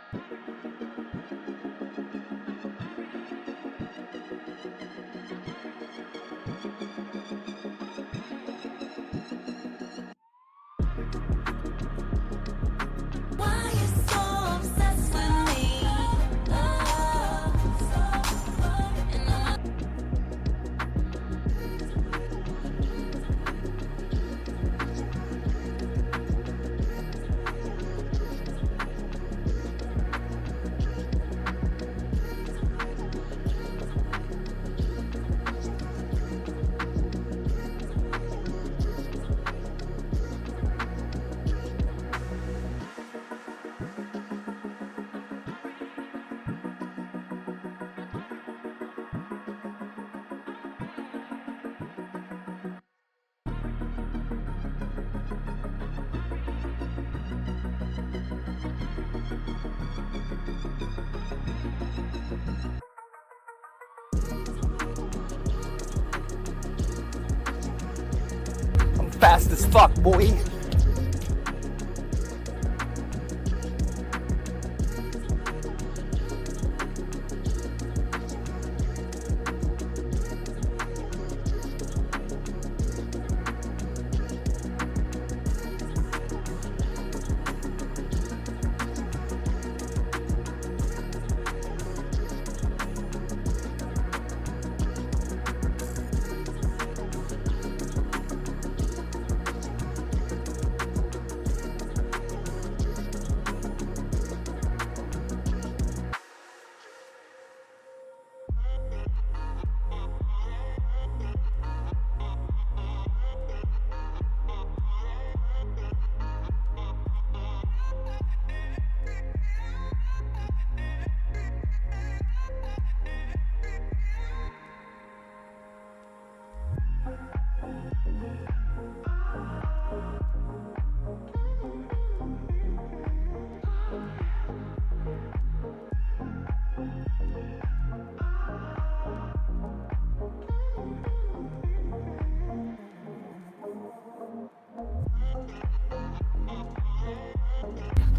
Why you so obsessed with me? And I'm fast as fuck, boy.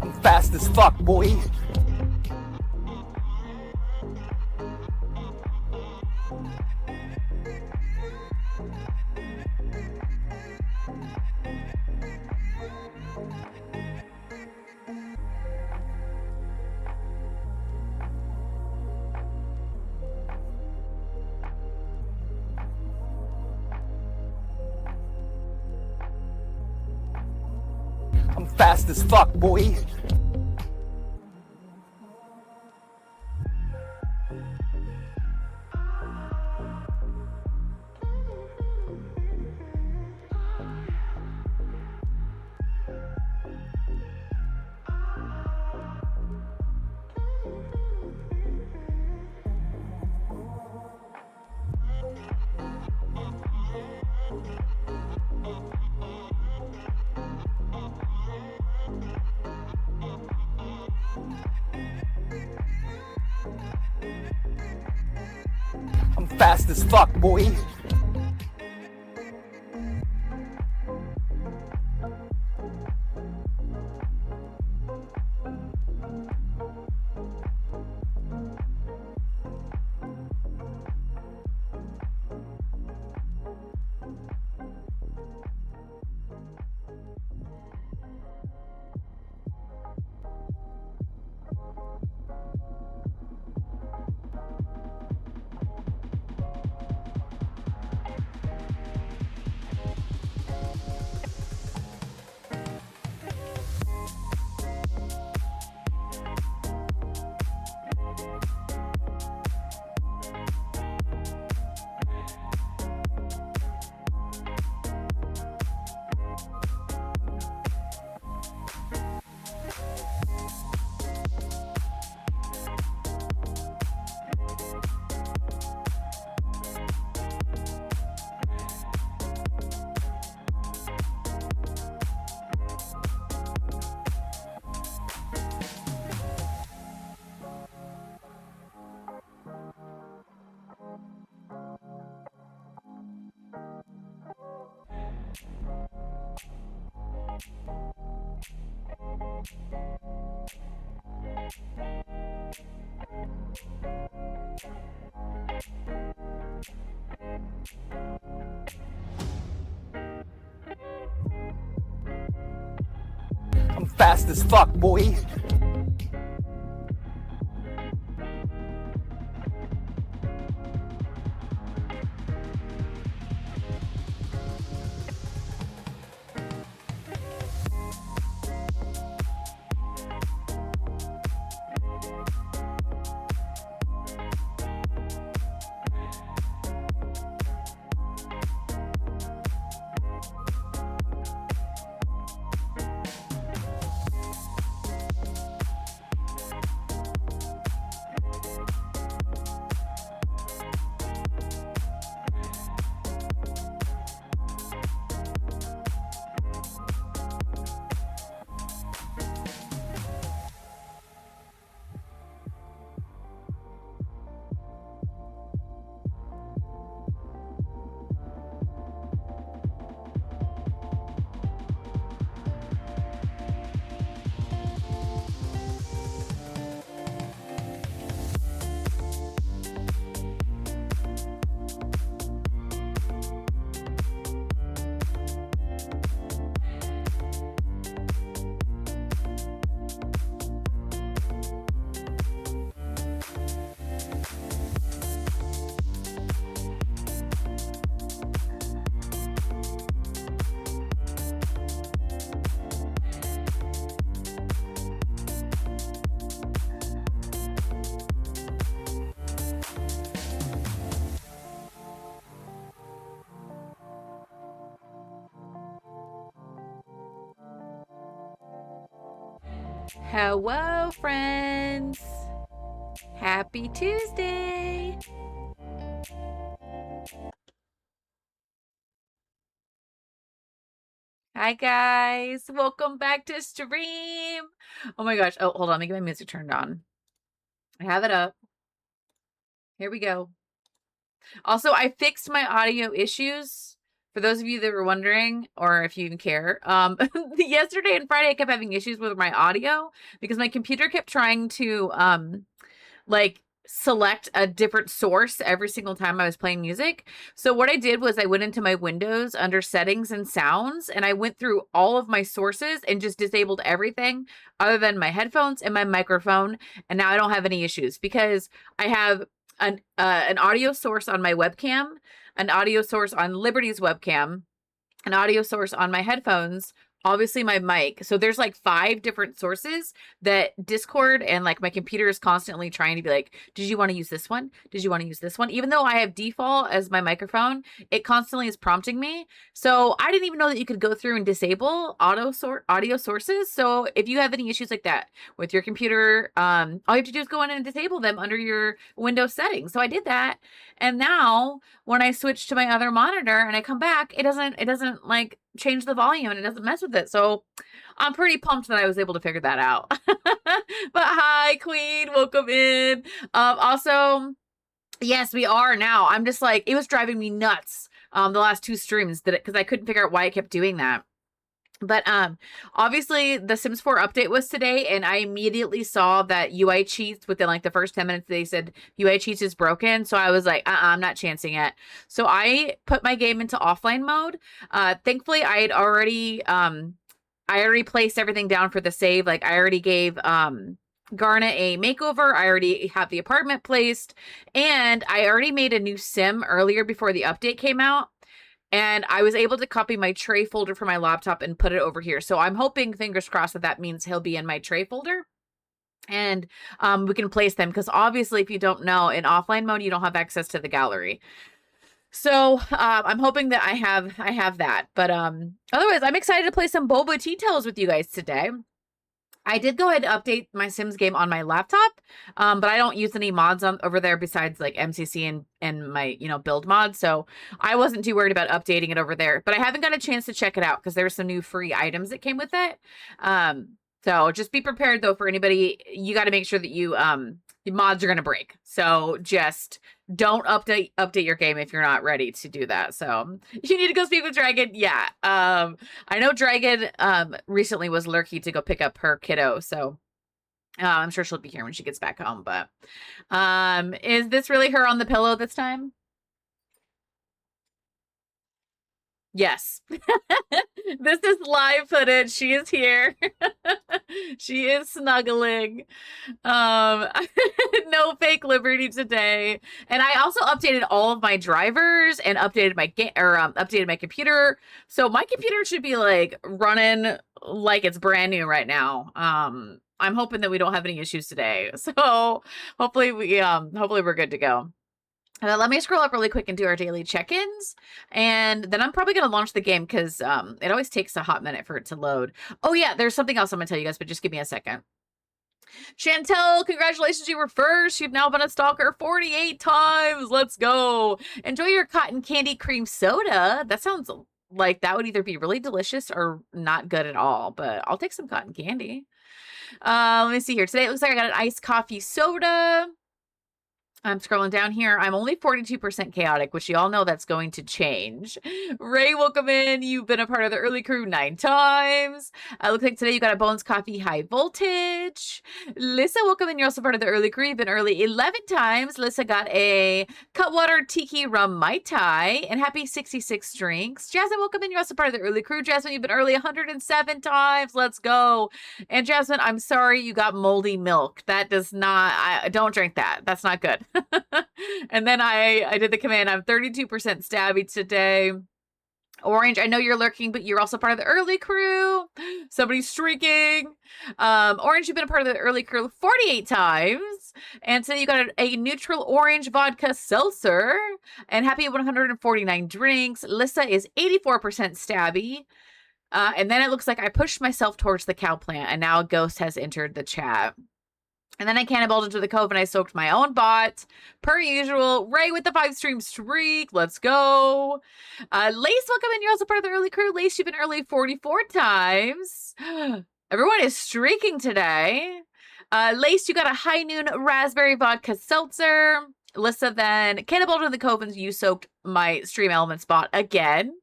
I'm fast as fuck, boy. I'm fast as fuck, boy. I'm fast as fuck, boy. I'm fast as fuck, boy. Hello, friends. Happy Tuesday. Hi, guys. Welcome back to stream. Oh my gosh. Oh, hold on. Let me get my music turned on. I have it up. Here we go. Also, I fixed my audio issues. For those of you that were wondering, or if you even care, yesterday and Friday I kept having issues with my audio because my computer kept trying to like select a different source every single time I was playing music. So what I did was I went into my Windows under settings and sounds, and I went through all of my sources and just disabled everything other than my headphones and my microphone. And now I don't have any issues because I have an audio source on my webcam, an audio source on Liberty's webcam, an audio source on my headphones, obviously my mic. So there's like 5 different sources that Discord and like my computer is constantly trying to be like, did you want to use this one? Did you want to use this one? Even though I have default as my microphone, it constantly is prompting me. So I didn't even know that you could go through and disable audio sources. So if you have any issues like that with your computer, all you have to do is go in and disable them under your Windows settings. So I did that. And now when I switch to my other monitor and I come back, it doesn't like change the volume and it doesn't mess with it. So I'm pretty pumped that I was able to figure that out. But hi, Queen, welcome in. Also, yes, we are now. I'm just like, it was driving me nuts the last 2 streams that because I couldn't figure out why it kept doing that. But obviously the Sims 4 update was today, and I immediately saw that UI cheats within like the first 10 minutes. They said UI cheats is broken, so I was like, I'm not chancing it. So I put my game into offline mode. Thankfully, I already placed everything down for the save. Like I already gave Garnet a makeover. I already have the apartment placed, and I already made a new sim earlier before the update came out. And I was able to copy my tray folder from my laptop and put it over here. So I'm hoping, fingers crossed, that means he'll be in my tray folder. And we can place them because obviously, if you don't know, in offline mode, you don't have access to the gallery. So I'm hoping that I have that. But otherwise, I'm excited to play some Boba Tea Tales with you guys today. I did go ahead and update my Sims game on my laptop, but I don't use any mods over there besides like MCC and my, build mods. So I wasn't too worried about updating it over there, but I haven't got a chance to check it out because there's some new free items that came with it. So just be prepared though for anybody. You got to make sure that your mods are going to break. So just don't update your game if you're not ready to do that. So you need to go speak with Dragon. Yeah. I know Dragon recently was lurky to go pick up her kiddo. So I'm sure she'll be here when she gets back home, but is this really her on the pillow this time? Yes. This is live footage. She is here. She is snuggling. Um, no fake liberty today. And I also updated all of my drivers and updated my game or updated my computer. So my computer should be like running like it's brand new right now. I'm hoping that we don't have any issues today. So hopefully we're good to go. Let me scroll up really quick and do our daily check-ins, and then I'm probably going to launch the game because it always takes a hot minute for it to load. Oh yeah, there's something else I'm going to tell you guys, but just give me a second. Chantel, congratulations, you were first. You've now been a stalker 48 times. Let's go. Enjoy your cotton candy cream soda. That sounds like that would either be really delicious or not good at all, but I'll take some cotton candy. Let me see here. Today it looks like I got an iced coffee soda. I'm scrolling down here. I'm only 42% chaotic, which you all know that's going to change. Ray, welcome in. You've been a part of the early crew 9 times. Looks like today you got a Bones Coffee High Voltage. Lissa, welcome in. You're also part of the early crew. You've been early 11 times. Lissa got a Cutwater Tiki Rum Mai Tai and happy 66 drinks. Jasmine, welcome in. You're also part of the early crew. Jasmine, you've been early 107 times. Let's go. And Jasmine, I'm sorry you got moldy milk. That does not, I don't drink that. That's not good. And then I did the command. I'm 32% stabby today. Orange, I know you're lurking, but you're also part of the early crew. Somebody's streaking. Orange, you've been a part of the early crew 48 times. And so you got a neutral orange vodka seltzer. And happy 149 drinks. Lissa is 84% stabby. And then it looks like I pushed myself towards the cow plant, and now a ghost has entered the chat. And then I cannonballed into the cove and I soaked my own bot. Per usual, Ray with the 5-stream streak. Let's go. Lace, welcome in. You're also part of the early crew. Lace, you've been early 44 times. Everyone is streaking today. Lace, you got a high noon raspberry vodka seltzer. Lissa then cannonballed into the cove and you soaked my stream element spot again.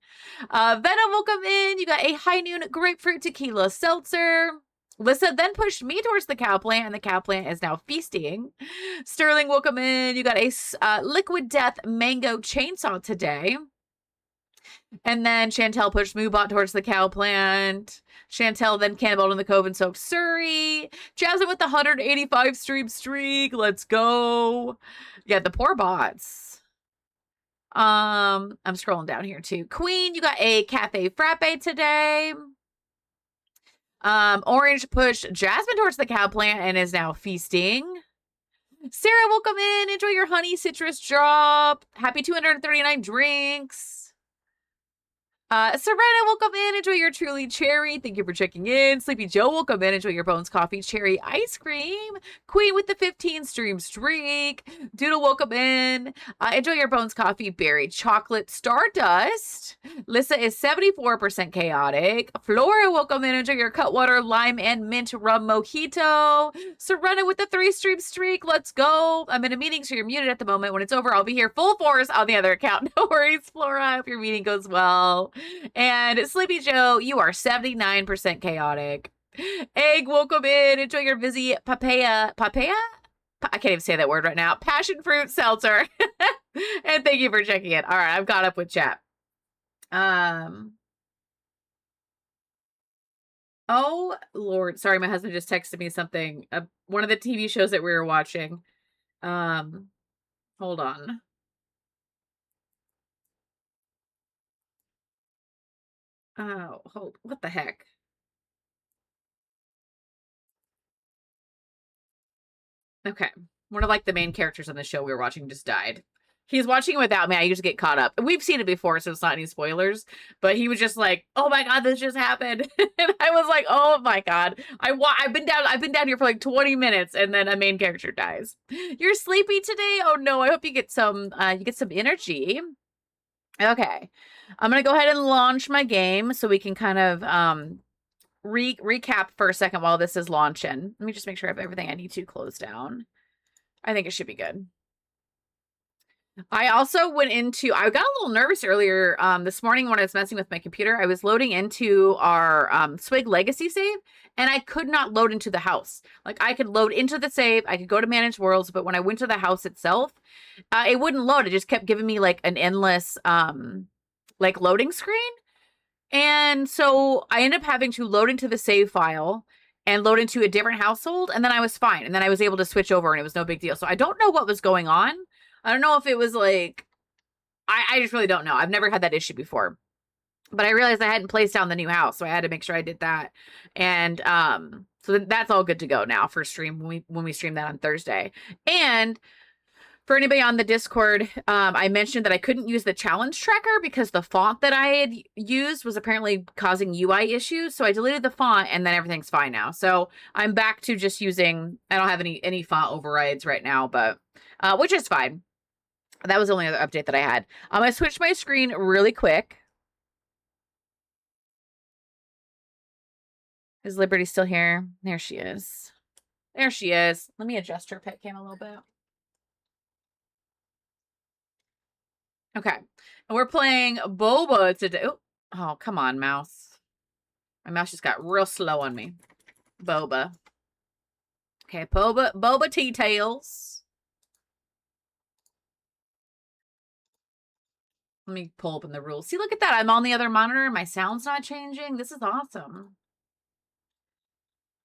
Venom, welcome in. You got a high noon grapefruit tequila seltzer. Lissa then pushed me towards the cow plant, and the cow plant is now feasting. Sterling, welcome in. You got a Liquid Death mango chainsaw today. And then Chantel pushed Moobot towards the cow plant. Chantel then cannonballed in the cove and soaked Surrey. Jasmine with the 185 stream streak. Let's go. Yeah, the poor bots. I'm scrolling down here too. Queen, you got a cafe frappe today. Orange pushed Jasmine towards the cow plant and is now feasting. Sarah, welcome in. Enjoy your honey citrus drop. Happy 239 drinks. Serena, welcome in. Enjoy your truly cherry. Thank you for checking in. Sleepy Joe, welcome in. Enjoy your Bones Coffee cherry ice cream. Queen with the 15 stream streak. Doodle, welcome in. Enjoy your Bones Coffee berry chocolate stardust. Lissa is 74% chaotic. Flora, welcome in. Enjoy your Cutwater lime and mint rum mojito. Serena with the 3-stream streak. Let's go. I'm in a meeting, so you're muted at the moment. When it's over, I'll be here full force on the other account. No worries, Flora. I hope your meeting goes well. And Sleepy Joe, you are 79% chaotic. Egg, welcome in. Enjoy your Vizzy papaya. I can't even say that word right now. Passion fruit seltzer. And thank you for checking in. All right, I've got up with chat. Oh, Lord. Sorry, my husband just texted me something. One of the TV shows that we were watching. Hold on. Oh, what the heck? Okay. One of like the main characters on the show we were watching just died. He's watching it without me. I usually get caught up. We've seen it before, so it's not any spoilers. But he was just like, "Oh my god, this just happened," and I was like, "Oh my god, I've been down here for like 20 minutes, and then a main character dies." You're sleepy today? Oh no, I hope you get some energy. Okay, I'm gonna go ahead and launch my game so we can kind of recap for a second while this is launching. Let me just make sure I have everything I need to close down. I think it should be good. I also went into, I got a little nervous earlier this morning when I was messing with my computer. I was loading into our Swig Legacy save, and I could not load into the house. Like, I could load into the save, I could go to Manage Worlds, but when I went to the house itself, it wouldn't load. It just kept giving me like an endless like loading screen. And so I ended up having to load into the save file and load into a different household, and then I was fine. And then I was able to switch over, and it was no big deal. So I don't know what was going on. I don't know if it was like, I just really don't know. I've never had that issue before. But I realized I hadn't placed down the new house, so I had to make sure I did that. And so that's all good to go now for stream when we stream that on Thursday. And for anybody on the Discord, I mentioned that I couldn't use the challenge tracker because the font that I had used was apparently causing UI issues. So I deleted the font, and then everything's fine now. So I'm back to just using, I don't have any font overrides right now, but which is fine. That was the only other update that I had. I switched my screen really quick. Is Liberty still here? There she is. There she is. Let me adjust her pet cam a little bit. Okay. And we're playing Boba today. Oh, come on, mouse. My mouse just got real slow on me. Boba. Okay, Boba Tea-Tails. Let me pull open the rules. See, look at that. I'm on the other monitor. My sound's not changing. This is awesome.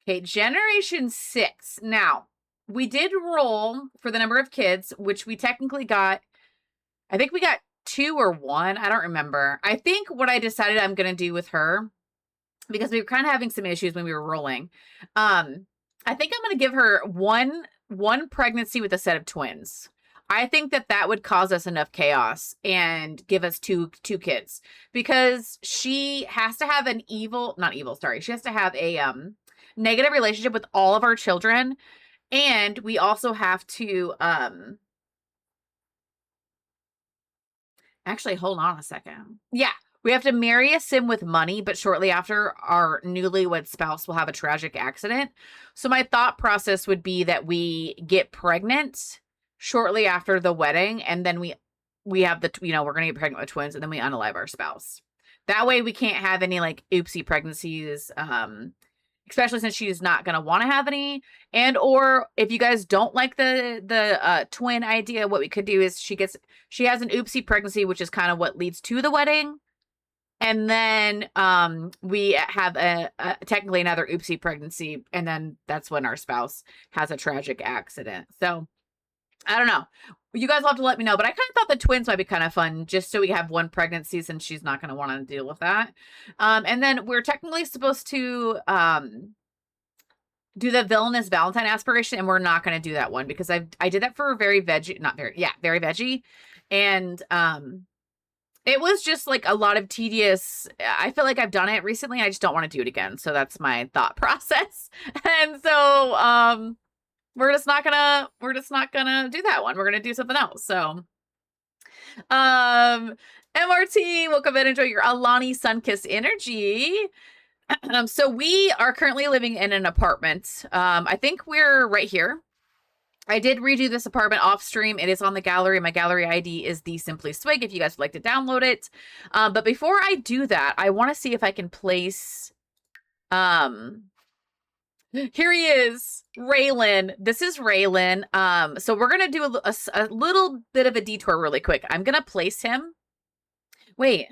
Okay, Generation 6. Now, we did roll for the number of kids, which we technically got, I think we got 2 or 1. I don't remember. I think what I decided I'm going to do with her, because we were kind of having some issues when we were rolling, I think I'm going to give her one pregnancy with a set of twins. I think that would cause us enough chaos and give us two kids, because she has to have an she has to have a negative relationship with all of our children, and we also have to actually, hold on a second. Yeah, we have to marry a sim with money, but shortly after, our newlywed spouse will have a tragic accident. So my thought process would be that we get pregnant shortly after the wedding, and then we have the, we're going to get pregnant with twins, and then we unalive our spouse. That way we can't have any like oopsie pregnancies, especially since she's not going to want to have any. And or if you guys don't like the twin idea, what we could do is she has an oopsie pregnancy, which is kind of what leads to the wedding. And then we have a technically another oopsie pregnancy, and then that's when our spouse has a tragic accident. So I don't know. You guys will have to let me know, but I kind of thought the twins might be kind of fun, just so we have one pregnancy, since she's not going to want to deal with that. And then we're technically supposed to do the villainous Valentine aspiration, and we're not going to do that one because I did that for very veggie, and it was just like a lot of tedious. I feel like I've done it recently, and I just don't want to do it again. So that's my thought process. And so we're just not gonna do that one. We're gonna do something else. So MRT, welcome in, enjoy your Alani Sunkissed energy. So we are currently living in an apartment. I think we're right here. I did redo this apartment off stream. It is on the gallery. My gallery ID is the Simply Swig if you guys would like to download it. But before I do that, I want to see if I can place here he is, Raylan. This is Raylan. So we're going to do a little bit of a detour really quick. I'm going to place him. Wait.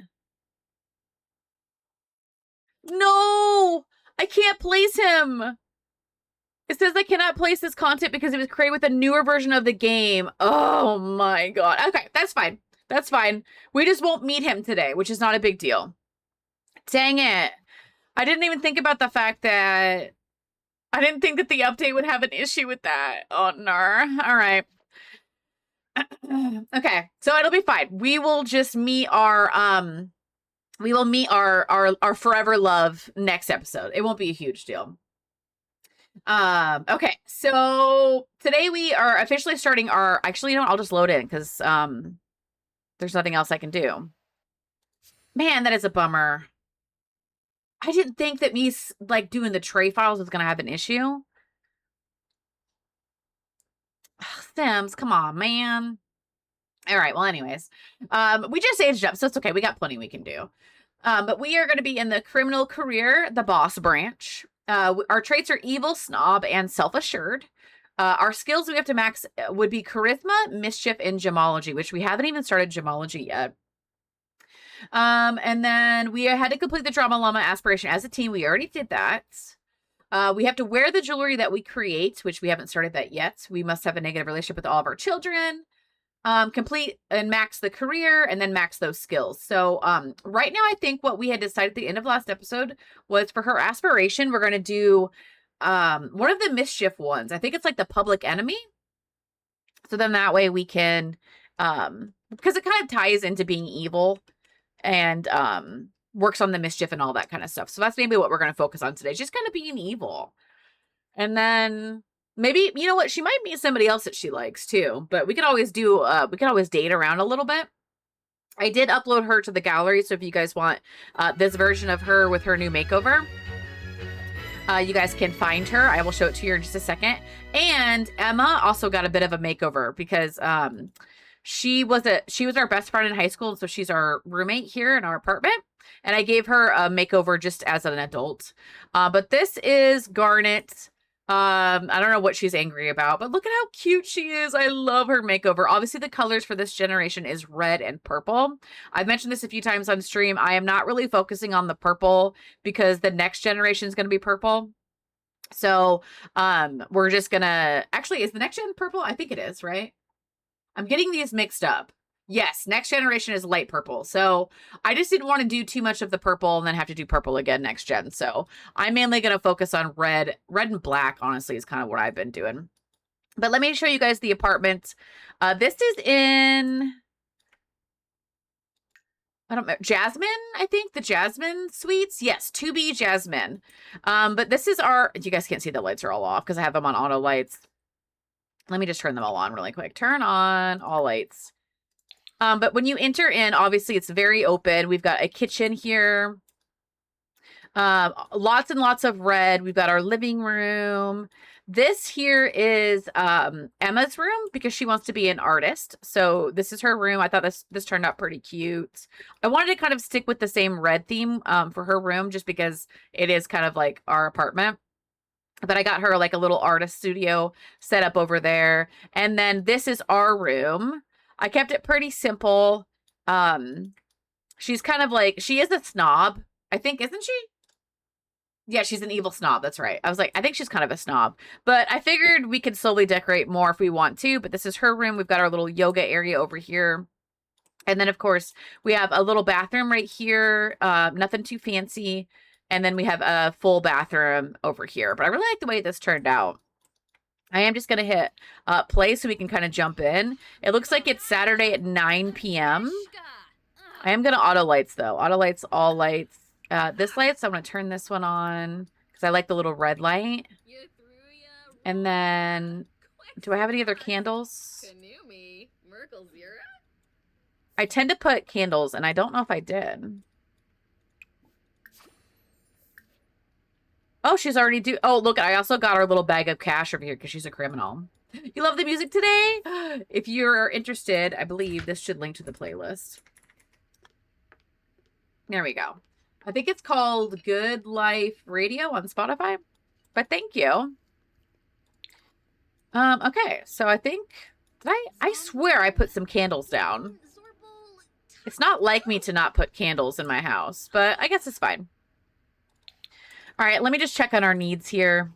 No, I can't place him. It says I cannot place this content because it was created with a newer version of the game. Oh my God. Okay, that's fine. That's fine. We just won't meet him today, which is not a big deal. Dang it. I didn't even think about the fact that I didn't think that the update would have an issue with that. Oh, no. All right. Okay, so it'll be fine. We will just meet our forever love next episode. It won't be a huge deal. Okay, so today we are officially starting our, actually, I'll just load in because there's nothing else I can do. Man, that is a bummer. I didn't think that me like doing the tray files was gonna have an issue. Ugh, Sims, come on, man. All right. Well, anyways, we just aged up, so it's okay. We got plenty we can do. But we are going to be in the criminal career, the boss branch. Our traits are evil, snob, and self-assured. Our skills we have to max would be charisma, mischief, and gemology, which we haven't even started gemology yet. And then we had to complete the drama llama aspiration as a team. We already did that. We have to wear the jewelry that we create, which we haven't started that yet. We must have a negative relationship with all of our children. Complete and max the career and then max those skills. So right now I think what we had decided at the end of last episode was for her aspiration, we're going to do one of the mischief ones. I think it's like the public enemy. So then that way we can because it kind of ties into being evil and works on the mischief and all that kind of stuff. So that's maybe what we're going to focus on today. Just kind of being evil. And then maybe, you know what, she might meet somebody else that she likes too, but we could always do, we could always date around a little bit. I did upload her to the gallery, so if you guys want this version of her with her new makeover, you guys can find her. I will show it to you in just a second. And Emma also got a bit of a makeover because she was our best friend in high school, so she's our roommate here in our apartment. And I gave her a makeover just as an adult. But this is Garnet. I don't know what she's angry about, but look at how cute she is. I love her makeover. Obviously, the colors for this generation is red and purple. I've mentioned this a few times on stream. I am not really focusing on the purple because the next generation is going to be purple. So we're just going to... Actually, is the next gen purple? I think it is, right? I'm getting these mixed up. Yes, next generation is light purple. So I just didn't want to do too much of the purple and then have to do purple again next gen. So I'm mainly going to focus on red and black, honestly, is kind of what I've been doing. But let me show you guys the apartment. This is in, I don't know, Jasmine, I think, the Jasmine Suites. Yes, 2B Jasmine. But this is our, you guys can't see the lights are all off because I have them on auto lights. Let me just turn them all on really quick. Turn on all lights. But when you enter in, obviously it's very open. We've got a kitchen here. Lots and lots of red. We've got our living room. This here is Emma's room because she wants to be an artist. So this is her room. I thought this turned out pretty cute. I wanted to kind of stick with the same red theme for her room just because it is kind of like our apartment. But I got her like a little artist studio set up over there. And then this is our room. I kept it pretty simple. She's kind of like, she is a snob, I think, isn't she? Yeah, she's an evil snob. That's right. I was like, I think she's kind of a snob. But I figured we could slowly decorate more if we want to. But this is her room. We've got our little yoga area over here. And then, of course, we have a little bathroom right here. Nothing too fancy. And then we have a full bathroom over here. But I really like the way this turned out. I am just going to hit play so we can kind of jump in. It looks like it's Saturday at 9 p.m. I am going to auto lights, though. Auto lights, all lights. This light, so I'm going to turn this one on because I like the little red light. And then, do I have any other candles? I tend to put candles, and I don't know if I did. Oh, she's already oh, look, I also got our little bag of cash over here because she's a criminal. You love the music today? If you're interested, I believe this should link to the playlist. There we go. I think it's called Good Life Radio on Spotify. But thank you. Okay, so I think... I swear I put some candles down. It's not like me to not put candles in my house, but I guess it's fine. All right, let me just check on our needs here.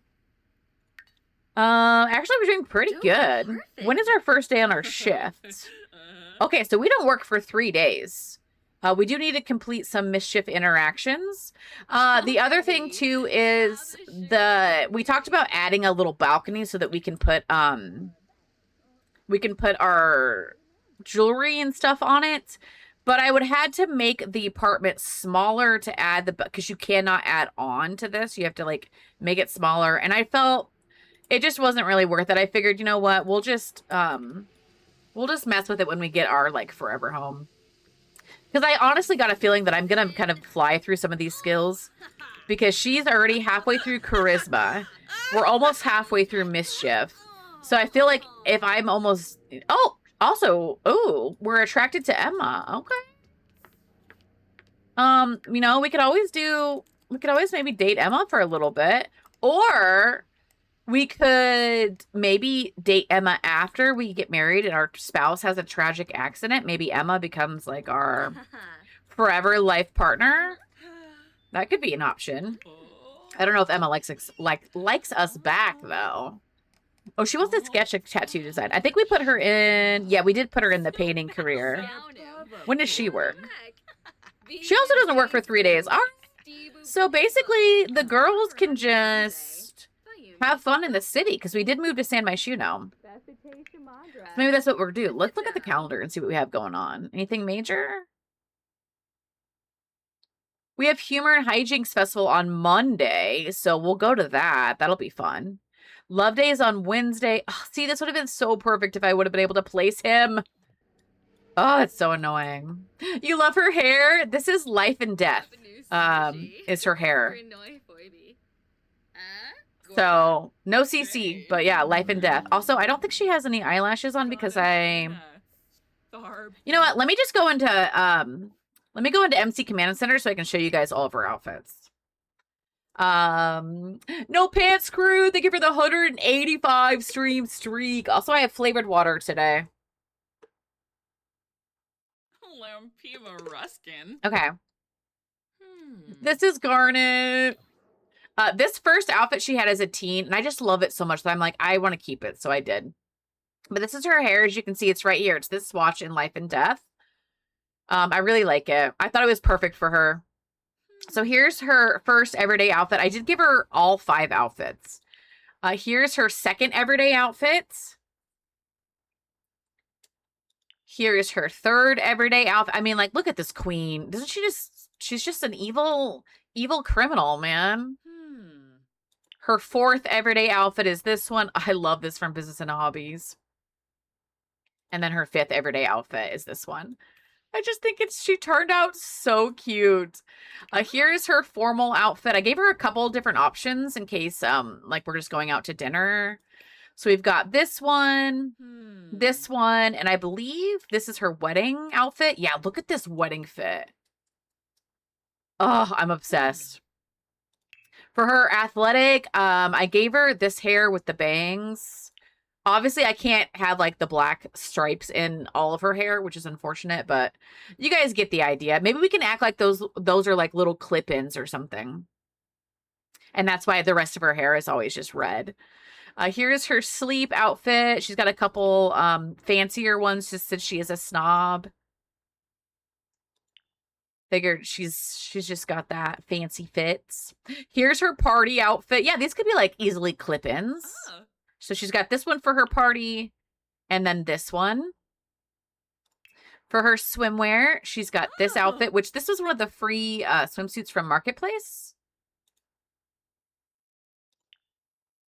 Actually, we're doing pretty good. Perfect. When is our first day on our shift? Okay, so we don't work for 3 days. We do need to complete some mischief interactions. The other thing, too, is we talked about adding a little balcony so that we can put our jewelry and stuff on it. But I would had to make the apartment smaller to add because you cannot add on to this. You have to like make it smaller. And I felt it just wasn't really worth it. I figured, you know what, we'll just mess with it when we get our like forever home. Because I honestly got a feeling that I'm going to kind of fly through some of these skills because she's already halfway through charisma. We're almost halfway through mischief. So I feel like if I'm almost, oh, Also, oh, we're attracted to Emma. Okay. You know, we could always maybe date Emma for a little bit. Or we could maybe date Emma after we get married and our spouse has a tragic accident. Maybe Emma becomes like our forever life partner. That could be an option. I don't know if Emma likes us back though. Oh, she wants to sketch a tattoo design. I think we put her in. Yeah, we did put her in the painting career. When does she work? She also doesn't work for 3 days. All right. So basically, the girls can just have fun in the city because we did move to San Myshuno. So maybe that's what we're do. Let's look at the calendar and see what we have going on. Anything major? We have Humor and Hijinks Festival on Monday, so we'll go to that. That'll be fun. Love Day is on Wednesday. Oh, see, this would have been so perfect if I would have been able to place him. Oh, it's so annoying. You love her hair? This is Life and Death. Is her hair. So, no CC, but yeah, Life and Death. Also, I don't think she has any eyelashes on because you know what? Let me just go into, let me go into MC Command Center so I can show you guys all of her outfits. No Pants Crew. Thank you for the 185 stream streak. Also, I have flavored water today. Lampiva Ruskin. Okay. This is Garnet. This first outfit she had as a teen, and I just love it so much that I'm like, I want to keep it, so I did. But this is her hair. As you can see, it's right here. It's this swatch in Life and Death. I really like it. I thought it was perfect for her. So here's her first everyday outfit. I did give her all 5 outfits. Here's her second everyday outfit. Here is her third everyday outfit. I mean, like, look at this queen. Doesn't she just, she's just an evil criminal, man. Her fourth everyday outfit is this one. I love this from Business and Hobbies. And then her 5th everyday outfit is this one. I just think she turned out so cute. Here is her formal outfit. I gave her a couple different options in case, like, we're just going out to dinner. So we've got this one, this one, and I believe this is her wedding outfit. Yeah, look at this wedding fit. Oh, I'm obsessed. For her athletic, I gave her this hair with the bangs. Obviously, I can't have, like, the black stripes in all of her hair, which is unfortunate, but you guys get the idea. Maybe we can act like those are, like, little clip-ins or something. And that's why the rest of her hair is always just red. Here's her sleep outfit. She's got a couple fancier ones just since she is a snob. Figured she's just got that fancy fits. Here's her party outfit. Yeah, these could be like easily clip-ins. Oh. So she's got this one for her party and then this one. For her swimwear, she's got this outfit, which this was one of the free swimsuits from Marketplace.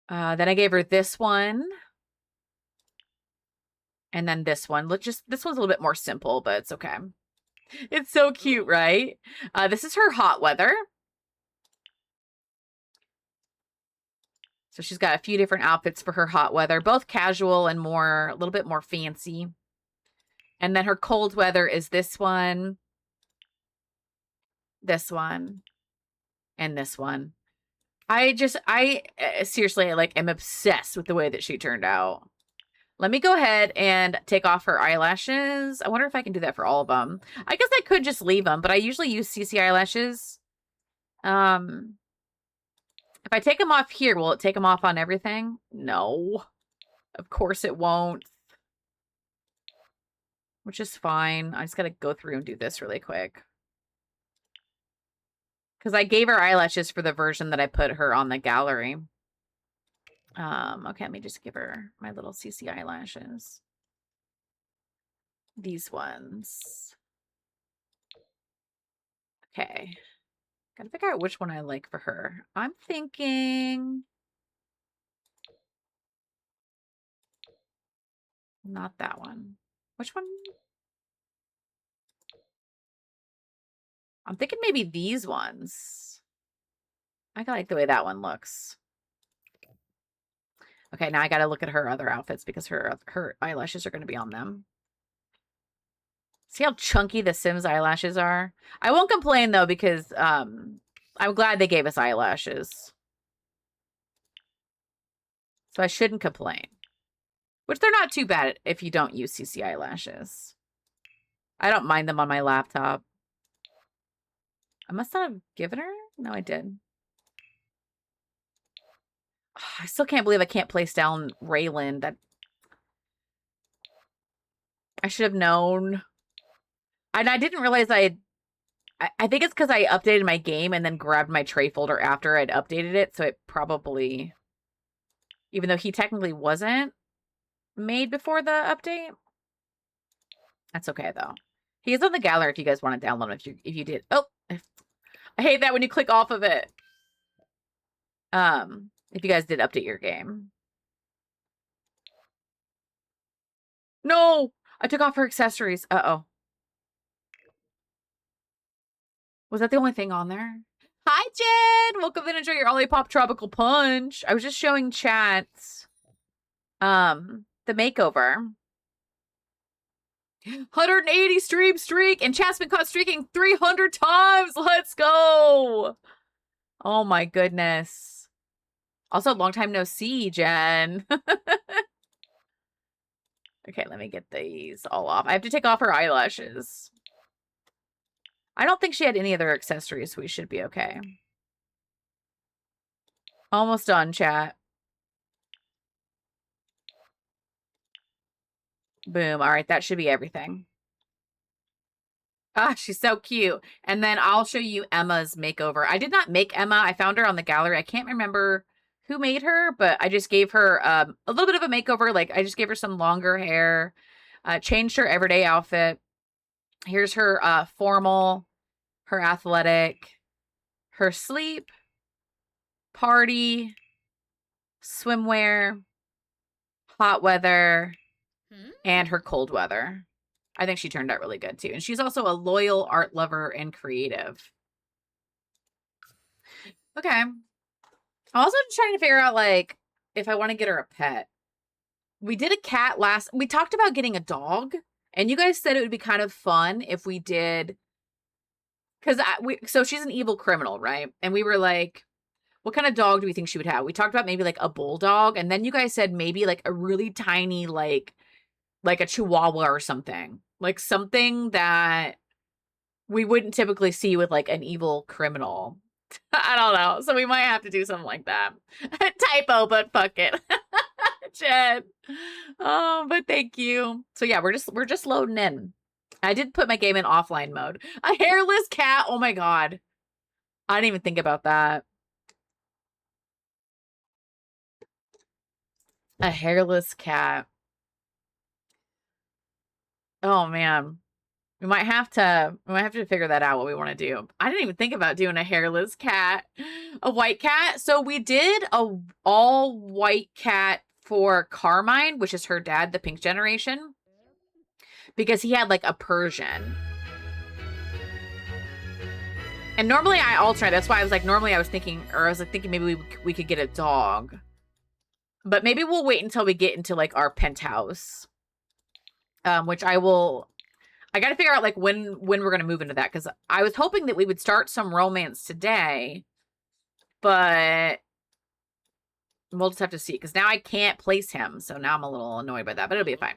Then I gave her this one. And then this one. This one's a little bit more simple, but it's okay. It's so cute, right? This is her hot weather. So she's got a few different outfits for her hot weather, both casual and a little bit more fancy. And then her cold weather is this one, and this one. I seriously, like, am obsessed with the way that she turned out. Let me go ahead and take off her eyelashes. I wonder if I can do that for all of them. I guess I could just leave them, but I usually use CC eyelashes. If I take them off here, will it take them off on everything? No. Of course it won't. Which is fine. I just gotta go through and do this really quick. Because I gave her eyelashes for the version that I put her on the gallery. Okay, let me just give her my little CC eyelashes. These ones. Okay. Gotta figure out which one I like for her. I'm thinking... not that one. Which one? I'm thinking maybe these ones. I like the way that one looks. Okay, now I gotta look at her other outfits because her eyelashes are going to be on them. See how chunky the Sims eyelashes are? I won't complain though because I'm glad they gave us eyelashes. So I shouldn't complain. Which they're not too bad if you don't use CC eyelashes. I don't mind them on my laptop. I must not have given her? No, I did. I still can't believe I can't place down Raylan. That I should have known. And I didn't realize I think it's because I updated my game and then grabbed my tray folder after I'd updated it. So it probably, even though he technically wasn't made before the update. That's okay though. He is on the gallery if you guys want to download him. If you did. Oh, I hate that when you click off of it. If you guys did update your game. No, I took off her accessories. Uh-oh. Was that the only thing on there? Hi, Jen! Welcome and enjoy your Olipop Tropical Punch. I was just showing chats. The makeover. 180 stream streak, and chat's been caught streaking 300 times. Let's go! Oh my goodness. Also, long time no see, Jen. Okay, let me get these all off. I have to take off her eyelashes. I don't think she had any other accessories, so we should be okay. Almost done, chat. Boom. All right, that should be everything. Ah, she's so cute. And then I'll show you Emma's makeover. I did not make Emma. I found her on the gallery. I can't remember who made her, but I just gave her a little bit of a makeover. Like, I just gave her some longer hair, changed her everyday outfit. Here's her formal, her athletic, her sleep, party, swimwear, hot weather, and her cold weather. I think she turned out really good too. And she's also a loyal art lover and creative. Okay. I'm also just trying to figure out, like, if I want to get her a pet. We did a cat we talked about getting a dog, and you guys said it would be kind of fun if we did, so she's an evil criminal, right? And we were like, what kind of dog do we think she would have? We talked about maybe like a bulldog, and then you guys said maybe like a really tiny, like a chihuahua or something. Like something that we wouldn't typically see with like an evil criminal. I don't know. So we might have to do something like that. Typo, but fuck it. Jen. Oh, but thank you. So yeah, we're just loading in. I did put my game in offline mode. A hairless cat. Oh my god. I didn't even think about that. A hairless cat. Oh man. We might have to figure that out, what we want to do. I didn't even think about doing a hairless cat. A white cat. So we did a all white cat for Carmine, which is her dad, the pink generation. Because he had like a Persian. And normally I alternate. That's why I was like, normally I was thinking maybe we could get a dog. But maybe we'll wait until we get into like our penthouse. Which I got to figure out like when we're going to move into that. Because I was hoping that we would start some romance today. But we'll just have to see. Because now I can't place him. So now I'm a little annoyed by that. But it'll be fine.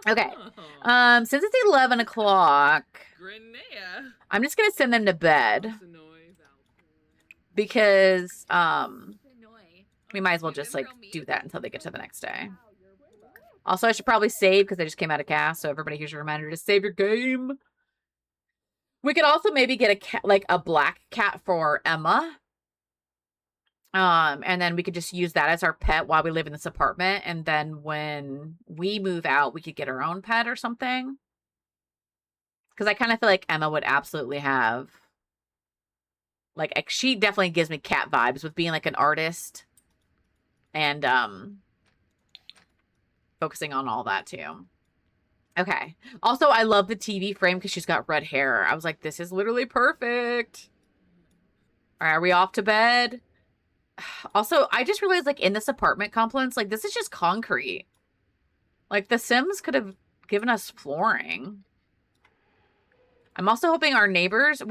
Okay. Since it's 11 o'clock, I'm just going to send them to bed. Because we might as well just like do that until they get to the next day. Also, I should probably save because I just came out of cast, so everybody here's a reminder to save your game. We could also maybe get a cat, like a black cat for Emma. And then we could just use that as our pet while we live in this apartment. And then when we move out, we could get our own pet or something. Because I kind of feel like Emma would absolutely have, like, she definitely gives me cat vibes with being like an artist. And, focusing on all that too. Okay. Also, I love the TV frame because she's got red hair. I was like, this is literally perfect. All right, are we off to bed? Also, I just realized, like, in this apartment complex, like, this is just concrete. Like, The Sims could have given us flooring. I'm also hoping our neighbors,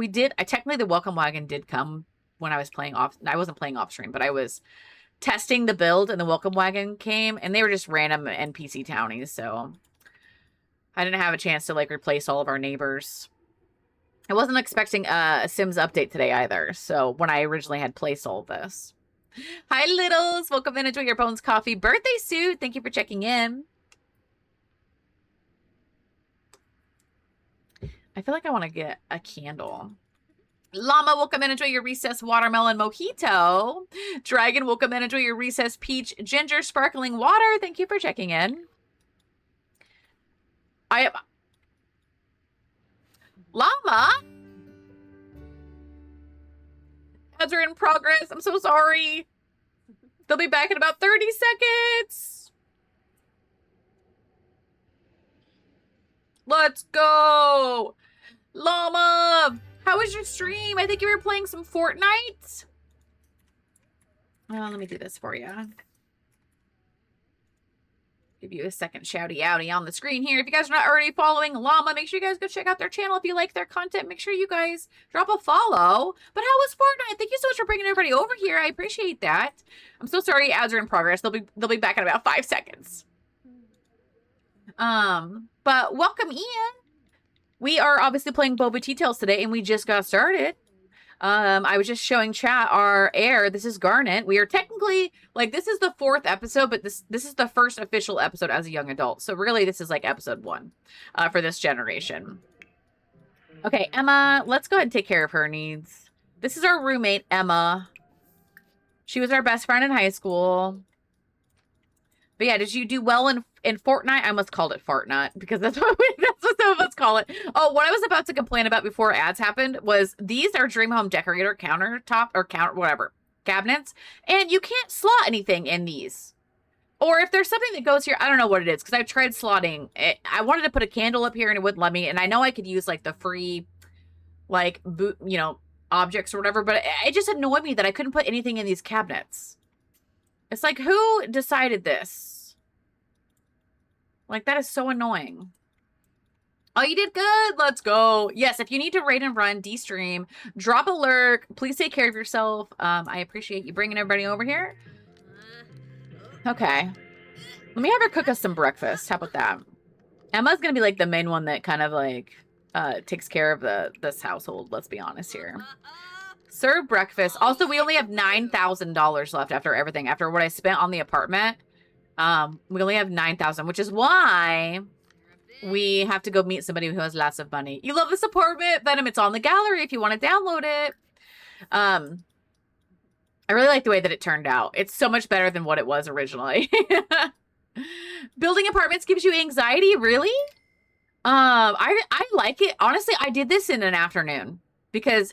technically the welcome wagon did come when I was playing off. I wasn't playing off stream, but I was testing the build and the welcome wagon came and they were just random NPC townies. So I didn't have a chance to like replace all of our neighbors. I wasn't expecting a Sims update today either. So when I originally had placed all this. Hi, Littles. Welcome in. Enjoy your Bones Coffee birthday suit. Thank you for checking in. I feel like I want to get a candle. Llama, welcome in. Enjoy your recess watermelon mojito. Dragon, welcome in. Enjoy your recess peach ginger sparkling water. Thank you for checking in. Llama? Ads are in progress. I'm so sorry. They'll be back in about 30 seconds. Let's go. Llama, how was your stream? I think you were playing some Fortnite. Let me do this for you. Give you a second shouty outy on the screen here. If you guys are not already following Llama, make sure you guys go check out their channel. If you like their content, make sure you guys drop a follow. But how was Fortnite? Thank you so much for bringing everybody over here. I appreciate that. I'm so sorry ads are in progress. They'll be back in about 5 seconds. But welcome in. We are obviously playing Boba Details today, and we just got started. I was just showing chat our heir. This is Garnet. We are technically, like, this is the 4th episode, but this is the first official episode as a young adult. So really, this is like episode 1 for this generation. Okay, Emma, let's go ahead and take care of her needs. This is our roommate, Emma. She was our best friend in high school. But yeah, did you do well in Fortnite? I almost called it Fartnut because that's what some of us call it. Oh, what I was about to complain about before ads happened was these are Dream Home Decorator whatever cabinets, and you can't slot anything in these. Or if there's something that goes here, I don't know what it is because I've tried slotting it. I wanted to put a candle up here and it wouldn't let me, and I know I could use like the free like objects or whatever, but it just annoyed me that I couldn't put anything in these cabinets. It's like, who decided this? Like, that is so annoying. Oh, you did good. Let's go. Yes, if you need to raid and run, de-stream, drop a lurk. Please take care of yourself. I appreciate you bringing everybody over here. Okay. Let me have her cook us some breakfast. How about that? Emma's going to be, like, the main one that kind of, like, takes care of this household. Let's be honest here. Serve breakfast. Also, we only have $9,000 left after everything. After what I spent on the apartment, we only have $9,000, which is why we have to go meet somebody who has lots of money. You love this apartment, Venom? It's on the gallery if you want to download it. I really like the way that it turned out. It's so much better than what it was originally. Building apartments gives you anxiety, really? I like it. Honestly, I did this in an afternoon because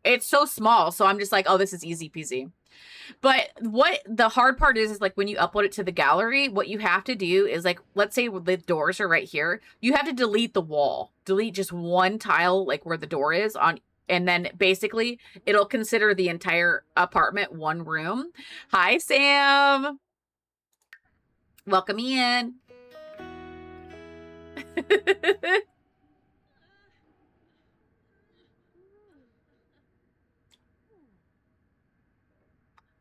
it's so small. So I'm just like, oh, this is easy peasy. But what the hard part is like when you upload it to the gallery, what you have to do is like, let's say the doors are right here. You have to delete the wall, delete just one tile, like where the door is on. And then basically it'll consider the entire apartment one room. Hi, Sam. Welcome in.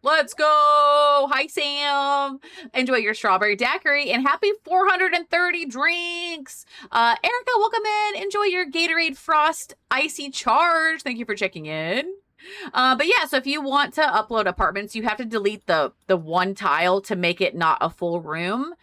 Let's go. Hi, Sam. Enjoy your strawberry daiquiri and happy 430 drinks. Erica, welcome in. Enjoy your Gatorade Frost Icy Charge. Thank you for checking in. But yeah, so if you want to upload apartments, you have to delete the one tile to make it not a full room.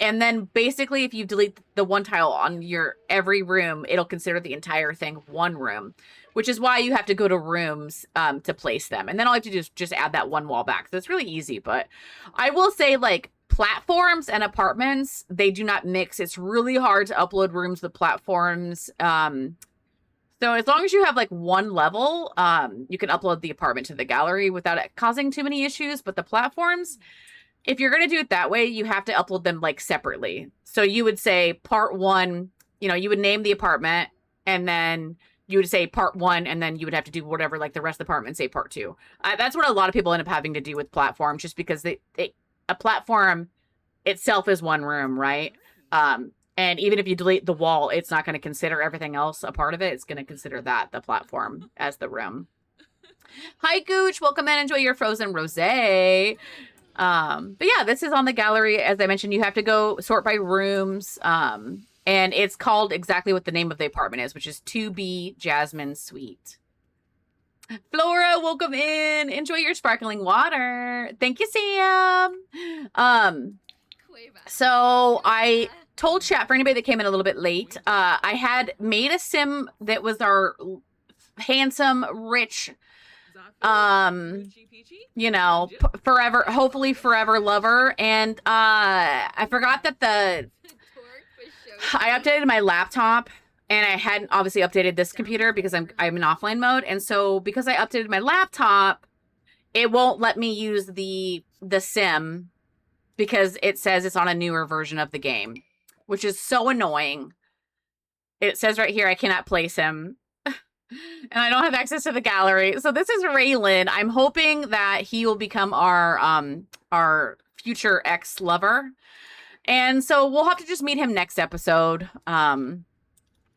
And then basically if you delete the one tile on your every room, it'll consider the entire thing one room, which is why you have to go to rooms to place them. And then all you have to do is just add that one wall back. So it's really easy. But I will say, like, platforms and apartments, they do not mix. It's really hard to upload rooms to platforms. So as long as you have like one level, you can upload the apartment to the gallery without it causing too many issues. But the platforms, if you're going to do it that way, you have to upload them like separately. So you would say part 1, you would name the apartment, and then you would say part 1, and then you would have to do whatever, like the rest of the apartment, say part 2. That's what a lot of people end up having to do with platforms, just because a platform itself is one room, right? And And even if you delete the wall, it's not going to consider everything else a part of it. It's going to consider that, the platform, as the room. Hi, Gooch. Welcome in. Enjoy your frozen rosé. But yeah, this is on the gallery. As I mentioned, you have to go sort by rooms. And it's called exactly what the name of the apartment is, which is 2B Jasmine Suite. Flora, welcome in. Enjoy your sparkling water. Thank you, Sam. So I told chat, for anybody that came in a little bit late, I had made a sim that was our handsome, rich, you know, forever, hopefully forever lover. And I forgot that I updated my laptop, and I hadn't obviously updated this computer because I'm in offline mode. And so because I updated my laptop, it won't let me use the sim because it says it's on a newer version of the game, which is so annoying. It says right here, I cannot place him. And I don't have access to the gallery. So this is Raylan. I'm hoping that he will become our future ex-lover. And so we'll have to just meet him next episode.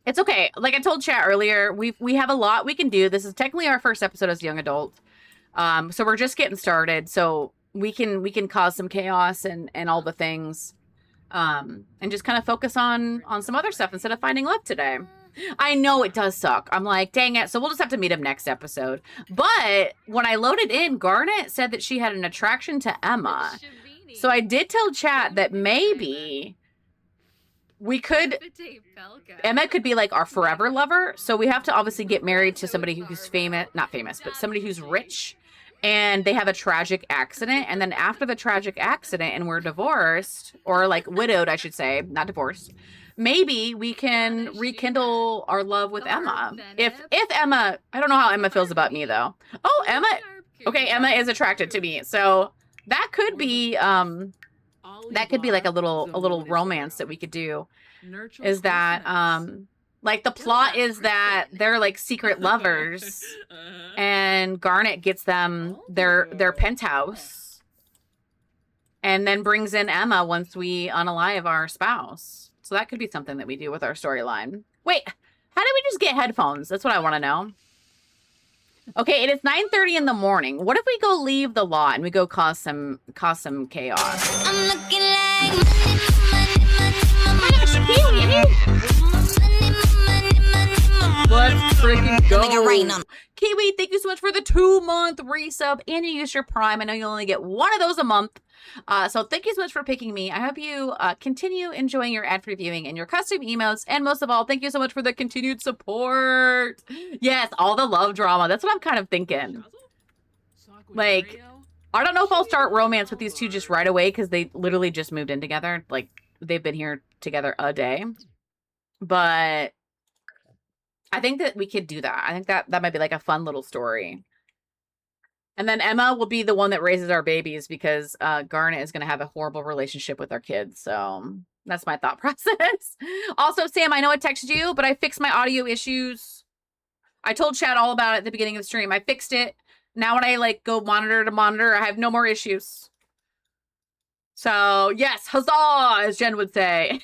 It's okay. Like I told chat earlier, we have a lot we can do. This is technically our first episode as young adult. So we're just getting started. So we can cause some chaos and all the things. And just kind of focus on some other stuff instead of finding love today. I know it does suck. I'm like, dang it. So we'll just have to meet him next episode. But when I loaded in, Garnet said that she had an attraction to Emma. So I did tell chat that maybe we could, Emma could be like our forever lover. So we have to obviously get married to somebody who's famous, not famous, but somebody who's rich, and they have a tragic accident. And then after the tragic accident and we're divorced, or like widowed, I should say, not divorced, maybe we can rekindle our love with Emma. If Emma, I don't know how Emma feels about me though. Oh, Emma. Okay, Emma is attracted to me. So that could be like a little romance that we could do. Is that like the plot is that they're like secret lovers and Garnet gets them their penthouse and then brings in Emma once we unalive our spouse. So that could be something that we do with our storyline. Wait, how did we just get headphones? That's what I want to know. Okay, it is 9:30 in the morning. What if we go leave the lot and we go cause some chaos? I'm looking like Let's freaking go. Make it rain on. Kiwi, thank you so much for the 2-month resub and you use your Prime. I know you only get one of those a month. So thank you so much for picking me. I hope you continue enjoying your ad-free viewing and your custom emotes. And most of all, thank you so much for the continued support. Yes, all the love drama. That's what I'm kind of thinking. Like, I don't know if I'll start romance with these two just right away because they literally just moved in together. Like, they've been here together a day. But I think that we could do that. I think that might be like a fun little story. And then Emma will be the one that raises our babies because Garnet is going to have a horrible relationship with our kids. So that's my thought process. Also, Sam, I know I texted you, but I fixed my audio issues. I told Chad all about it at the beginning of the stream. I fixed it. Now when I like go monitor to monitor, I have no more issues. So yes, huzzah, as Jen would say.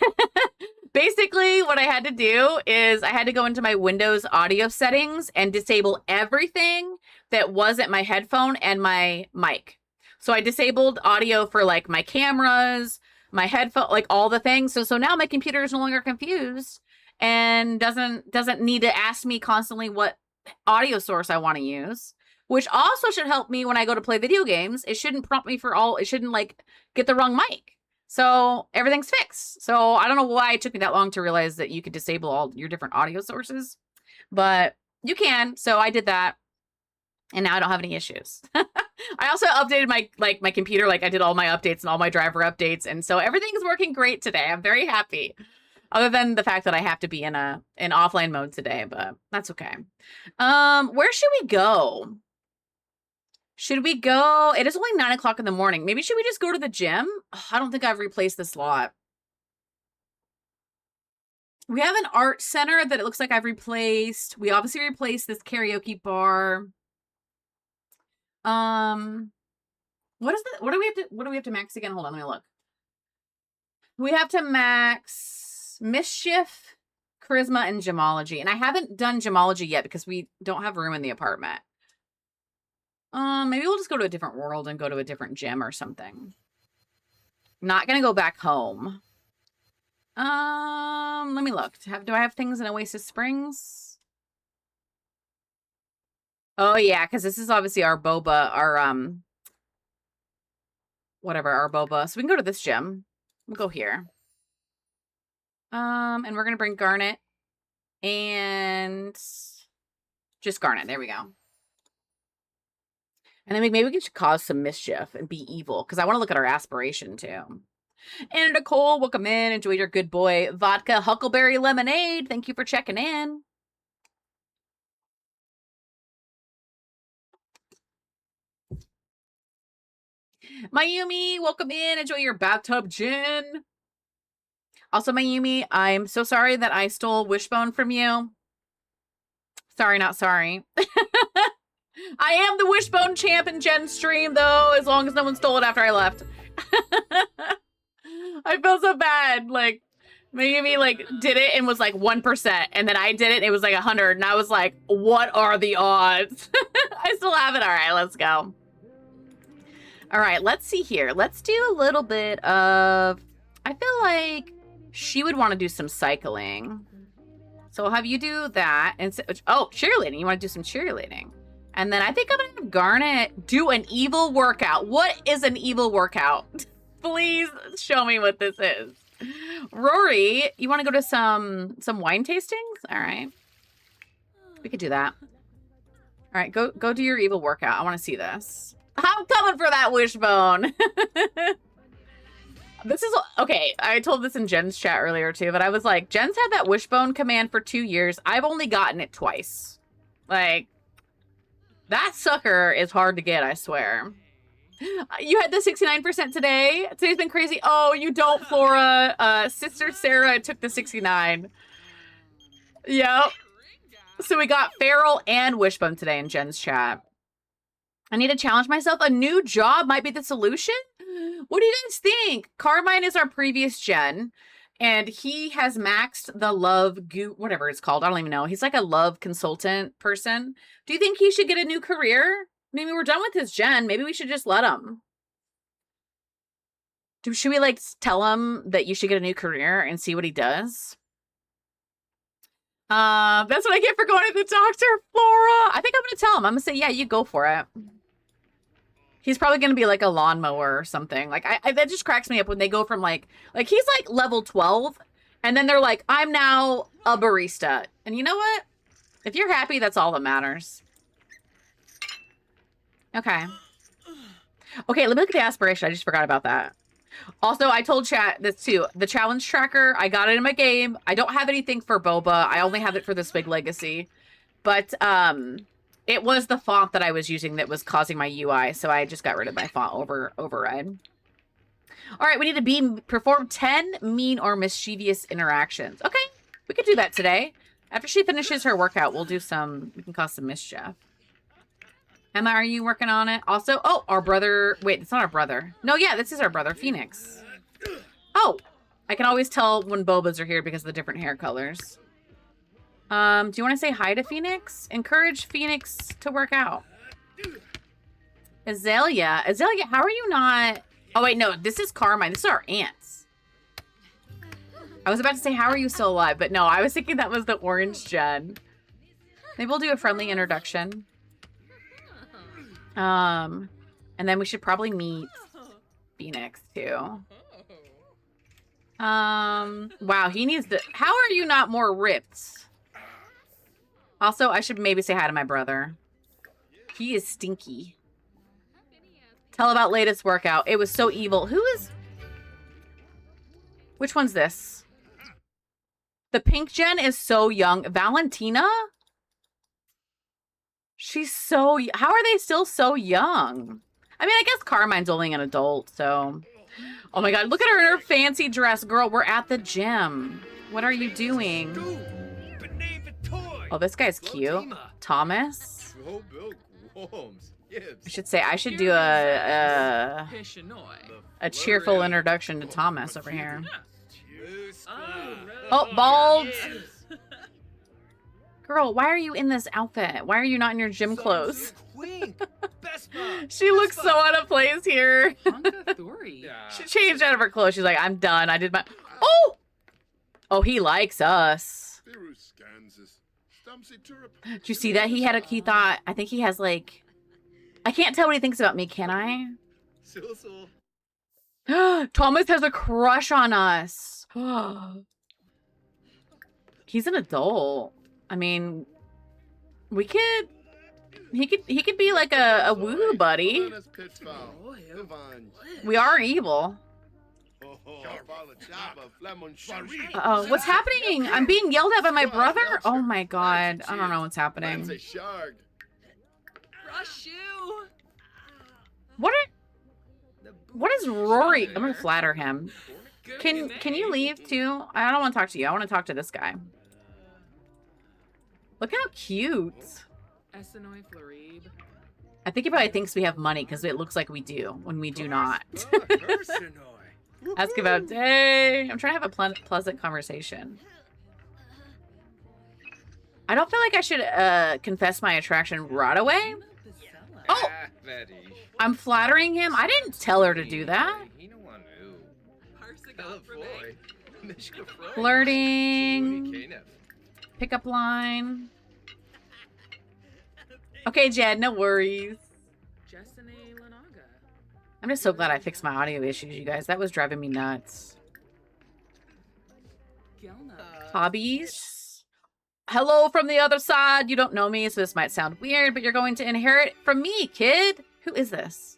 Basically, what I had to do is I had to go into my Windows audio settings and disable everything that wasn't my headphone and my mic. So I disabled audio for like my cameras, my headphone, like all the things. So now my computer is no longer confused and doesn't need to ask me constantly what audio source I want to use, which also should help me when I go to play video games. It shouldn't prompt me it shouldn't like get the wrong mic. So everything's fixed. So I don't know why it took me that long to realize that you could disable all your different audio sources, but you can. So I did that. And now I don't have any issues. I also updated my computer. Like I did all my updates and all my driver updates. And so everything is working great today. I'm very happy. Other than the fact that I have to be in offline mode today, but that's okay. Where should we go? Should we go? It is only 9 o'clock in the morning. Maybe should we just go to the gym? Oh, I don't think I've replaced this lot. We have an art center that it looks like I've replaced. We obviously replaced this karaoke bar. What do we have to max again? Hold on, let me look. We have to max Mischief, charisma, and gemology. And I haven't done gemology yet because we don't have room in the apartment. Maybe we'll just go to a different world and go to a different gym or something. Not gonna go back home. Let me look. Do I have things in Oasis Springs? Oh yeah, because this is obviously our Boba, our whatever, our Boba. So we can go to this gym. We'll go here. And we're gonna bring Garnet and just Garnet. There we go. And then maybe we can cause some mischief and be evil, because I want to look at our aspiration, too. And Nicole, welcome in. Enjoy your good boy vodka huckleberry lemonade. Thank you for checking in. Mayumi, welcome in. Enjoy your bathtub gin. Also, Mayumi, I'm so sorry that I stole Wishbone from you. Sorry, not sorry. I am the Wishbone champ in Jen's stream, though, as long as no one stole it after I left. I feel so bad. Like, Mayumi, like, did it and was like 1%, and then I did it and it was like 100, and I was like, what are the odds? I still have it. All right, let's go. All right, let's see here. Let's do a little bit of, I feel like she would want to do some cycling. So I'll have you do that. And oh, cheerleading. You want to do some cheerleading. And then I think I'm going to have Garnet do an evil workout. What is an evil workout? Please show me what this is. Rory, you want to go to some wine tastings? All right. We could do that. All right, go do your evil workout. I want to see this. I'm coming for that Wishbone. This is, okay, I told this in Jen's chat earlier too, but I was like, Jen's had that Wishbone command for 2 years. I've only gotten it twice. Like, that sucker is hard to get, I swear. You had the 69% today? Today's been crazy. Oh, you don't, Flora. Sister Sarah took the 69. Yep. So we got Feral and Wishbone today in Jen's chat. I need to challenge myself. A new job might be the solution? What do you guys think? Carmine is our previous Jen, and he has maxed the love whatever it's called. I don't even know. He's like a love consultant person. Do you think he should get a new career? Maybe we're done with his Jen. Maybe we should just let him. Should we like tell him that you should get a new career and see what he does? That's what I get for going to the doctor, Flora. I think I'm gonna tell him. I'm gonna say, yeah, you go for it. He's probably gonna be like a lawnmower or something. Like that just cracks me up when they go from like he's like level 12, and then they're like, I'm now a barista. And you know what? If you're happy, that's all that matters. Okay. Okay, let me look at the aspiration. I just forgot about that. Also, I told chat this too. The challenge tracker, I got it in my game. I don't have anything for Boba. I only have it for this big legacy. But it was the font that I was using that was causing my UI, so I just got rid of my font override. All right, we need to perform 10 mean or mischievous interactions. Okay, we could do that today. After she finishes her workout, we can cause some mischief. Emma, are you working on it? Also, oh, our brother. Wait, it's not our brother. No, yeah, this is our brother, Phoenix. Oh, I can always tell when Bobas are here because of the different hair colors. Do you want to say hi to Phoenix? Encourage Phoenix to work out. Azalea, how are you not? Oh, wait, no, this is Carmine. This is our aunts. I was about to say, how are you still alive? But no, I was thinking that was the orange Jen. Maybe we'll do a friendly introduction. And then we should probably meet Phoenix too. Wow, he needs to. How are you not more ripped? Also, I should maybe say hi to my brother. He is stinky. Tell about latest workout. It was so evil. Who is? Which one's this? The pink Jen is so young. Valentina? She's so... How are they still so young? I mean, I guess Carmine's only an adult, so... Oh my god, look at her in her fancy dress. Girl, we're at the gym. What are you doing? Oh, this guy's cute. Thomas? I should do a cheerful introduction to Thomas over here. Oh, bald. Girl, why are you in this outfit? Why are you not in your gym clothes? She looks so out of place here. She changed out of her clothes. She's like, I'm done. I did my... Oh! Oh, he likes us. Did you see that? He thought, I think he has like... I can't tell what he thinks about me, can I? Thomas has a crush on us. He's an adult. I mean, we could... He could be like a woo buddy. We are evil. Uh-oh, what's happening? I'm being yelled at by my brother? Oh my god. I don't know what's happening. What is Rory? I'm gonna flatter him. Can you leave too? I don't want to talk to you. I want to talk to this guy. Look how cute. I think he probably thinks we have money because it looks like we do when we do not. Ask about day. I'm trying to have a pleasant conversation. I don't feel like I should confess my attraction right away. Oh! I'm flattering him. I didn't tell her to do that. Flirting. Pickup line. Okay, Jed, no worries. I'm just so glad I fixed my audio issues, you guys. That was driving me nuts. Hobbies. Hello from the other side. You don't know me, so this might sound weird, but you're going to inherit from me, kid. Who is this?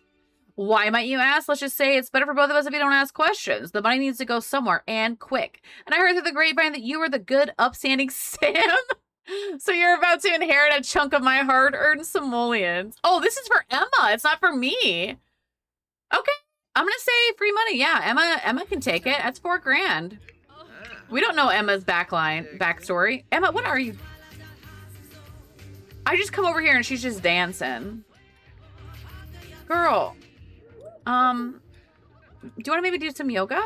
Why might you ask? Let's just say it's better for both of us if you don't ask questions. The money needs to go somewhere, and quick. And I heard through the grapevine that you were the good, upstanding Sam. So you're about to inherit a chunk of my hard-earned simoleons. Oh, this is for Emma. It's not for me. Okay. I'm going to say free money. Yeah, Emma can take it. That's $4 grand. We don't know Emma's backstory. Emma, what are you? I just come over here and she's just dancing. Girl. Do you want to maybe do some yoga?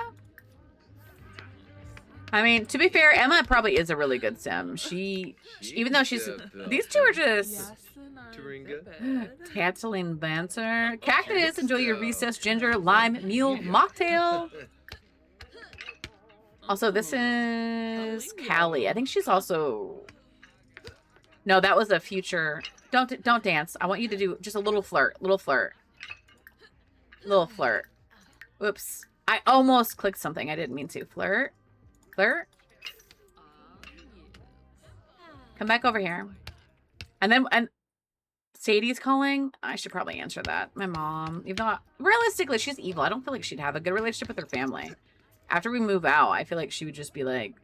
I mean, to be fair, Emma probably is a really good sim. She even though she's... These two are just... Tattling banter. Cactus, enjoy your recessed ginger lime mule mocktail. Also, this is Callie. I think she's also... No, that was a future... Don't dance. I want you to do just a little flirt. Little flirt. Little flirt. Whoops. I almost clicked something. I didn't mean to. Flirt. Flirt. Come back over here. And Sadie's calling. I should probably answer that. My mom. Even though, realistically, she's evil. I don't feel like she'd have a good relationship with her family. After we move out, I feel like she would just be like...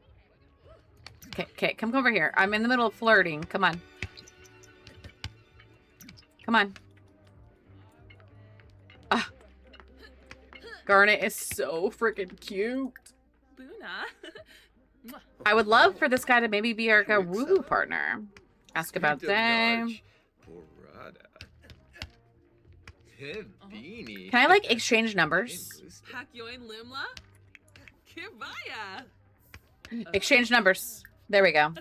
Okay, come over here. I'm in the middle of flirting. Come on. Come on. Ah. Garnet is so freaking cute. I would love for this guy to maybe be our woo partner. Ask about day. Can I like exchange numbers? Exchange numbers. There we go.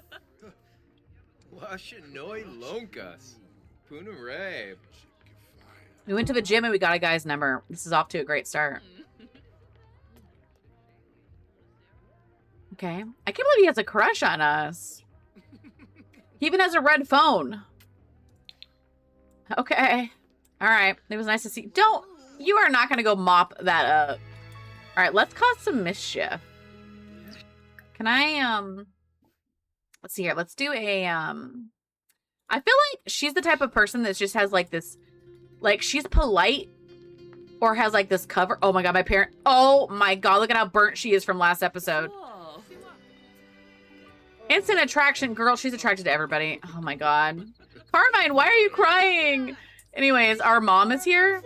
We went to the gym and we got a guy's number. This is off to a great start. Okay. I can't believe he has a crush on us. He even has a red phone. Okay. All right. It was nice to see. You are not going to go mop that up. All right. Let's cause some mischief. Can I, let's see here. Let's do a, I feel like she's the type of person that just has like this, like she's polite or has like this cover. Oh my God, oh my God, look at how burnt she is from last episode. Instant attraction, girl. She's attracted to everybody. Oh my God. Carmine, why are you crying? Anyways, our mom is here.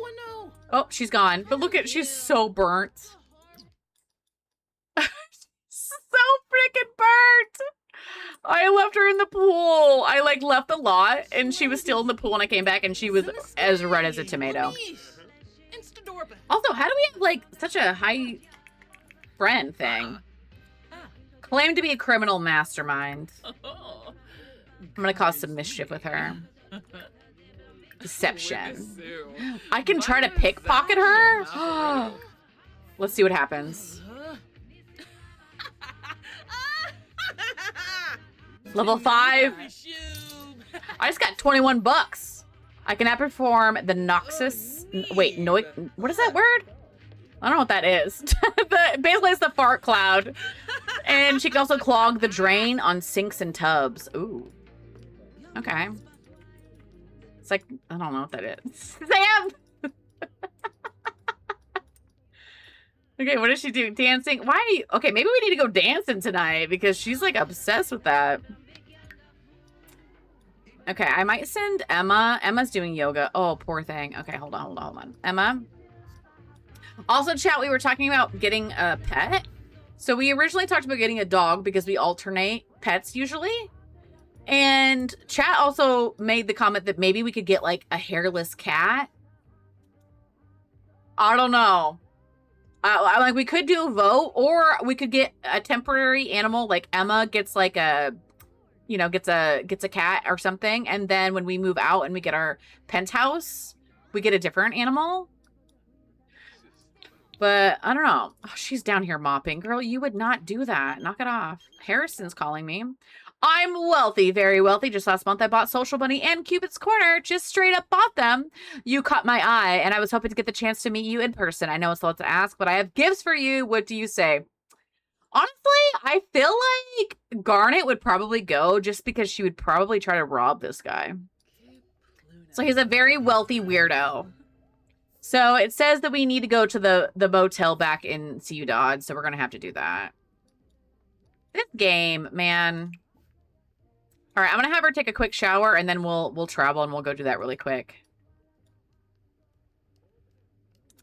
Oh, she's gone. But look at, she's so burnt. So freaking burnt. I left her in the pool. I like left a lot and she was still in the pool and I came back and she was as red as a tomato. Also, how do we have like such a high friend thing? Claimed to be a criminal mastermind. Oh. I'm gonna cause some mischief with her. Deception. I can try to pickpocket her? Let's see what happens. Level 5. I just got 21 bucks. I can outperform the Noxus. Wait, no. What is that word? I don't know what that is. Basically, it's the fart cloud. And she can also clog the drain on sinks and tubs. Ooh. Okay. It's like, I don't know what that is. Sam! Okay, what does she do? Dancing? Why are you... Okay, maybe we need to go dancing tonight because she's like obsessed with that. Okay, I might send Emma. Emma's doing yoga. Oh, poor thing. Okay, hold on. Emma. Also, chat, we were talking about getting a pet. So we originally talked about getting a dog because we alternate pets usually. And chat also made the comment that maybe we could get like a hairless cat. I don't know. Like we could do a vote, or we could get a temporary animal. Like Emma gets like a, you know, gets a cat or something. And then when we move out and we get our penthouse, we get a different animal. But I don't know. Oh, she's down here mopping. Girl, you would not do that. Knock it off. Harrison's calling me. I'm wealthy, very wealthy. Just last month I bought Social Bunny and Cupid's Corner. Just straight up bought them. You caught my eye, and I was hoping to get the chance to meet you in person. I know it's a lot to ask, but I have gifts for you. What do you say? Honestly, I feel like Garnet would probably go just because she would probably try to rob this guy. So he's a very wealthy weirdo. So it says that we need to go to the motel back in Ciudad, so we're going to have to do that. This game, man. All right, I'm going to have her take a quick shower, and then we'll travel, and we'll go do that really quick.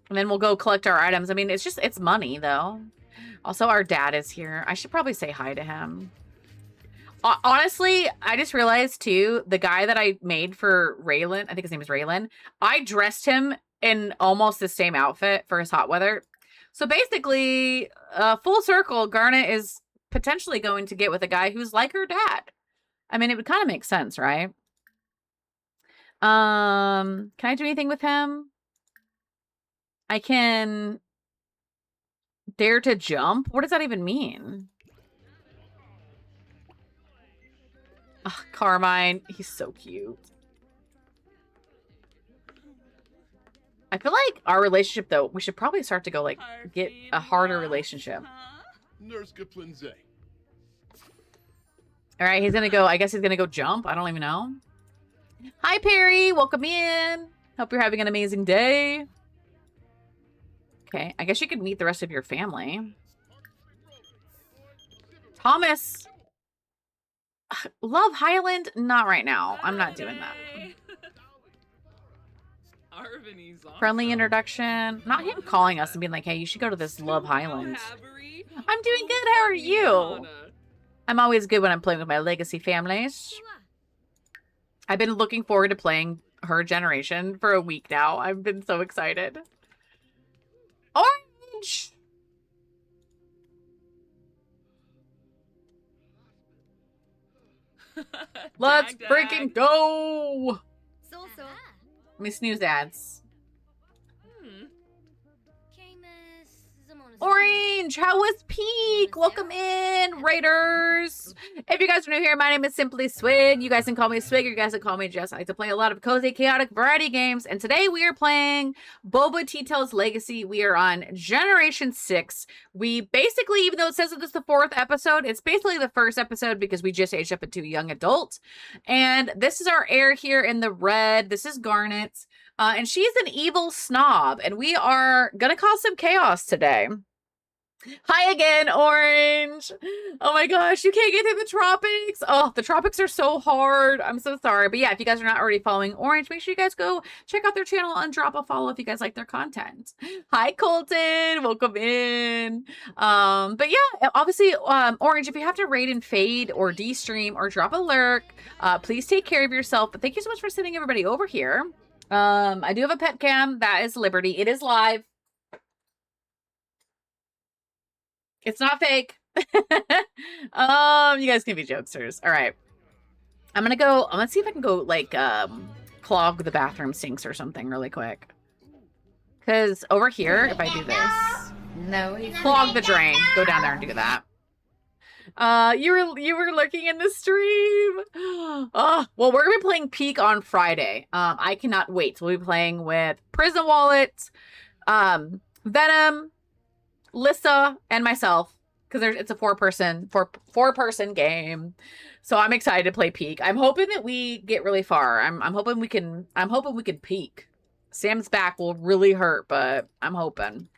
And then we'll go collect our items. I mean, it's money, though. Also, our dad is here. I should probably say hi to him. Honestly, I just realized, too, the guy that I made for Raylan, I think his name is Raylan, I dressed him in almost the same outfit for his hot weather. So basically, full circle, Garnet is potentially going to get with a guy who's like her dad. I mean, it would kind of make sense, right? Can I do anything with him? I can dare to jump? What does that even mean? Ugh, Carmine, he's so cute. I feel like our relationship, though, we should probably start to go, like, get a harder relationship. All right, he's going to go, I guess he's going to go jump. I don't even know. Hi, Perry. Welcome in. Hope you're having an amazing day. Okay, I guess you could meet the rest of your family. Thomas. Love Highland? Not right now. I'm not doing that. Friendly introduction. Not him calling us and being like, hey, you should go to this Love Highland. I'm doing good. How are you? I'm always good when I'm playing with my legacy families. I've been looking forward to playing her generation for a week now. I've been so excited. Orange! Let's freaking go! Let me snooze ads. Orange, how was Peak? Welcome in, Raiders. If you guys are new here, my name is Simply Swig. You guys can call me Swig, or you guys can call me Jess. I like to play a lot of cozy, chaotic variety games. And today we are playing Boba T-Tail's Legacy. We are on Generation 6. We basically, even though it says that this is the 4th episode, it's basically the 1st episode because we just aged up into young adult. And this is our heir here in the red. This is Garnet. And she's an evil snob. And we are going to cause some chaos today. Hi again, Orange. Oh my gosh, you can't get through the tropics. Oh, the tropics are so hard. I'm so sorry. But yeah, if you guys are not already following Orange, make sure you guys go check out their channel and drop a follow if you guys like their content. Hi, Colton. Welcome in. But yeah, obviously, Orange, if you have to raid and fade or de-stream or drop a lurk, please take care of yourself. But thank you so much for sending everybody over here. I do have a pet cam. That is Liberty. It is live. It's not fake. You guys can be jokesters. All right. I'm gonna see if I can go like clog the bathroom sinks or something really quick. Cause over here, if I do this, No. clog the drain. Go down there and do that. You were looking in the stream. Oh, well, we're gonna be playing Peak on Friday. I cannot wait. We'll be playing with Prison Wallet, Venom, Lissa, and myself. Because it's a four person game. So I'm excited to play Peak. I'm hoping that we get really far. I'm hoping we can peak. Sam's back will really hurt, but I'm hoping.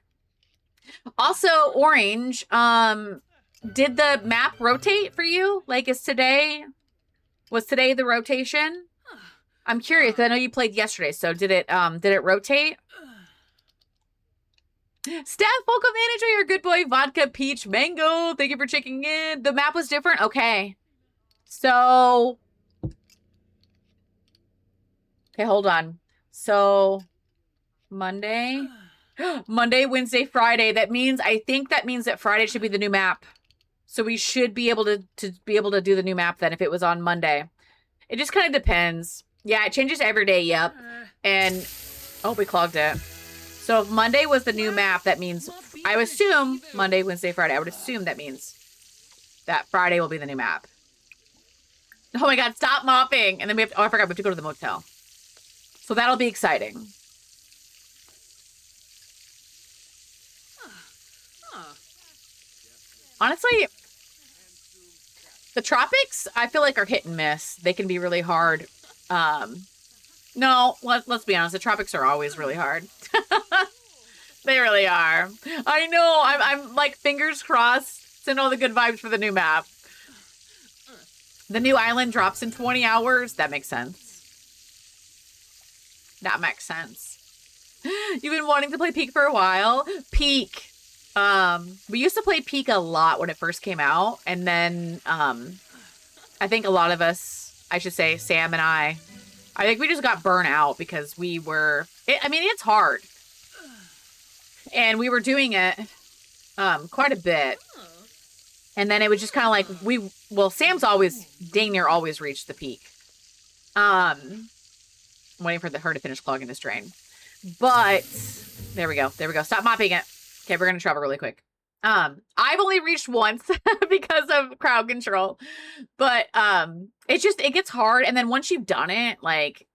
Also, Orange, did the map rotate for you? Like, was today the rotation? I'm curious. I know you played yesterday, so did it rotate? Steph, welcome in. Enjoy your good boy vodka peach mango. Thank you for checking in. The map was different? Okay. So, okay, hold on. So, Monday, Wednesday, Friday. I think that means that Friday should be the new map. So we should be able to do the new map then if it was on Monday. It just kind of depends. Yeah, it changes every day, yep. And, oh, we clogged it. So if Monday was the new map, that means, I would assume, Monday, Wednesday, Friday, I would assume that means that Friday will be the new map. Oh my god, stop mopping! And then I forgot, we have to go to the motel. So that'll be exciting. Honestly, the tropics, I feel like, are hit and miss. They can be really hard. No, let's be honest. The tropics are always really hard. They really are. I know. I'm like fingers crossed. Send all the good vibes for the new map. The new island drops in 20 hours. That makes sense. That makes sense. You've been wanting to play Peak for a while. Peak. We used to play Peak a lot when it first came out, and then I think a lot of us, I should say Sam and I think we just got burnt out because we were, I mean, it's hard. And we were doing it quite a bit. And then it was just kind of like, Sam's always, dang near always reached the peak. I'm waiting for her to finish clogging this drain. But, there we go. Stop mopping it. Okay, we're going to travel really quick. I've only reached once because of crowd control. But, it gets hard. And then once you've done it, like,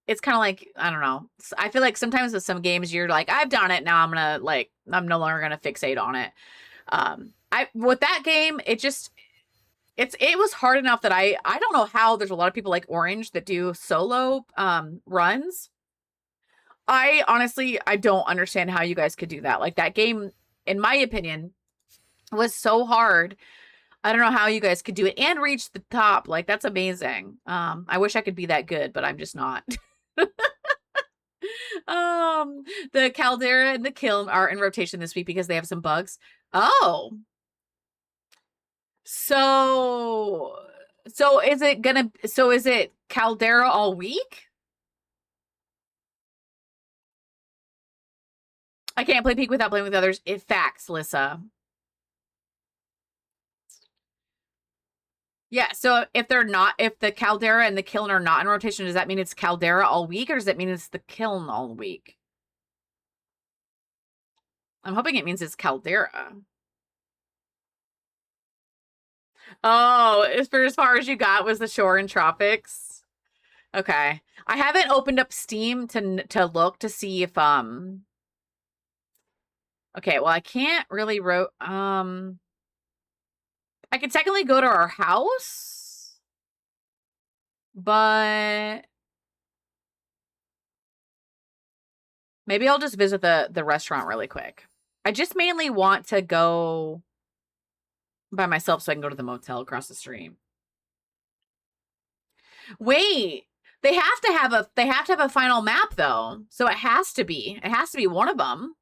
it's kind of like, I don't know. I feel like sometimes with some games, you're like, I've done it. Now I'm no longer going to fixate on it. With that game, it was hard enough that I don't know how there's a lot of people like Orange that do solo, runs. I honestly don't understand how you guys could do that. Like, that game, in my opinion, was so hard. I don't know how you guys could do it and reach the top. Like, that's amazing. I wish I could be that good, but I'm just not. The Caldera and the Kiln are in rotation this week because they have some bugs. Oh. So is it Caldera all week? I can't play Peak without playing with others. Facts, Lissa. Yeah, so if the Caldera and the Kiln are not in rotation, does that mean it's Caldera all week, or does that mean it's the Kiln all week? I'm hoping it means it's Caldera. Oh, as far as you got was the shore and tropics. Okay. I haven't opened up Steam to look to see if okay, well, I can't really I could technically go to our house, but maybe I'll just visit the restaurant really quick. I just mainly want to go by myself so I can go to the motel across the street. Wait, they have to have a final map though. So it has to be one of them.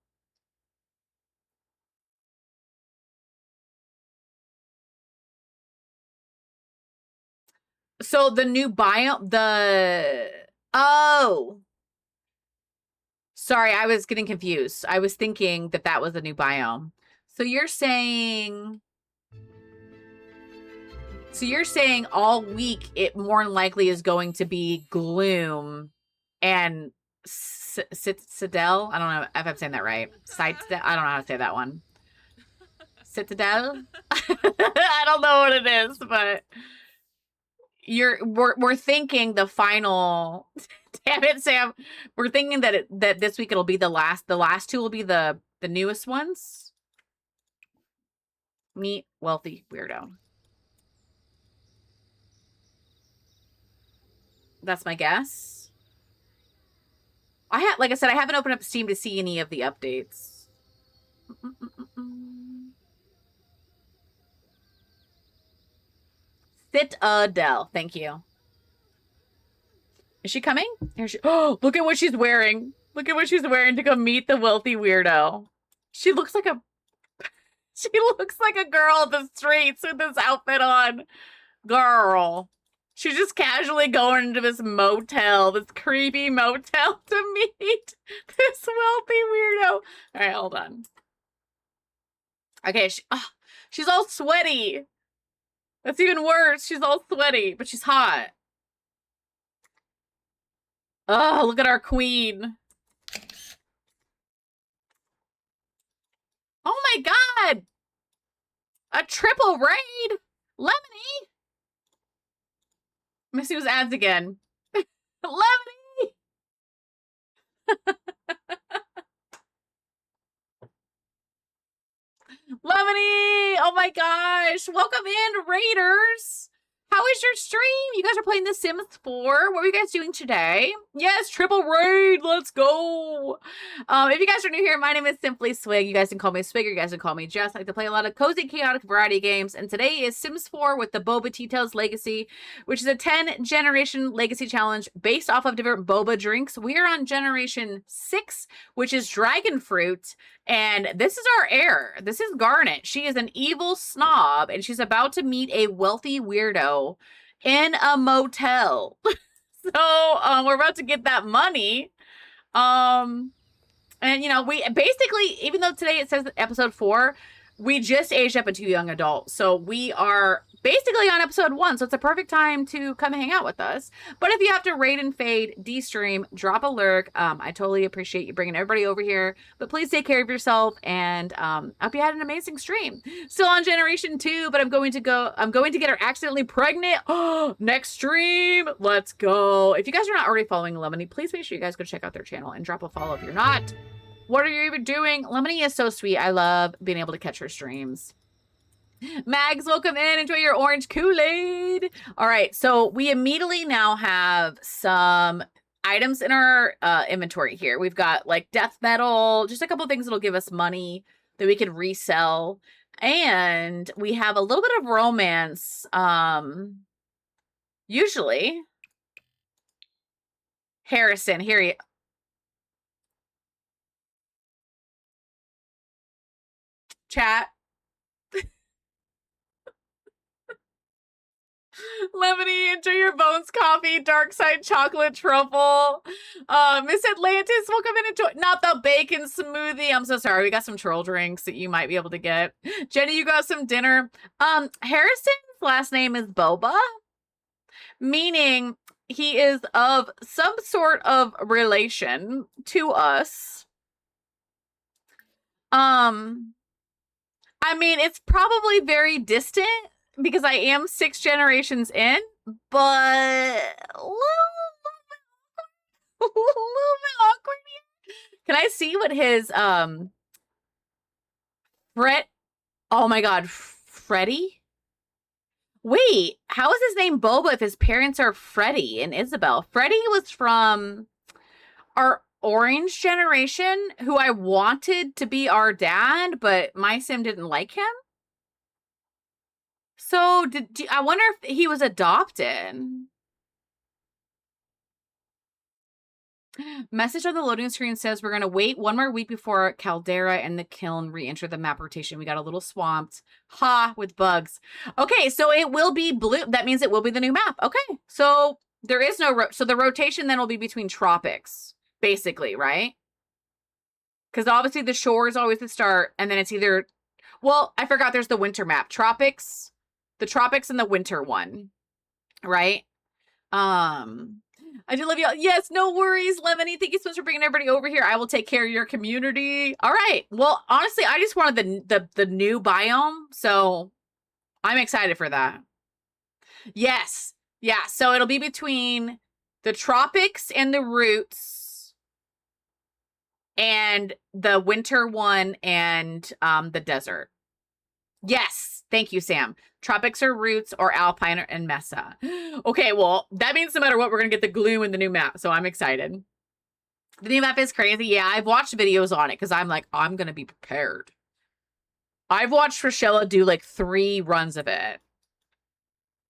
So the new biome, oh. Sorry, I was getting confused. I was thinking that was the new biome. So you're saying So you're saying all week it more than likely is going to be Gloom and Citadel? I don't know if I'm saying that right. Citadel? I don't know how to say that one. Citadel? I don't know what it is, but we're thinking the final. Damn it, Sam. We're thinking that this week it'll be the last two will be the newest ones. Meet wealthy weirdo. That's my guess. Like I said, I haven't opened up Steam to see any of the updates. Citadel. Thank you. Is she coming? Here she. Oh, look at what she's wearing. Look at what she's wearing to go meet the wealthy weirdo. She looks like a. She looks like a girl of the streets with this outfit on. Girl. She's just casually going into this motel, this creepy motel to meet this wealthy weirdo. All right, hold on. Okay, she's all sweaty. That's even worse. She's all sweaty, but she's hot. Oh, look at our queen. Oh my god! A triple raid! Lemony! Let me see whose ads again. Lemony! Lemony! Oh my gosh! Welcome in, Raiders! How is your stream? You guys are playing The Sims 4. What are you guys doing today? Yes, triple raid. Let's go. If you guys are new here, my name is Simply Swig. You guys can call me Swig, or you guys can call me Jess. I like to play a lot of cozy, chaotic variety games. And today is Sims 4 with the Boba Tea Tales Legacy, which is a 10-generation legacy challenge based off of different boba drinks. We are on generation 6, which is dragon fruit. And this is our heir. This is Garnet. She is an evil snob, and she's about to meet a wealthy weirdo in a motel. So we're about to get that money. And you know, we basically, even though today it says episode 4, we just aged up into young adult. So we are basically on episode 1. So it's a perfect time to come hang out with us. But if you have to raid and fade, de-stream, drop a lurk, I totally appreciate you bringing everybody over here. But please take care of yourself, and I hope you had an amazing stream. Still on generation 2, but I'm going to get her accidentally pregnant. Oh, next stream. Let's go. If you guys are not already following Lemony, please make sure you guys go check out their channel and drop a follow if you're not. What are you even doing? Lemony is so sweet. I love being able to catch her streams. Mags, welcome in. Enjoy your orange Kool-Aid. All right, so we immediately now have some items in our inventory here. We've got like death metal, just a couple things that'll give us money that we can resell. And we have a little bit of romance. Usually. Harrison, here he... Chat. Lemony, enjoy your bones coffee, dark side chocolate truffle. Miss Atlantis, welcome in. Enjoy. Not the bacon smoothie. I'm so sorry. We got some troll drinks that you might be able to get. Jenny, you got some dinner. Harrison's last name is Boba, meaning he is of some sort of relation to us. I mean, it's probably very distant because I am 6 generations in, but a little bit awkward here. Can I see what his oh my god, Freddy? Wait, how is his name Boba if his parents are Freddy and Isabel? Freddy was from our orange generation, who I wanted to be our dad, but my sim didn't like him. So I wonder if he was adopted. Message on the loading screen says we're going to wait 1 more week before Caldera and the kiln re-enter the map rotation. We got a little swamped. Ha, with bugs. Okay, so it will be blue. That means it will be the new map. Okay, so there is no... so the rotation then will be between tropics, basically, right? Because obviously the shore is always the start, and then it's either... Well, I forgot there's the winter map. Tropics, the tropics and the winter one, right? I do love y'all. Yes, no worries, Lemony. Thank you so much for bringing everybody over here. I will take care of your community. All right. Well, honestly, I just wanted the new biome, so I'm excited for that. Yes. Yeah, so it'll be between the tropics and the roots and the winter one and the desert. Yes. Thank you, Sam. Tropics or roots or alpine and mesa. Okay, well, that means no matter what, we're going to get the glue in the new map, so I'm excited. The new map is crazy. Yeah, I've watched videos on it because I'm like, I'm going to be prepared. I've watched Rochella do like 3 runs of it.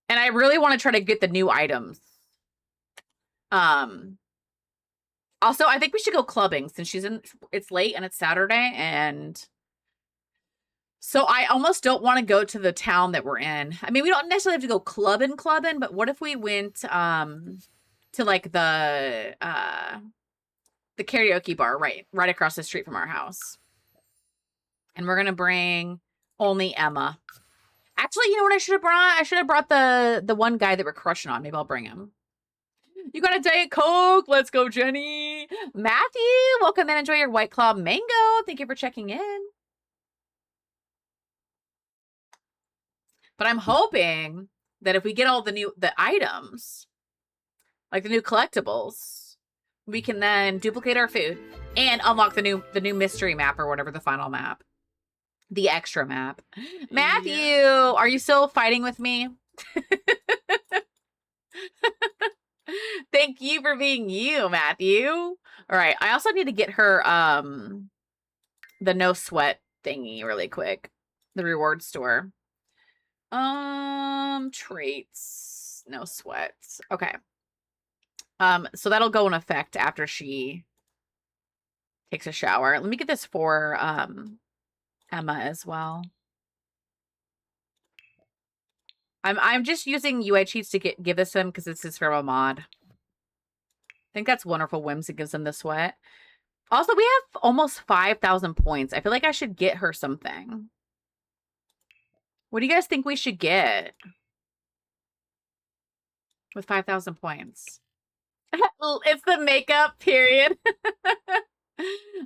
And I really want to try to get the new items. Also, I think we should go clubbing since it's late and it's Saturday, and so I almost don't want to go to the town that we're in. I mean, we don't necessarily have to go clubbing, but what if we went to like the karaoke bar right across the street from our house. And we're gonna bring only Emma. Actually, you know what I should have brought? I should have brought the one guy that we're crushing on. Maybe I'll bring him. You got a Diet Coke? Let's go, Jenny. Matthew, welcome in. Enjoy your White Claw Mango. Thank you for checking in. But I'm hoping that if we get all the items, like the new collectibles, we can then duplicate our food and unlock the new mystery map or whatever, the final map. The extra map. Matthew, yeah. Are you still fighting with me? Thank you for being you, Matthew. All right. I also need to get her the no sweat thingy really quick. The reward store. Traits. No sweats. Okay. So that'll go in effect after she takes a shower. Let me get this for Emma as well. I'm just using UI cheats to give this to him because this is from a mod. I think that's wonderful whims. It gives him the sweat. Also, we have almost 5,000 points. I feel like I should get her something. What do you guys think we should get with 5,000 points? It's the makeup period.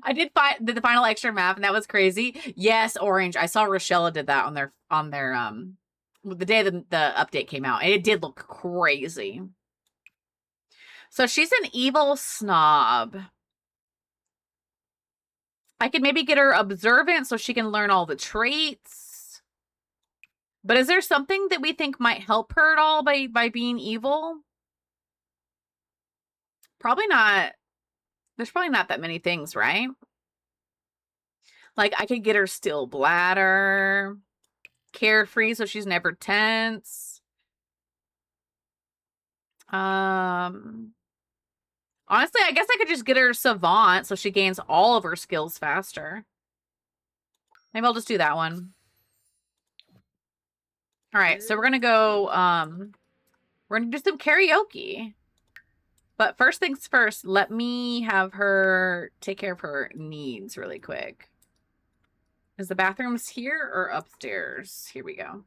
I did the final extra map, and that was crazy. Yes, Orange. I saw Rochella did that on their the day the update came out, and it did look crazy. So she's an evil snob. I could maybe get her observant so she can learn all the traits. But is there something that we think might help her at all by being evil? Probably not. There's probably not that many things, right? Like, I could get her still bladder, carefree so she's never tense. Honestly, I guess I could just get her savant so she gains all of her skills faster. Maybe I'll just do that one. All right, so we're gonna go, we're gonna do some karaoke. But first things first, let me have her take care of her needs really quick. Is the bathrooms here or upstairs? Here we go.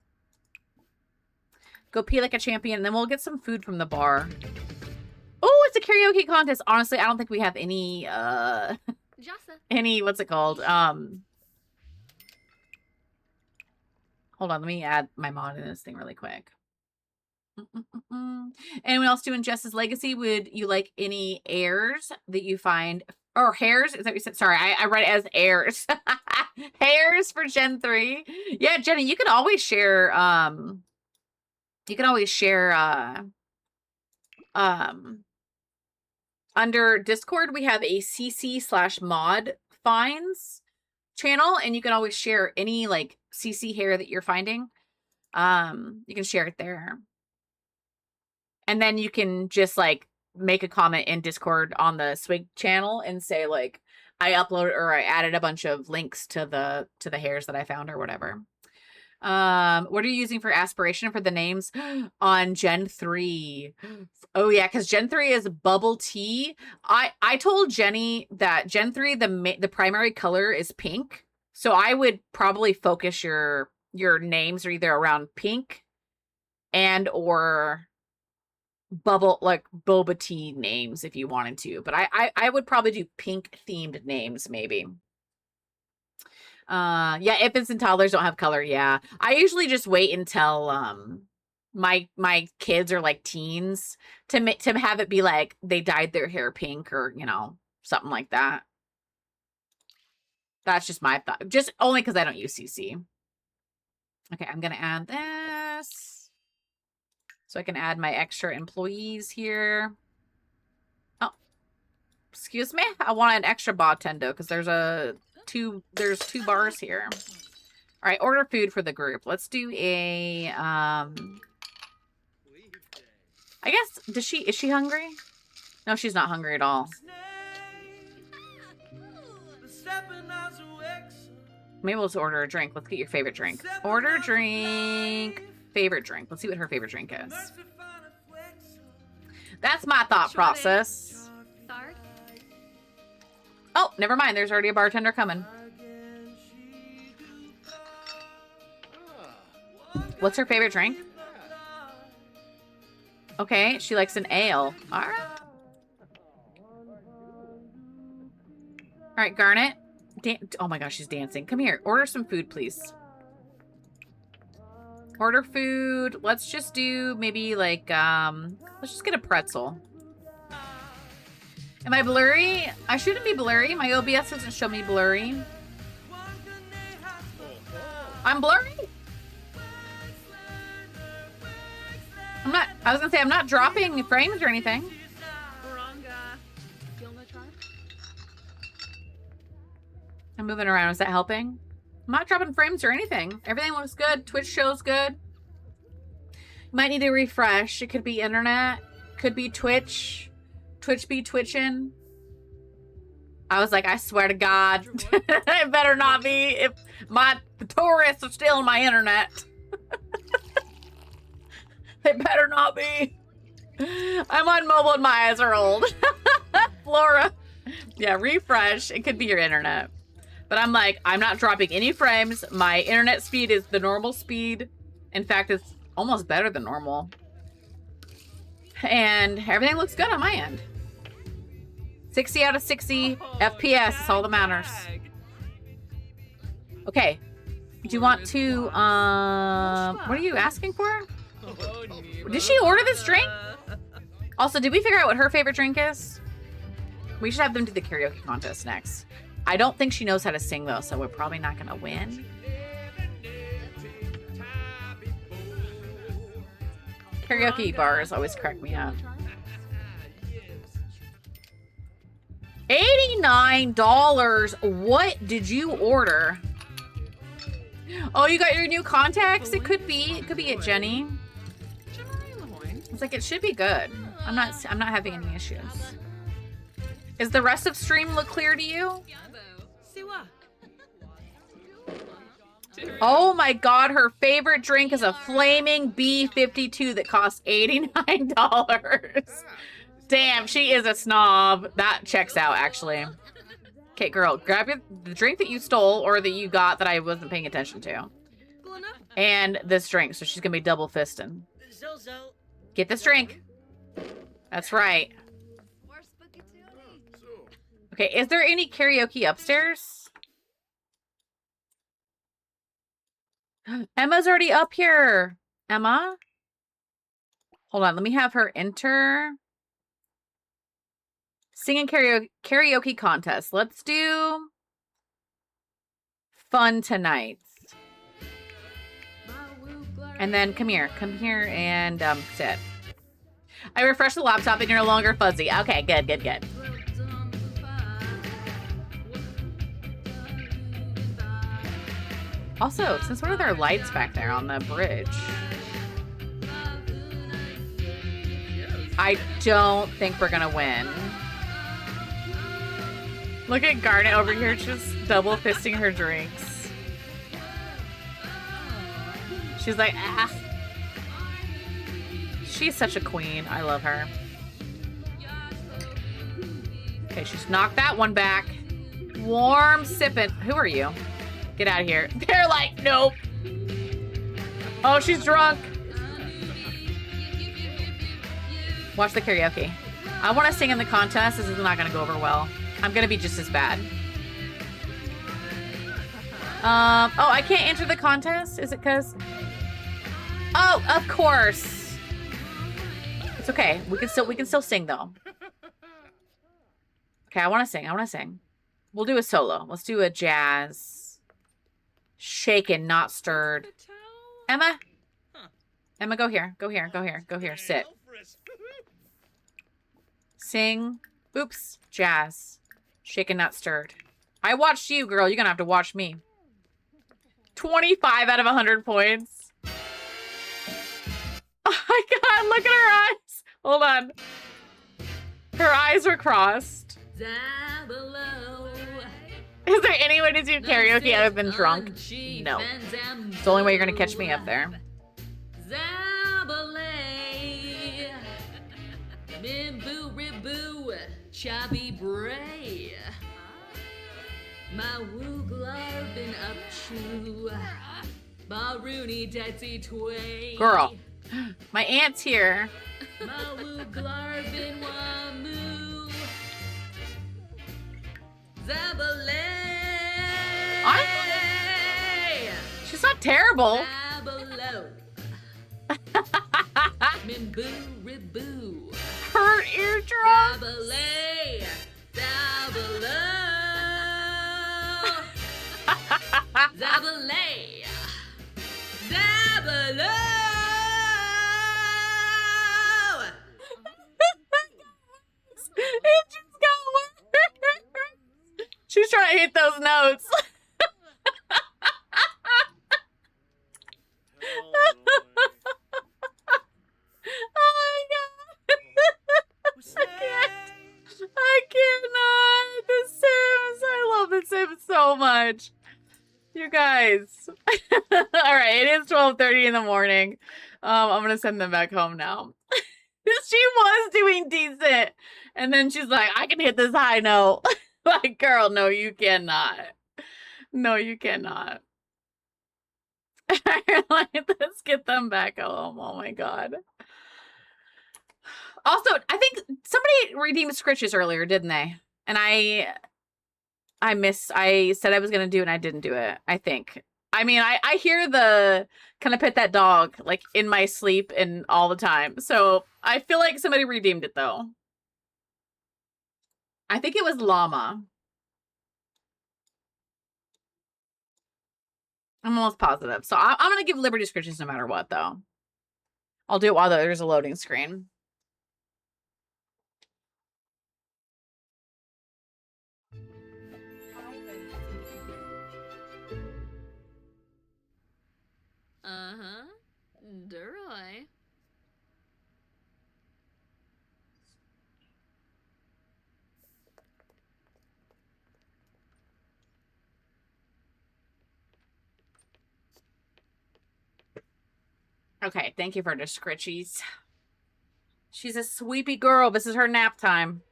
Go pee like a champion, and then we'll get some food from the bar. Oh, it's a karaoke contest. Honestly, I don't think we have any, what's it called? Hold on, let me add my mod in this thing really quick. Anyone else doing Jess's Legacy? Would you like any heirs that you find, or hairs? Is that what you said? Sorry, I read it as heirs. Hairs for Gen 3. Yeah, Jenny, you can always share, under Discord, we have a CC/mod finds channel, and you can always share any like CC hair that you're finding. You can share it there. And then you can just like make a comment in Discord on the Swig channel and say like, I uploaded or I added a bunch of links to the hairs that I found or whatever. What are you using for aspiration for the names on Gen 3? Oh yeah, because Gen 3 is bubble tea. I told Jenny that Gen 3 the primary color is pink, so I would probably focus your names are either around pink and or bubble like boba tea names if you wanted to, but I would probably do pink themed names maybe. Yeah, infants and toddlers don't have color. Yeah, I usually just wait until my kids are like teens to have it be like they dyed their hair pink or something like that. That's just my thought, just only because I don't use CC. Okay, I'm gonna add this so I can add my extra employees here. Oh, excuse me, I want an extra bartender because there's two bars here. All right, order food for the group. Let's do a I guess is she hungry? No, she's not hungry at all. Maybe we'll just order a drink. Let's get your favorite drink. Order drink. Favorite drink. Let's see what her favorite drink is. That's my thought process. Oh, never mind. There's already a bartender coming. What's her favorite drink? Okay, she likes an ale. All right. All right, Garnet. Oh my gosh, she's dancing. Come here. Order some food, please. Order food. Let's just do maybe like, let's just get a pretzel. Am I blurry? I shouldn't be blurry. My OBS doesn't show me blurry. I'm blurry? I was gonna say, I'm not dropping frames or anything. I'm moving around. Is that helping? I'm not dropping frames or anything. Everything looks good. Twitch shows good. You might need to refresh. It could be internet. Could be Twitch. Twitch be twitching. I was like, I swear to God. It better not be if the tourists are stealing my internet. It better not be. I'm on mobile and my eyes are old. Flora. Yeah, refresh. It could be your internet. But I'm like, I'm not dropping any frames. My internet speed is the normal speed. In fact, it's almost better than normal. And everything looks good on my end. 60 out of 60 FPS is all that matters. Okay. Do you want to, what are you asking for? Did she order this drink? Also, did we figure out what her favorite drink is? We should have them do the karaoke contest next. I don't think she knows how to sing, though, so we're probably not going to win. Karaoke bars always crack me up. $89. What did you order? Oh, you got your new contacts? It could be. It could be it, Jenny. It's like it should be good. I'm not having any issues. Is the rest of stream look clear to you? Oh my God, her favorite drink is a flaming B52 that costs $89. Damn, she is a snob. That checks out, actually. Okay, girl, grab the drink that you stole or that you got that I wasn't paying attention to. And this drink, so she's gonna be double fisting. Get this drink. That's right. Okay, is there any karaoke upstairs? Emma's already up here. Emma? Hold on, let me have her enter. Singing karaoke contest. Let's do fun tonight. And then come here and sit. I refreshed the laptop and you're no longer fuzzy. Okay, good, good, good. Also, since when are there lights back there on the bridge? I don't think we're gonna win. Look at Garnet over here just double fisting her drinks. She's like, ah. She's such a queen. I love her. Okay, she's knocked that one back. Warm sipping. Who are you? Get out of here. They're like, nope. Oh, she's drunk. Watch the karaoke. I want to sing in the contest. This is not going to go over well. I'm going to be just as bad. Oh, I can't enter the contest? Is it because... Oh, of course. It's okay. We can still sing though. Okay, I want to sing. We'll do a solo. Let's do a jazz. Shaken, not stirred. Emma? Emma, go here. Go here. Sit. Sing. Oops. Jazz. Shaken, not stirred. I watched you, girl. You're gonna have to watch me. 25 out of 100 points. Oh my god, look at her eyes. Hold on. Her eyes are crossed. Is there any way to do karaoke other than drunk? No. It's the only way you're gonna catch me up there. Choppy Bray. My woo glarvin up to Baruni Detsy Tway. Girl, my aunt's here. My woo glarvin wamu. Zabalay. She's not terrible. Zabalo. Mimbu riboo. Her eardrum. Zabalay. Zabalo. Zabalay. Zabalo. It just got worse. She's trying to hit those notes. Oh my god. I cannot. The Sims. I love The Sims so much. You guys. All right, it is 12:30 in the morning. I'm gonna send them back home now. She was doing decent, and then she's like, "I can hit this high note." Like, girl, no, you cannot. No, you cannot. Like, let's get them back home. Oh my god. Also, I think somebody redeemed Scritches earlier, didn't they? And I said I was going to do it and I didn't do it, I think. I mean, I hear the kind of pet that dog like in my sleep and all the time. So I feel like somebody redeemed it though. I think it was Llama. I'm almost positive. So I'm going to give Liberty Scritches no matter what though. I'll do it while there's a loading screen. Uh-huh. Duroy. Okay, thank you for the Scritchies. She's a sweepy girl. This is her nap time.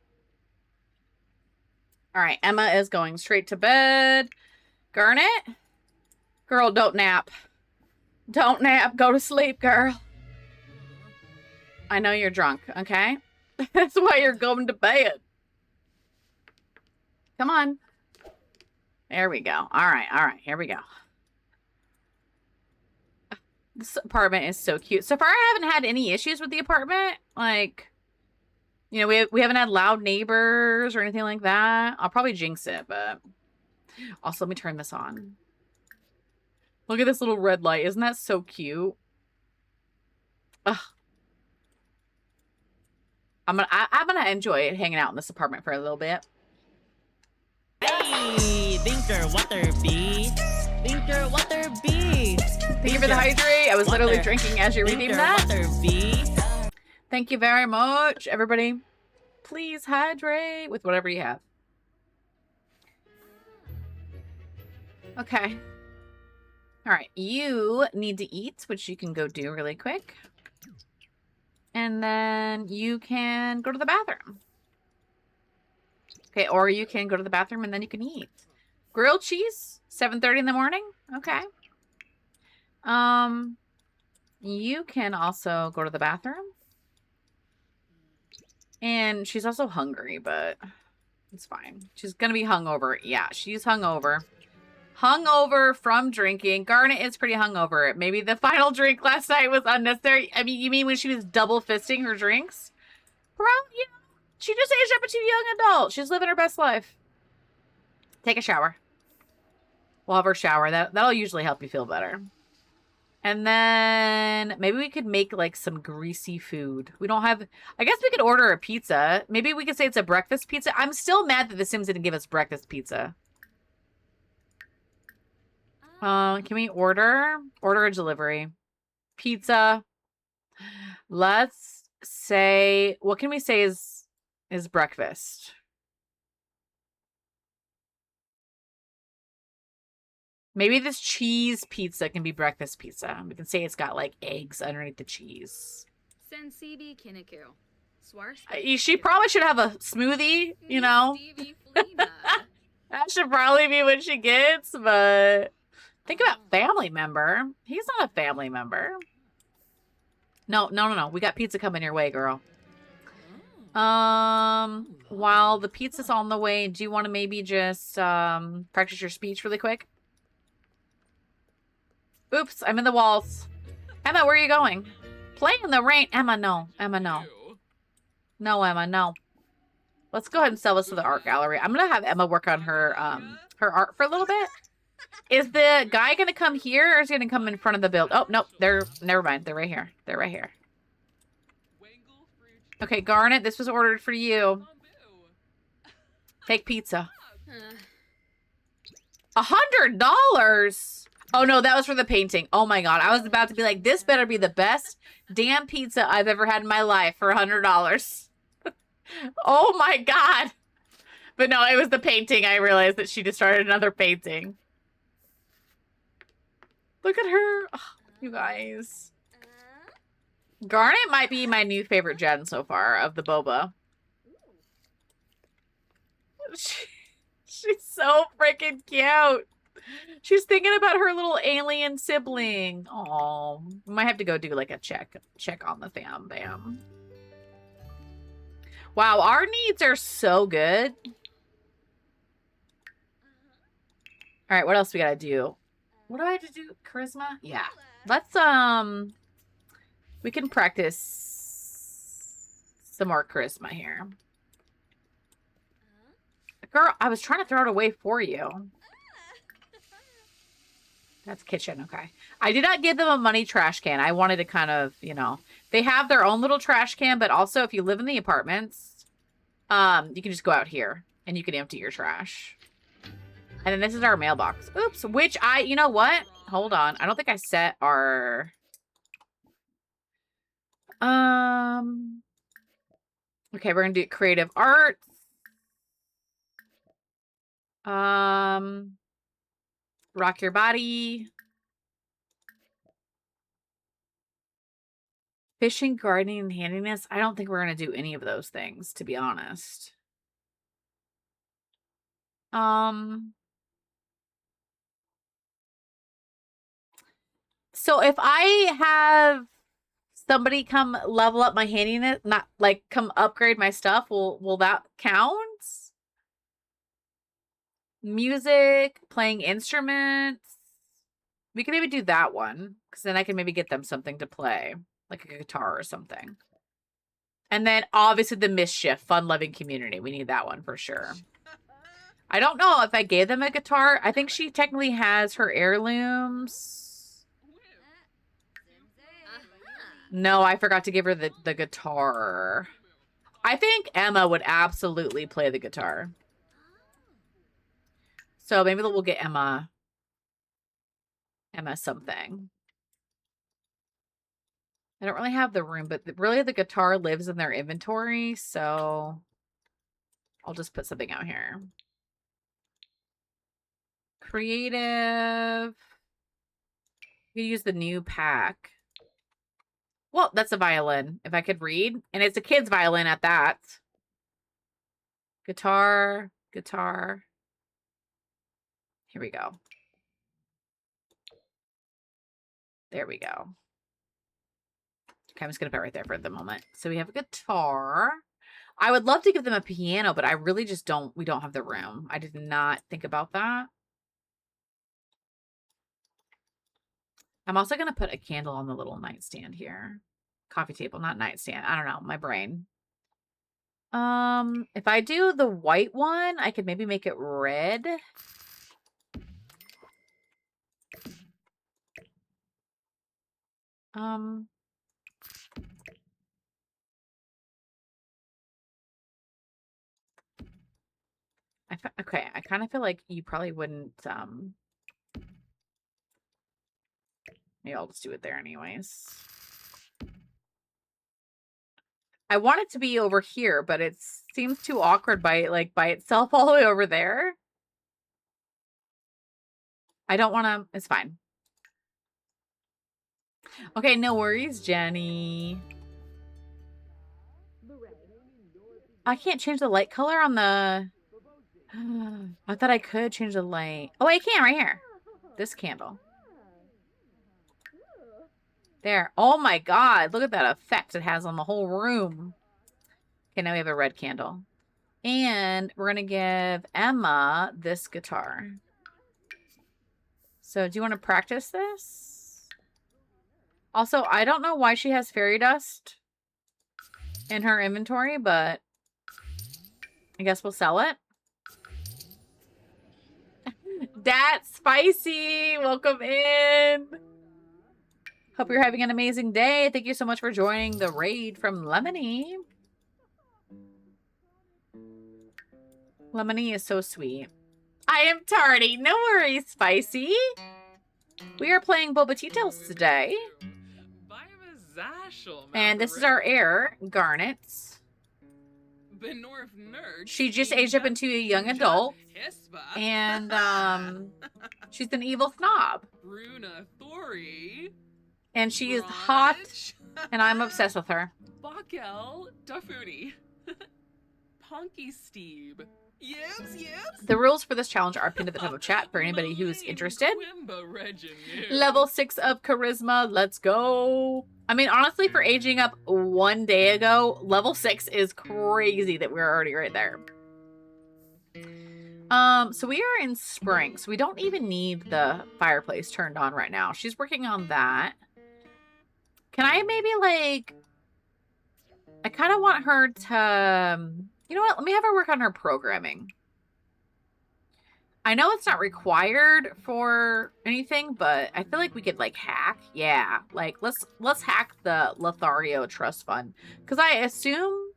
All right, Emma is going straight to bed. Garnet? Girl, don't nap. Don't nap. Go to sleep, girl. I know you're drunk, okay? That's why you're going to bed. Come on. There we go. All right. Here we go. This apartment is so cute. So far, I haven't had any issues with the apartment. Like, you know, we haven't had loud neighbors or anything like that. I'll probably jinx it, but... Also, let me turn this on. Look at this little red light. Isn't that so cute? Ugh. I'm gonna enjoy it hanging out in this apartment for a little bit. Hey, Dinker Waterby. Dinker Waterby. Thank you for the hydrate. I was literally drinking as you redeemed that. Waterby. Thank you very much, everybody. Please hydrate with whatever you have. Okay. All right. You need to eat, which you can go do really quick. And then you can go to the bathroom. Okay, or you can go to the bathroom and then you can eat. Grilled cheese, 7:30 in the morning. Okay. You can also go to the bathroom. And she's also hungry, but it's fine. She's gonna be hungover. Yeah, she's hungover. Hungover from drinking. Garnet is pretty hungover. Maybe the final drink last night was unnecessary. I mean, you mean when she was double fisting her drinks? Probably, you know, she just aged up into a young adult. She's living her best life. Take a shower. We'll have her shower. That'll usually help you feel better. And then maybe we could make like some greasy food. We don't have, I guess we could order a pizza. Maybe we could say it's a breakfast pizza. I'm still mad that The Sims didn't give us breakfast pizza. Can we order a delivery? Pizza. Let's say, what can we say is breakfast? Maybe this cheese pizza can be breakfast pizza. We can say it's got like eggs underneath the cheese. Sensibi Kinnikil. She probably should have a smoothie, you know? That should probably be what she gets, but think about family member. He's not a family member. No. We got pizza coming your way, girl. While the pizza's on the way, do you want to maybe just practice your speech really quick? Oops, I'm in the walls. Emma, where are you going? Play in the rain. Emma, no. Emma, no. No, Emma, no. Let's go ahead and sell this to the art gallery. I'm gonna have Emma work on her her art for a little bit. Is the guy gonna come here or is he gonna come in front of the build? Oh, nope. Never mind. They're right here. They're right here. Okay, Garnet, this was ordered for you. Take pizza. $100? Oh no, that was for the painting. Oh my god, I was about to be like, this better be the best damn pizza I've ever had in my life for $100. Oh my god. But no, it was the painting. I realized that she just started another painting. Look at her. Oh, you guys. Garnet might be my new favorite gen so far of the Boba. She's so freaking cute. She's thinking about her little alien sibling. Oh, might have to go do like a check on the fam bam. Wow, our needs are so good. All right, what else we gotta do? What do I have to do? Charisma? Yeah. Let's we can practice some more charisma here. Girl, I was trying to throw it away for you. That's kitchen, okay. I did not give them a money trash can. I wanted to kind of, you know, they have their own little trash can, but also if you live in the apartments, you can just go out here and you can empty your trash. And then this is our mailbox. Oops, which you know what? Hold on. I don't think I set our, okay, we're gonna do creative arts. Rock your body. Fishing, gardening, and handiness. I don't think we're going to do any of those things, to be honest. So if I have somebody come level up my handiness, not like come upgrade my stuff, will that count? Music, playing instruments. We can maybe do that one, because then I can maybe get them something to play, like a guitar or something. And then obviously the mischief, fun-loving community. We need that one for sure. I don't know if I gave them a guitar. I think she technically has her heirlooms. No, I forgot to give her the guitar. I think Emma would absolutely play the guitar. So maybe we'll get Emma something. I don't really have the room, but really the guitar lives in their inventory, so I'll just put something out here. Creative. You use the new pack. Well, that's a violin, if I could read. And it's a kid's violin at that. Guitar. Here we go. There we go. Okay, I'm just going to put it right there for the moment. So we have a guitar. I would love to give them a piano, but I really just don't. We don't have the room. I did not think about that. I'm also going to put a candle on the little nightstand here. Coffee table, not nightstand. I don't know. My brain. If I do the white one, I could maybe make it red. Okay, I kind of feel like you probably wouldn't, maybe I'll just do it there anyways. I want it to be over here, but it seems too awkward by itself all the way over there. I don't want to, it's fine. Okay, no worries, Jenny. I can't change the light color on the... I thought I could change the light. Oh, I can right here. This candle. There. Oh my god. Look at that effect it has on the whole room. Okay, now we have a red candle. And we're going to give Emma this guitar. So do you want to practice this? Also, I don't know why she has fairy dust in her inventory, but I guess we'll sell it. That's Spicy. Welcome in. Hope you're having an amazing day. Thank you so much for joining the raid from Lemony. Lemony is so sweet. I am tardy. No worries, Spicy. We are playing Boba today. And this is our heir, Garnet. She just aged up into a young adult. And she's an evil snob. And she is hot. And I'm obsessed with her. The rules for this challenge are pinned at the top of chat for anybody who's interested. Level 6 of charisma. Let's go. I mean, honestly, for aging up one day ago, level 6 is crazy that we're already right there. So we are in spring, so we don't even need the fireplace turned on right now. She's working on that. Can I maybe, like... I kind of want her to... You know what? Let me have her work on her programming. I know it's not required for anything, but I feel like we could, like, hack. Yeah, like, let's hack the Lothario Trust Fund. Because I assume...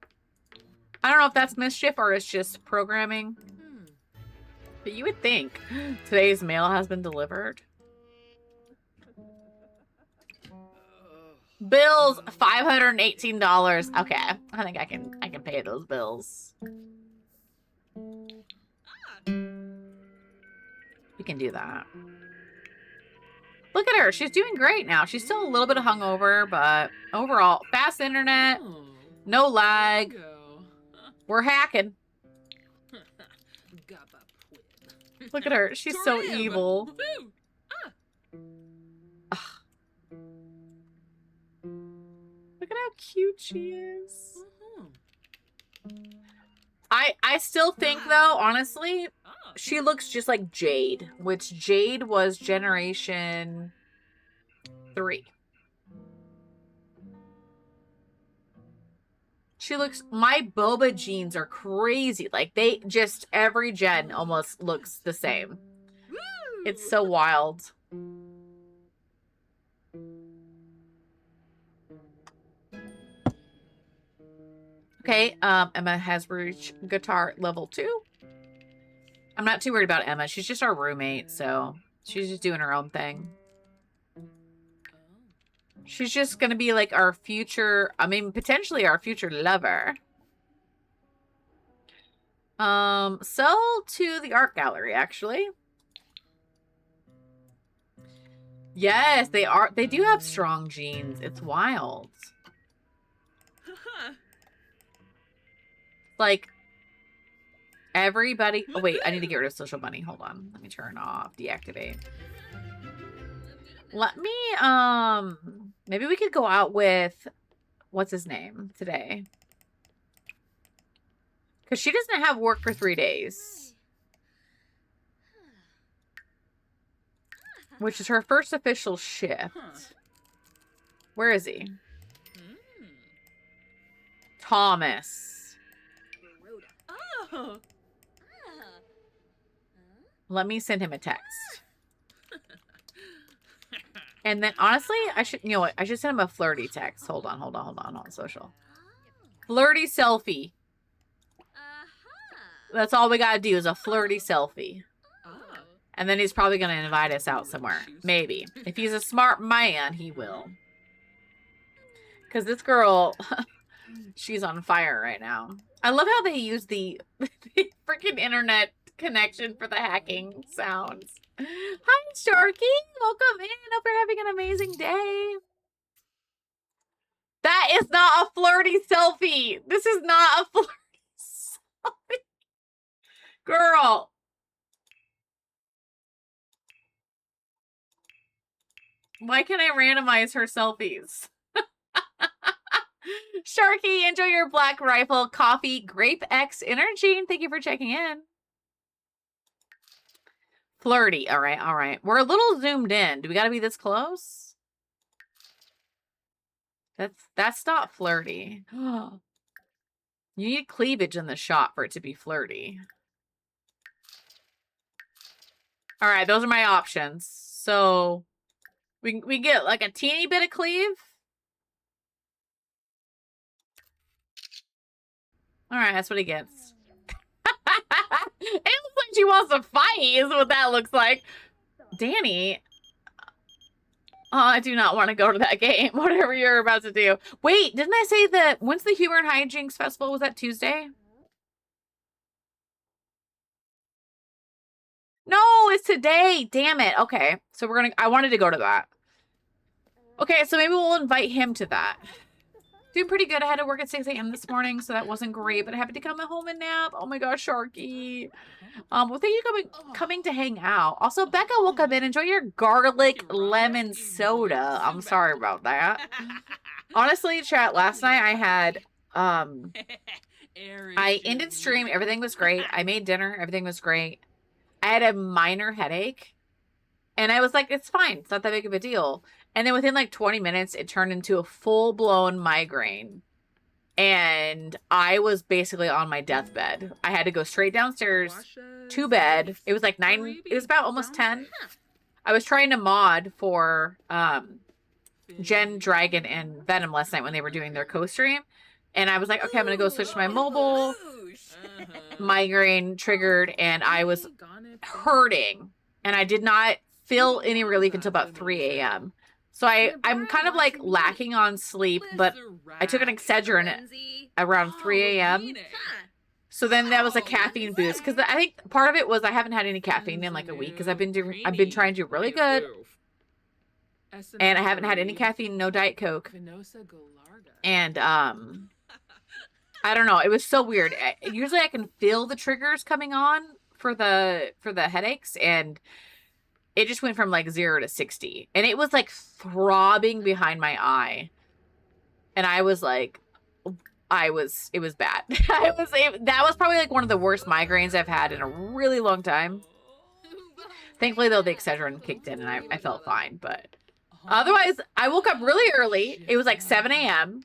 I don't know if that's mischief or it's just programming. But you would think today's mail has been delivered. Bills, $518. Okay, I think I can pay those bills. We can do that. Look at her. She's doing great now. She's still a little bit hungover, but overall, fast internet, no lag. We're hacking. Look at her. She's so evil. Look at how cute she is. I still think, though, honestly, she looks just like Jade, which Jade was Generation 3. She looks... My Boba jeans are crazy. Like, they just... Every gen almost looks the same. It's so wild. Okay, Emma has reached guitar level 2. I'm not too worried about Emma. She's just our roommate, so she's just doing her own thing. She's just gonna be like our future, I mean, potentially our future lover. Sell to the art gallery, actually. Yes, they do have strong genes. It's wild. Like, everybody... Oh, wait, I need to get rid of social money. Hold on. Let me turn off, deactivate. Let me, maybe we could go out with... What's his name today? Because she doesn't have work for 3 days. Which is her first official shift. Where is he? Thomas. Oh. Let me send him a text. And then, honestly, I should, you know what? I should send him a flirty text. Hold on, social. Flirty selfie. That's all we gotta do is a flirty selfie. And then he's probably gonna invite us out somewhere. Maybe. If he's a smart man, he will. Because this girl, she's on fire right now. I love how they use the freaking internet connection for the hacking sounds. Hi, Sharky. Welcome in. Hope you're having an amazing day. That is not a flirty selfie. This is not a flirty selfie. Girl. Why can't I randomize her selfies? Sharky, enjoy your Black Rifle Coffee Grape X Energy. And thank you for checking in. Flirty. All right, all right. We're a little zoomed in. Do we got to be this close? That's not flirty. You need cleavage in the shot for it to be flirty. All right, those are my options. So we get like a teeny bit of cleave. All right, that's what he gets. It looks like she wants to fight is what that looks like. Danny. Oh, I do not want to go to that game. Whatever you're about to do. Wait, didn't I say that when's the Humor and Hijinks Festival? Was that Tuesday? No, it's today. Damn it. Okay. So I wanted to go to that. Okay, so maybe we'll invite him to that. Doing pretty good. I had to work at 6 a.m. this morning, so that wasn't great, but I happened to come at home and nap. Oh my gosh, Sharky. Well, thank you for coming to hang out. Also, Becca will come in. Enjoy your garlic lemon soda. I'm sorry about that. Honestly, chat, last night I had, I ended stream. Everything was great. I made dinner. Everything was great. I had a minor headache, and I was like, it's fine. It's not that big of a deal. And then within like 20 minutes, it turned into a full-blown migraine. And I was basically on my deathbed. I had to go straight downstairs to bed. It was like 9. It was about almost 10. I was trying to mod for Jen, Dragon, and Venom last night when they were doing their co-stream. And I was like, okay, I'm going to go switch to my mobile. Migraine triggered, and I was hurting. And I did not feel any relief until about 3 a.m. So I'm kind of like lacking on sleep, but I took an Excedrin around 3 a.m. So then that was a caffeine boost, because I think part of it was I haven't had any caffeine in like a week because I've been trying to do really good, and I haven't had any caffeine, no Diet Coke, and I don't know, it was so weird. Usually I can feel the triggers coming on for the headaches, and it just went from like 0 to 60. And it was like throbbing behind my eye. And I was like, it was bad. That was probably like one of the worst migraines I've had in a really long time. Thankfully, though, the Excedrin kicked in and I felt fine. But otherwise, I woke up really early. It was like 7 a.m.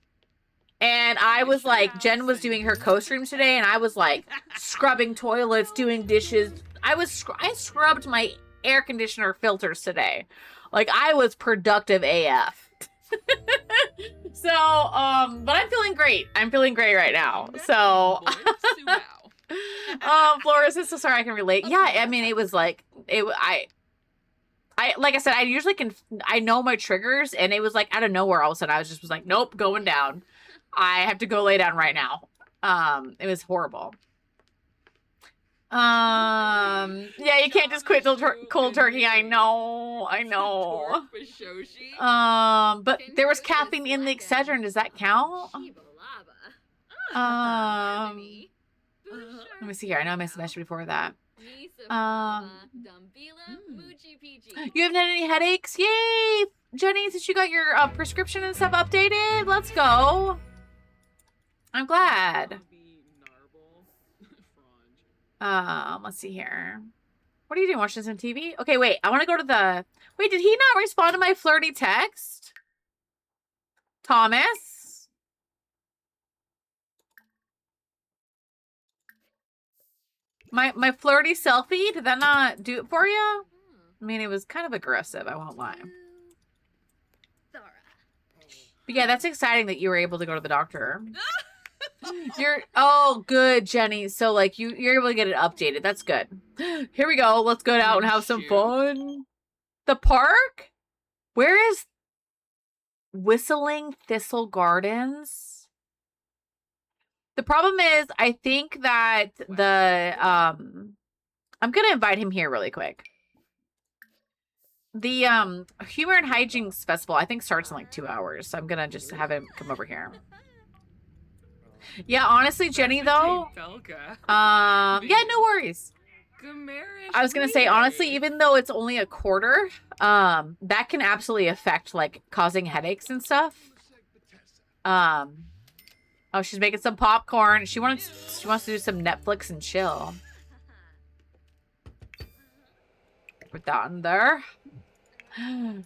And I was like, Jen was doing her co-streams today. And I was like scrubbing toilets, doing dishes. I scrubbed my air conditioner filters today. Like, I was productive AF. So, but I'm feeling great. I'm feeling great right now. So, Flora says, so sorry, I can relate. Yeah, I mean, it was like, I like I said, I usually I know my triggers, and it was like out of nowhere, all of a sudden, I was like, nope, going down. I have to go lay down right now. It was horrible. Yeah, you can't just quit cold turkey. I know. But there was caffeine in the Excedrin. Does that count? Let me see here. I know I missed a message before that. You haven't had any headaches? Yay! Jenny, since you got your prescription and stuff updated, let's go. I'm glad. Let's see here. What are you doing? Watching some TV? Okay, wait. I want to go to the... Wait, did he not respond to my flirty text? Thomas? My flirty selfie? Did that not do it for you? I mean, it was kind of aggressive. I won't lie. Thora. But yeah, that's exciting that you were able to go to the doctor. Oh, good, Jenny. So like you're able to get it updated. That's good. Here we go. Let's go out and have some fun. The park? Where is Whistling Thistle Gardens? The problem is I think that the I'm gonna invite him here really quick. The Humor and Hijinks Festival I think starts in like 2 hours. So I'm gonna just have him come over here. Yeah, honestly, Jenny, though, yeah, no worries. I was gonna say, honestly, even though it's only a quarter, that can absolutely affect, like, causing headaches and stuff. Oh, she's making some popcorn. She wants to do some Netflix and chill. Put that in there.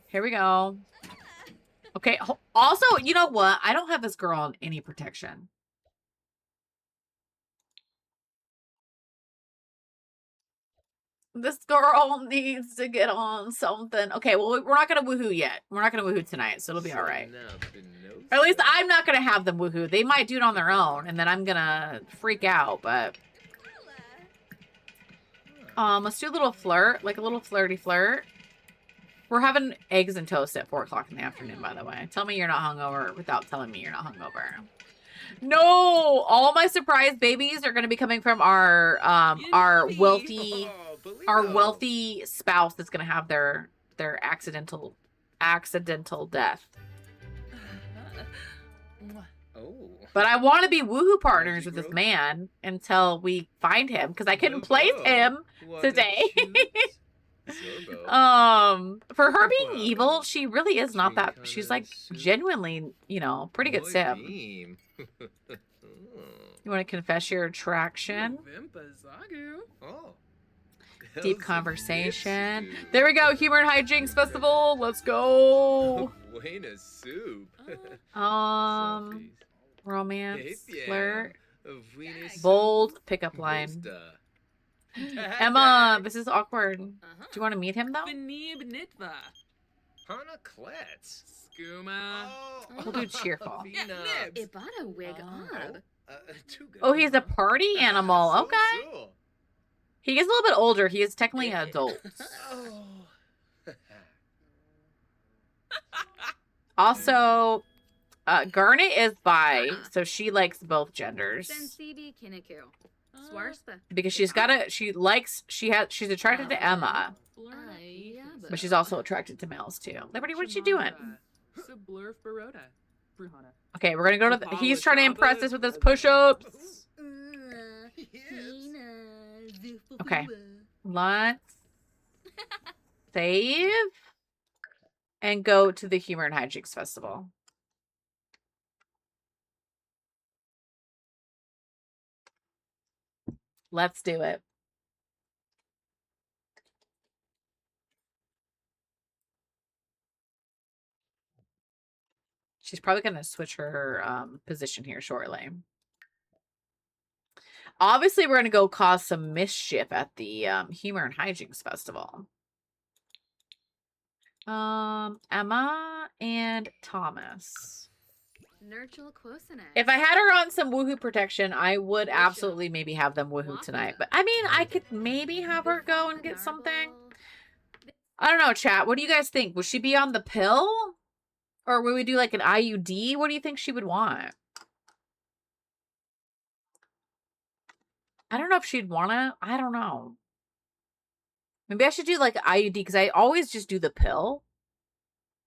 Here we go. Okay, also, you know what? I don't have this girl on any protection. This girl needs to get on something. Okay, well, we're not going to woohoo yet. We're not going to woohoo tonight, so it'll be all right. Or at least I'm not going to have them woohoo. They might do it on their own, and then I'm going to freak out, but... let's do a little flirt, like a little flirty flirt. We're having eggs and toast at 4 o'clock in the afternoon, by the way. Tell me you're not hungover without telling me you're not hungover. No! All my surprise babies are going to be coming from our wealthy spouse that's going to have their accidental death. But I want to be woohoo partners with this man until we find him because I couldn't place him today. For her being evil, she really is not that. She's like genuinely, you know, pretty good sim. You want to confess your attraction? Deep conversation. There we go. Humor and Hijinks Festival. Let's go. Romance, flirt, bold, pickup line. Emma, this is awkward. Do you want to meet him though? We'll do cheerful. Ibana wig up. Oh, he's a party animal. Okay. He gets a little bit older. He is technically an adult. Also, Garnet is bi, so she likes both genders. Because she's attracted to Emma. But she's also attracted to males too. Liberty, what is she doing? Okay, we're gonna go to he's trying to impress us with his push-ups. Okay. Let's save and go to the Humor and Hijinks Festival. Let's do it. She's probably going to switch her position here shortly. Obviously, we're going to go cause some mischief at the Humor and Hijinks Festival. Emma and Thomas. If I had her on some woohoo protection, I would absolutely maybe have them woohoo tonight. But I mean, I could maybe have her go and get something. I don't know, chat. What do you guys think? Would she be on the pill? Or would we do like an IUD? What do you think she would want? I don't know if she'd want to. I don't know. Maybe I should do like an IUD because I always just do the pill.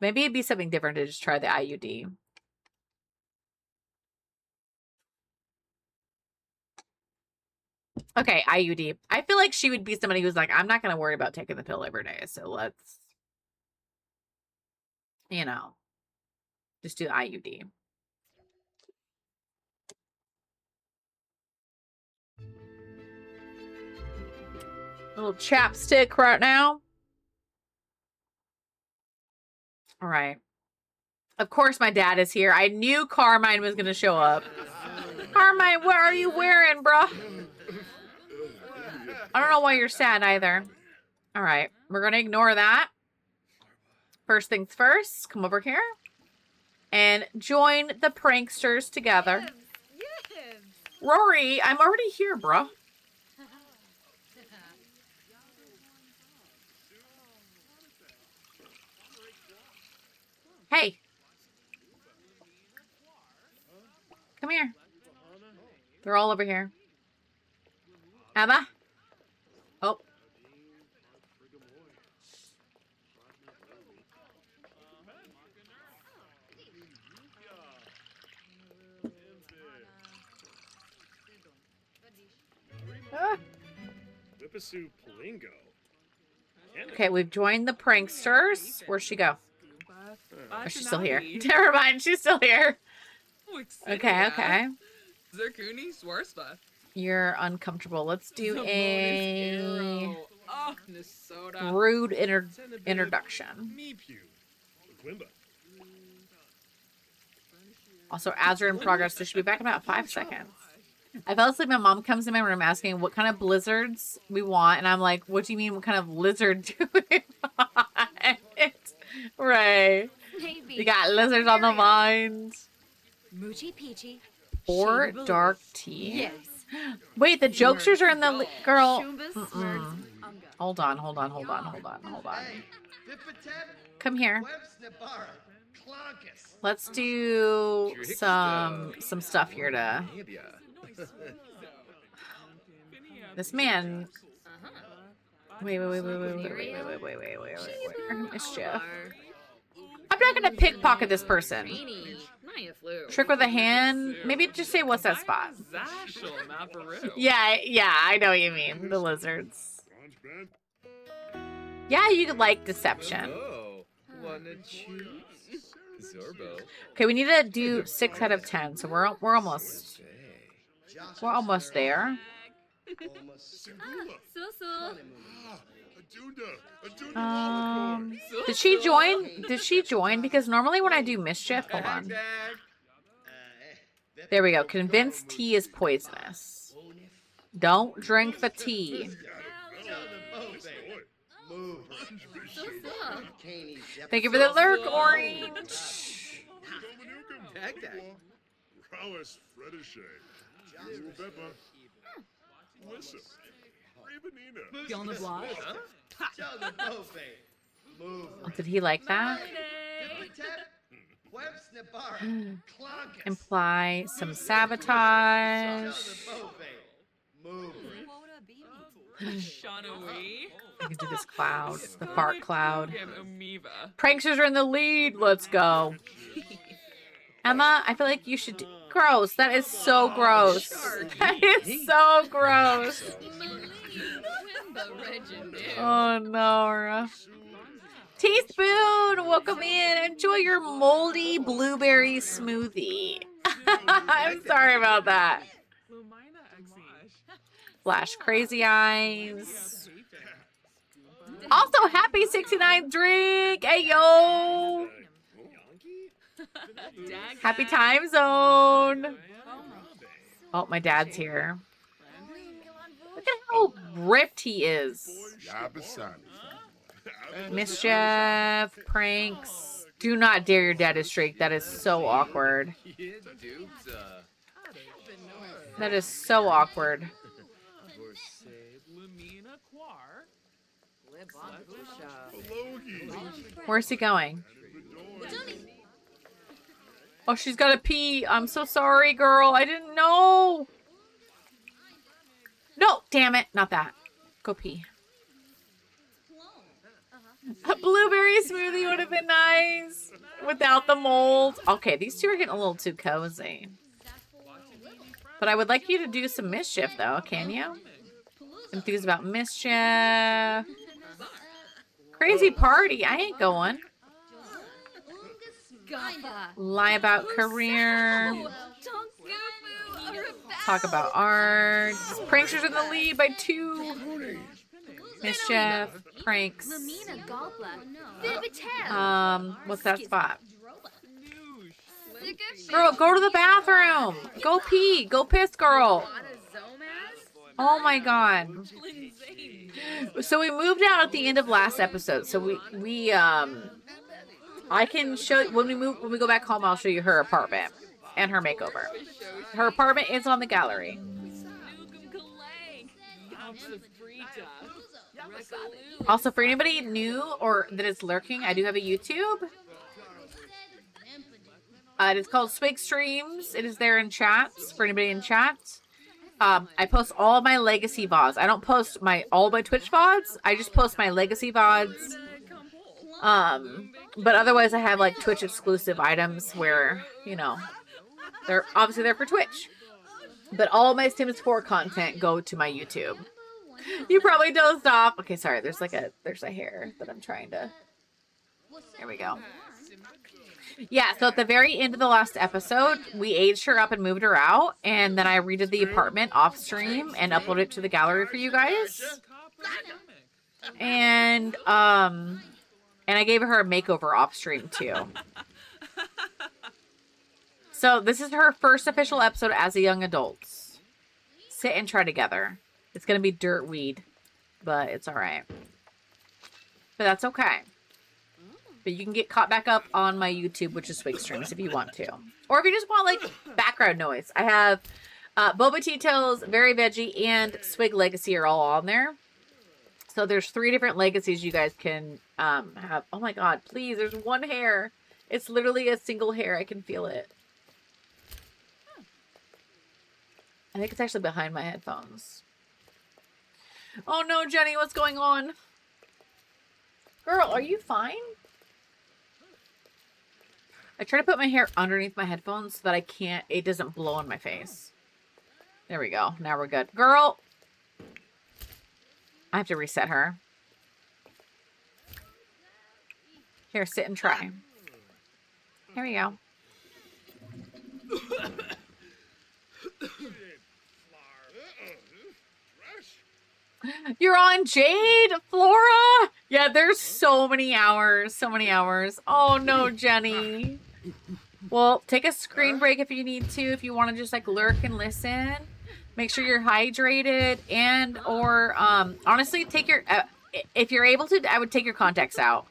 Maybe it'd be something different to just try the IUD. Okay, IUD. I feel like she would be somebody who's like, I'm not going to worry about taking the pill every day. So let's, you know, just do IUD. Little chapstick right now. All right. Of course my dad is here. I knew Carmine was going to show up. Carmine, what are you wearing, bruh? I don't know why you're sad either. All right. We're going to ignore that. First things first. Come over here. And join the pranksters together. Yes. Rory, I'm already here, bruh. Hey. Come here. They're all over here. Emma? Oh. Ah. Okay, we've joined the pranksters. Where'd she go? Oh, she's still here. Never mind, she's still here. Okay, okay. Zerkuni Swarspa. You're uncomfortable. Let's do a Oh, Minnesota. rude introduction. Also, as we're in progress, this should be back in about 5 seconds. I fell asleep. My mom comes in my room asking what kind of blizzards we want. And I'm like, what do you mean? What kind of lizard do we want? Right. Maybe. You got lizards on the mind. Moochie Peachy. Or Shady dark Balloons. tea. Yes. Wait, the jokesters are in the girl. Shumba Mm-mm. Smurfs. Hold on. Come here. Let's do some stuff here to. This man. Wait. Mischief. I'm not gonna pickpocket this person. Trick with a hand. Maybe just say what's that spot? Zashel, not Peru. Yeah, I know what you mean. The lizards. Yeah, you could like deception. Wanna choose? Zorbo. Okay, we need to do 6 out of 10, so we're almost there. Did she join? Did she join? Because normally when I do mischief, hold on. There we go. Convince tea is poisonous. Don't drink the tea. Thank you for the lurk, Orange. On the block. Did he like that? Imply some sabotage. Shanawi. I can do this cloud, the fart cloud. Amoeba. Pranksters are in the lead. Let's go. Emma, I feel like you should do... Gross. That is so gross. That is so gross. Oh, no. Teaspoon, welcome in. Enjoy your moldy blueberry smoothie. I'm sorry about that. Flash crazy eyes. Also, happy 69th drink. Hey, yo. Happy time zone. Oh, my dad's here. Look at how ripped he is. Mischief, pranks. Do not dare your dad to streak. That is so awkward. That is so awkward. Where's he going? Oh, she's got to pee. I'm so sorry, girl. I didn't know. No, damn it. Not that. Go pee. A blueberry smoothie would have been nice without the mold. Okay, these two are getting a little too cozy. But I would like you to do some mischief, though. Can you? Enthused about mischief. Crazy party. I ain't going. Lie about career. Talk about art. Pranksters in the lead by 2. Mischief, pranks. Lamina Galpa. Vivitel. What's that spot? Noosh. Girl, go to the bathroom. Go pee. Go piss, girl. Oh my god. So we moved out at the end of last episode. So we I can show you when we go back home, I'll show you her apartment and her makeover. Her apartment is on the gallery. Also, for anybody new or that is lurking, I do have a YouTube. It is called Swig Streams. It is there in chats for anybody in chats. I post all of my legacy VODs. I don't post all my Twitch VODs. I just post my legacy VODs. But otherwise I have like Twitch exclusive items where, you know, they're obviously there for Twitch. But all of my Sims 4 content go to my YouTube. You probably dozed off. Okay, sorry. There's a hair that I'm trying to. There we go. Yeah, so at the very end of the last episode, we aged her up and moved her out, and then I redid the apartment off stream and uploaded it to the gallery for you guys. And I gave her a makeover off stream too. So this is her first official episode as a young adult. Sit and try together. It's gonna be dirt weed, but it's all right. But that's okay. But you can get caught back up on my YouTube, which is Swig Streams, if you want to. Or if you just want, like, background noise. I have Boba Tito's, Very Veggie, and Swig Legacy are all on there. So there's 3 different legacies you guys can have. Oh, my God. Please, there's one hair. It's literally a single hair. I can feel it. I think it's actually behind my headphones. Oh, no, Jenny. What's going on? Girl, are you fine? I try to put my hair underneath my headphones so that it doesn't blow in my face. There we go. Now we're good. Girl! I have to reset her. Here, sit and try. Here we go. You're on Jade, Flora? Yeah, there's so many hours. So many hours. Oh, no, Jenny. Well, take a screen break if you need to. If you want to just, like, lurk and listen. Make sure you're hydrated. And, or, honestly, take your... if you're able to, I would take your contacts out.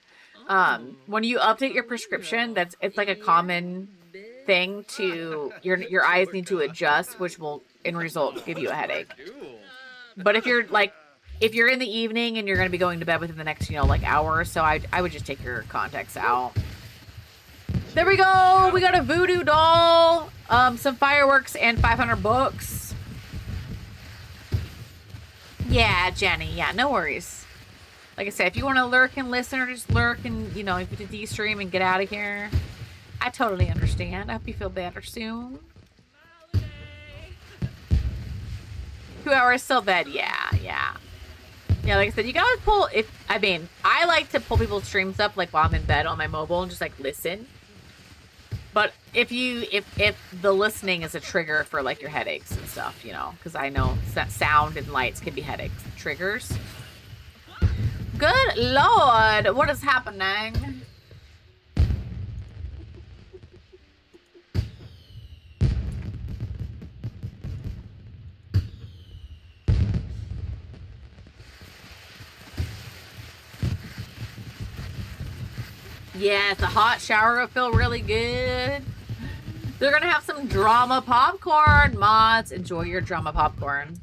When you update your prescription, it's like a common thing to... Your eyes need to adjust, which will, in result, give you a headache. But if you're, like... If you're in the evening and you're going to be going to bed within the next, you know, like hour or so, I would just take your contacts out. There we go. We got a voodoo doll, some fireworks, and 500 books. Yeah, Jenny. Yeah, no worries. Like I said, if you want to lurk and listen or just lurk and, you know, if you de-stream and get out of here, I totally understand. I hope you feel better soon. 2 hours till bed. Yeah, yeah. Yeah, like I said, you can always pull, I like to pull people's streams up, like, while I'm in bed on my mobile and just, like, listen. But if the listening is a trigger for, like, your headaches and stuff, you know, because I know that sound and lights can be headaches triggers. Good Lord, what is happening? Yes, a hot shower will feel really good. They're going to have some drama popcorn. Mods, enjoy your drama popcorn.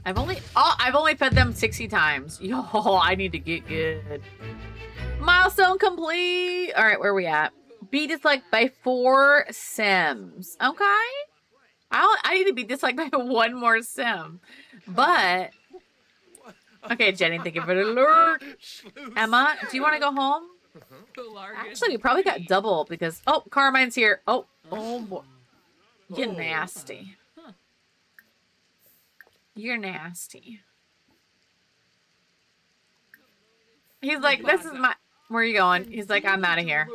I've only fed them 60 times. Yo, I need to get good. Milestone complete. All right, where are we at? Beat disliked by 4 sims. Okay. I need to beat disliked by 1 more sim. But... Okay, Jenny, thank you for the lurk. Emma, do you want to go home? Actually, we probably got double because... Oh, Carmine's here. Oh boy. You're nasty. You're nasty. He's like, this is my... Where are you going? He's like, I'm out of here.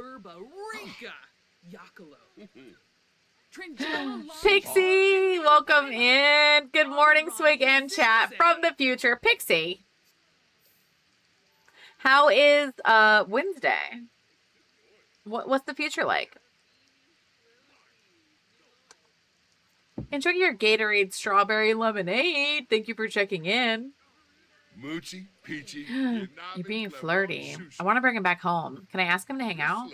Pixie, welcome in. Good morning, Swig and chat from the future. Pixie, how is Wednesday? What's the future like? Enjoy your Gatorade strawberry lemonade. Thank you for checking in. Moochie, Peachy, You're being flirty. I want to bring him back home. Can I ask him to hang out?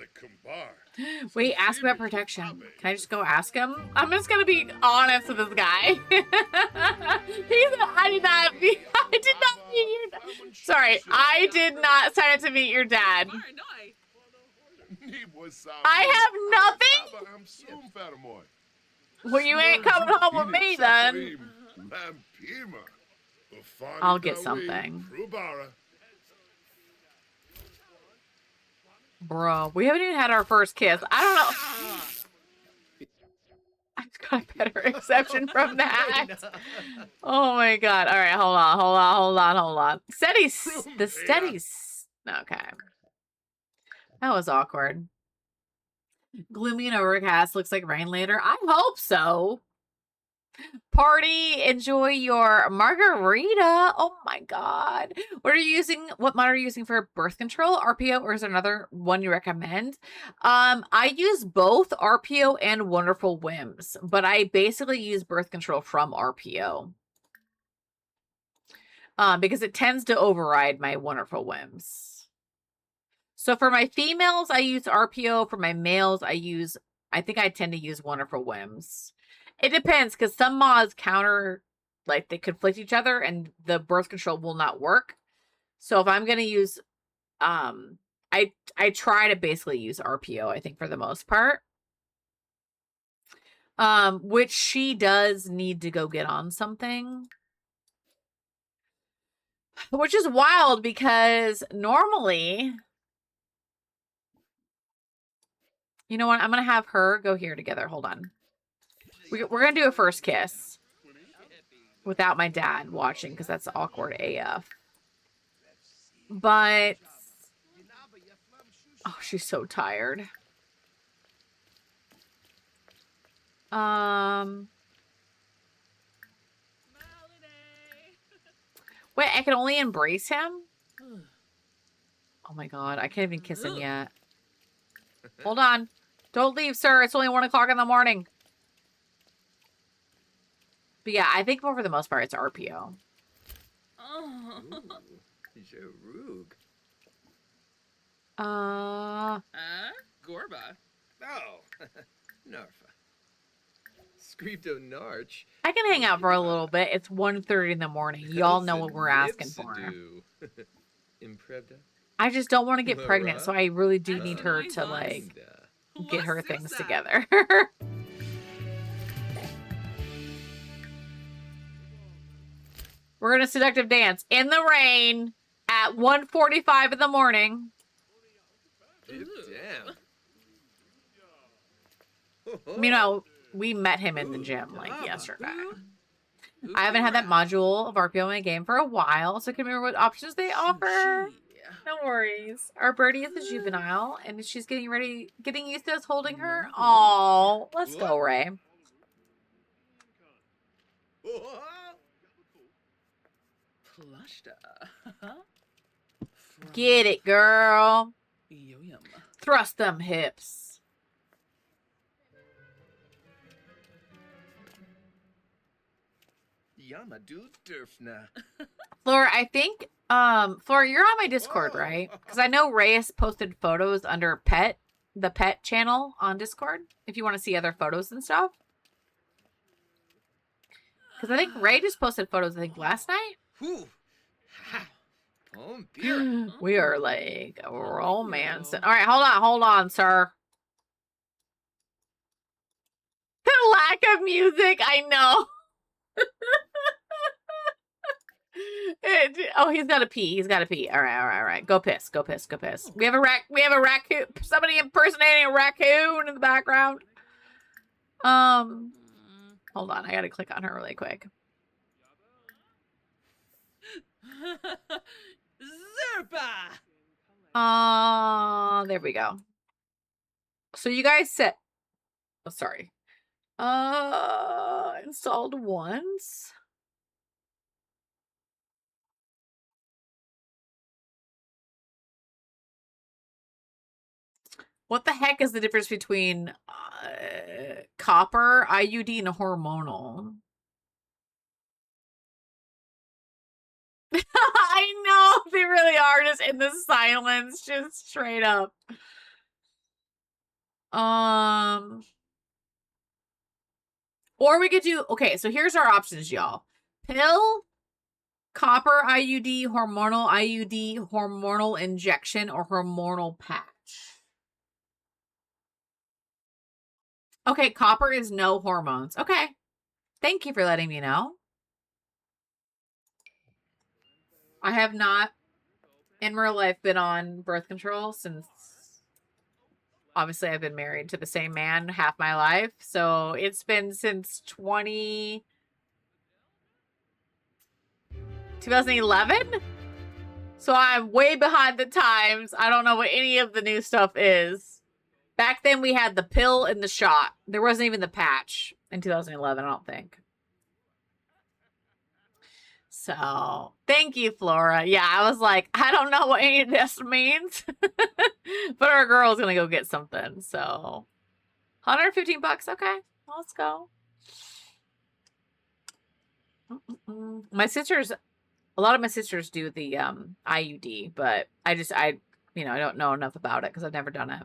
Wait, ask about protection. Can I just go ask him? I'm just gonna be honest with this guy. I did not meet your dad. Sorry, I did not sign up to meet your dad. I have nothing. Well, you ain't coming home with me then. I'll get something. Bro, we haven't even had our first kiss. I don't know. I just got a better exception from that. Oh my god. All right, hold on. The steady's okay. That was awkward. Gloomy and overcast. Looks like rain later. I hope so. Party, enjoy your margarita. Oh my god. What mod are you using for birth control? RPO, or is there another one you recommend? I use both RPO and Wonderful Whims, but I basically use birth control from RPO. Because it tends to override my Wonderful Whims. So for my females, I use RPO. For my males, I think I tend to use Wonderful Whims. It depends, because some mods they conflict each other and the birth control will not work. So if I'm going to use, I try to basically use RPO, I think, for the most part. Which she does need to go get on something. Which is wild, because normally, you know what? I'm going to have her go here together. Hold on. We're going to do a first kiss without my dad watching, because that's awkward AF. But, oh, she's so tired. Wait, I can only embrace him? Oh my god, I can't even kiss him yet. Hold on. Don't leave, sir. It's only 1 o'clock in the morning. But yeah, I think for the most part, it's RPO. Oh. Gorba. Oh. Narfa. Scripto Narch. I can hang out for a little bit. It's 1:30 in the morning. Y'all know what we're asking for. I just don't want to get pregnant, so I really do need her to, like, get her things together. We're going to seductive dance in the rain at 1:45 in the morning. Damn. Meanwhile, we met him in the gym, like, yesterday. I haven't had that module of RPO in my game for a while, so I can remember what options they offer. No worries. Our birdie is a juvenile, and she's getting used to us holding her. Oh, let's go, Ray. Get it, girl. Thrust them hips. Flora, I think, Flora, you're on my Discord, right? Because I know Reyes posted photos under the pet channel on Discord, if you want to see other photos and stuff. Because I think Ray just posted photos, I think, last night. We are like romancing. All right, hold on, sir. The lack of music, I know. Oh, he's got to pee. All right. Go piss. We have a raccoon. Somebody impersonating a raccoon in the background. Hold on. I got to click on her really quick. There we go. So you guys said, oh, sorry. Installed once. What the heck is the difference between copper, IUD, and hormonal? I know, they really are just in the silence, just straight up. Or we could do, okay, so here's our options, y'all. Pill, copper IUD, hormonal IUD, hormonal injection, or hormonal patch. Okay, copper is no hormones. Okay. Thank you for letting me know. I have not, in real life, been on birth control since, obviously, I've been married to the same man half my life. So it's been since 2011? So I'm way behind the times. I don't know what any of the new stuff is. Back then we had the pill and the shot. There wasn't even the patch in 2011, I don't think. So, thank you, Flora. Yeah, I was like, I don't know what any of this means. But our girl's gonna go get something. So, 115 bucks. Okay, let's go. My sisters, a lot of my sisters do the IUD, but I don't know enough about it because I've never done it.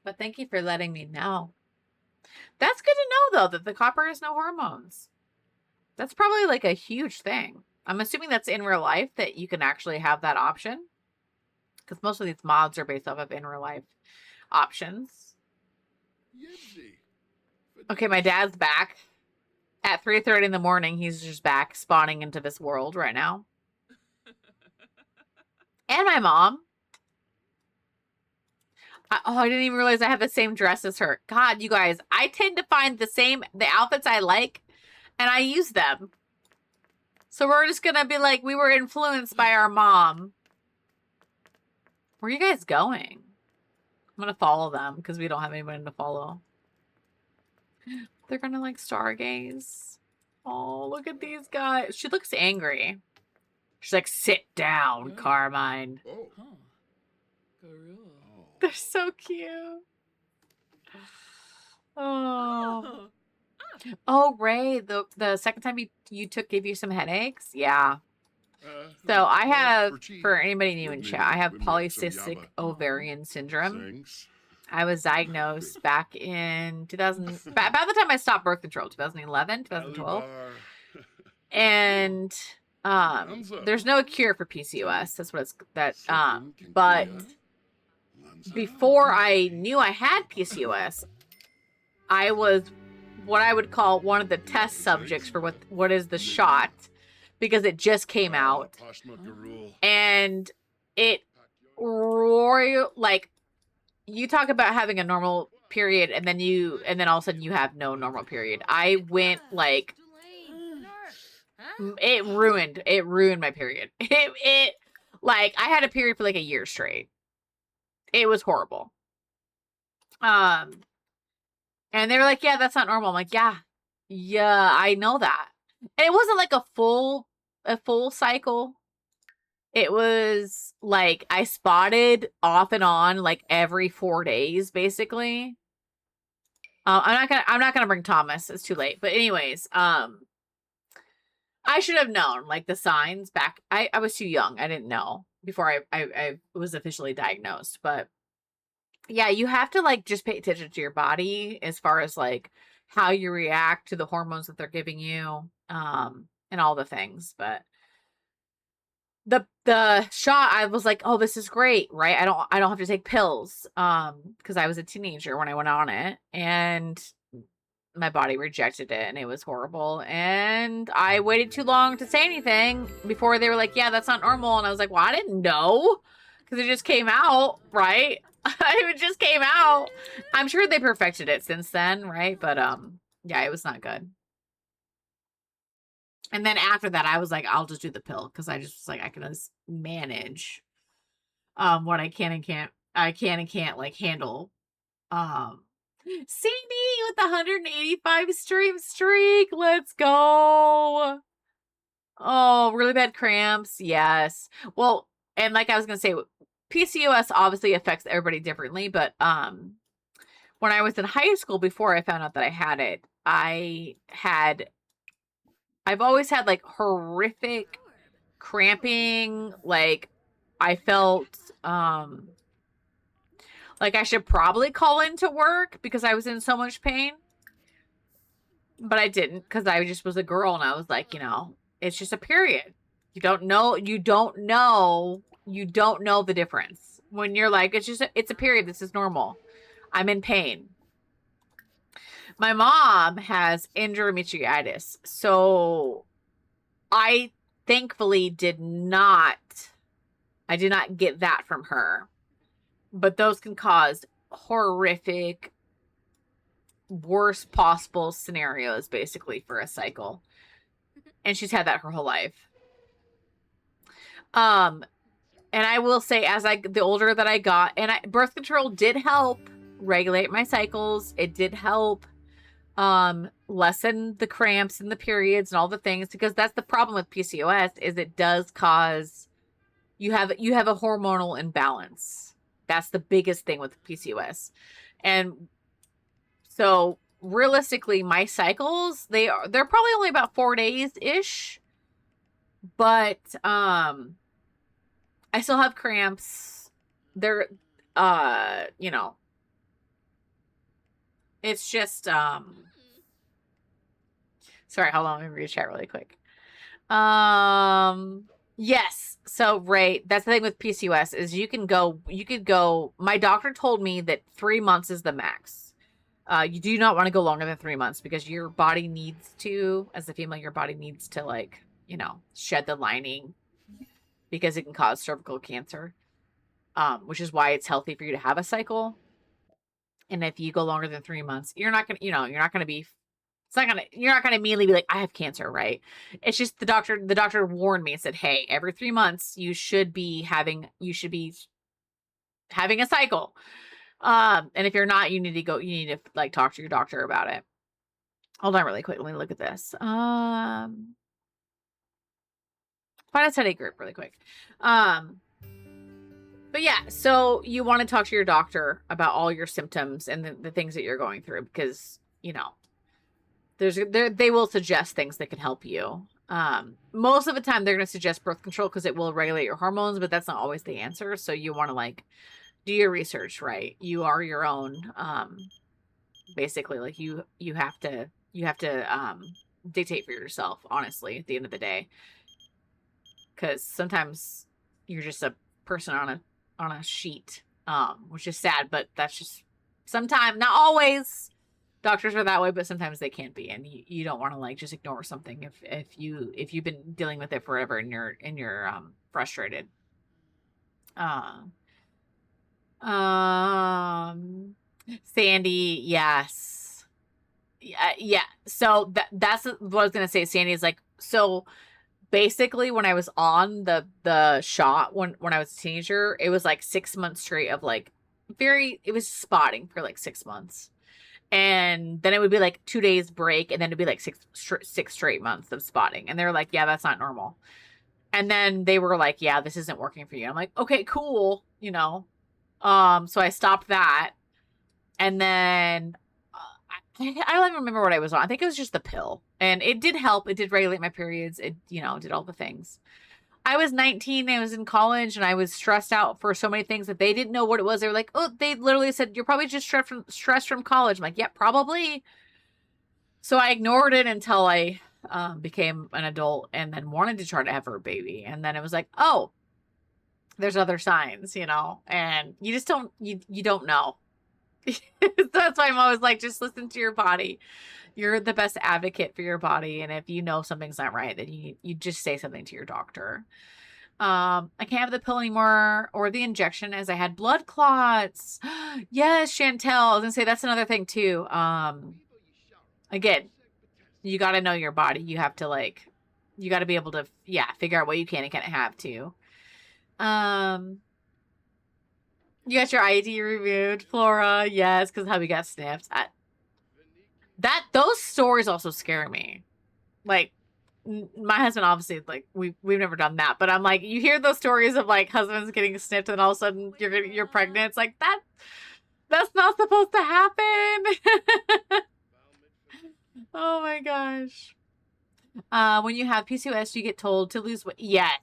But thank you for letting me know. That's good to know, though, that the copper has no hormones. That's probably like a huge thing. I'm assuming that's in real life that you can actually have that option. Because most of these mods are based off of in real life options. Okay, my dad's back. At 3:30 in the morning, he's just back spawning into this world right now. And my mom. I didn't even realize I have the same dress as her. God, you guys, I tend to find the outfits I like, and I use them. So we're just gonna be like, we were influenced by our mom. Where are you guys going? I'm gonna follow them because we don't have anybody to follow. They're gonna like stargaze. Oh, look at these guys. She looks angry. She's like, sit down, Carmine. Oh. They're so cute. Oh. Oh, Ray, the second time you gave you some headaches? Yeah. So I have, for anybody new in chat, I have polycystic ovarian syndrome. I was diagnosed back in 2000, about the time I stopped birth control, 2011, 2012. And there's no cure for PCOS. That's what but before I knew I had PCOS, I was what I would call one of the test subjects for what is the shot, because it just came out. And it like, you talk about having a normal period and then all of a sudden you have no normal period. I went like, it ruined my period. It like, I had a period for like a year straight. It was horrible. And they were like, yeah, that's not normal. I'm like, yeah, I know that. And it wasn't like a full cycle. It was like, I spotted off and on like every 4 days, basically. I'm not gonna bring Thomas. It's too late. But anyways, I should have known like the signs back. I was too young. I didn't know before I was officially diagnosed. But yeah, you have to like just pay attention to your body as far as like how you react to the hormones that they're giving you, and all the things. But the shot, I was like, oh, this is great, right? I don't have to take pills, because I was a teenager when I went on it, and my body rejected it, and it was horrible. And I waited too long to say anything before they were like, yeah, that's not normal. And I was like, well, I didn't know, because it just came out, right? It just came out. I'm sure they perfected it since then, right? But yeah, it was not good. And then after that, I was like, I'll just do the pill, because I just was like, I can just manage. what I can and can't like handle. CD with the 185 stream streak. Let's go. Oh, really bad cramps. Yes. Well, and like I was gonna say, PCOS obviously affects everybody differently, but when I was in high school, before I found out that I had it, I've always had like horrific cramping. Like I felt like I should probably call into work because I was in so much pain. But I didn't because I just was a girl and I was like, it's just a period. You don't know the difference. When you're like, it's a period. This is normal. I'm in pain. My mom has endometritis. So I thankfully did not get that from her. But those can cause horrific, worst possible scenarios, basically, for a cycle. And she's had that her whole life. And I will say, the older that I got, and birth control did help regulate my cycles. It did help lessen the cramps and the periods and all the things, because that's the problem with PCOS, is it does cause you have a hormonal imbalance. That's the biggest thing with PCOS. And so realistically, my cycles, they're probably only about 4 days ish, but I still have cramps. They're it's just sorry, hold on, let me read chat really quick. Yes. So, right, that's the thing with PCOS is you could go, my doctor told me that 3 months is the max. You do not want to go longer than 3 months because your body needs to, as a female, your body needs to like, shed the lining because it can cause cervical cancer. Which is why it's healthy for you to have a cycle. And if you go longer than 3 months, you're not going to immediately be like, I have cancer, right? It's just the doctor warned me and said, hey, every 3 months you should be having a cycle. And if you're not, you need to like talk to your doctor about it. Hold on really quick. Let me look at this. Find a study group really quick. But yeah, so you want to talk to your doctor about all your symptoms and the things that you're going through because, they will suggest things that can help you. Most of the time they're going to suggest birth control because it will regulate your hormones, but that's not always the answer. So you want to like do your research, right? You are your own, basically like you have to dictate for yourself, honestly, at the end of the day. Because sometimes you're just a person on a sheet, which is sad, but that's just sometimes, not always. Doctors are that way, but sometimes they can't be, and you don't want to like just ignore something if you've been dealing with it forever and you're frustrated. Sandy, yes, yeah. So that's what I was gonna say. Sandy is like, so basically when I was on the shot when I was a teenager, it was like 6 months straight of like it was spotting for like 6 months. And then it would be like 2 days break, and then it'd be like six straight months of spotting. And they were like, yeah, that's not normal. And then they were like, yeah, this isn't working for you. I'm like, okay, cool. So I stopped that. And then I don't even remember what I was on. I think it was just the pill. And it did help. It did regulate my periods. It, did all the things. I was 19. I was in college and I was stressed out for so many things that they didn't know what it was. They were like, oh, they literally said, you're probably just stressed from college. I'm like, yeah, probably. So I ignored it until I became an adult and then wanted to try to have a baby. And then it was like, oh, there's other signs, and you just don't, you don't know. That's why I'm always like, just listen to your body. You're the best advocate for your body. And if you know something's not right, then you just say something to your doctor. I can't have the pill anymore or the injection as I had blood clots. Yes, Chantel. I was gonna say that's another thing too. Again, you got to know your body. You have to you got to be able to, figure out what you can and can't have too. You got your ID removed, Flora. Yes, because hubby got snipped. Those stories also scare me. Like, my husband obviously, like, we've never done that, but I'm like, you hear those stories of like husbands getting snipped and all of a sudden you're pregnant. It's like that's not supposed to happen. Oh my gosh. When you have PCOS, you get told to lose weight. Yes.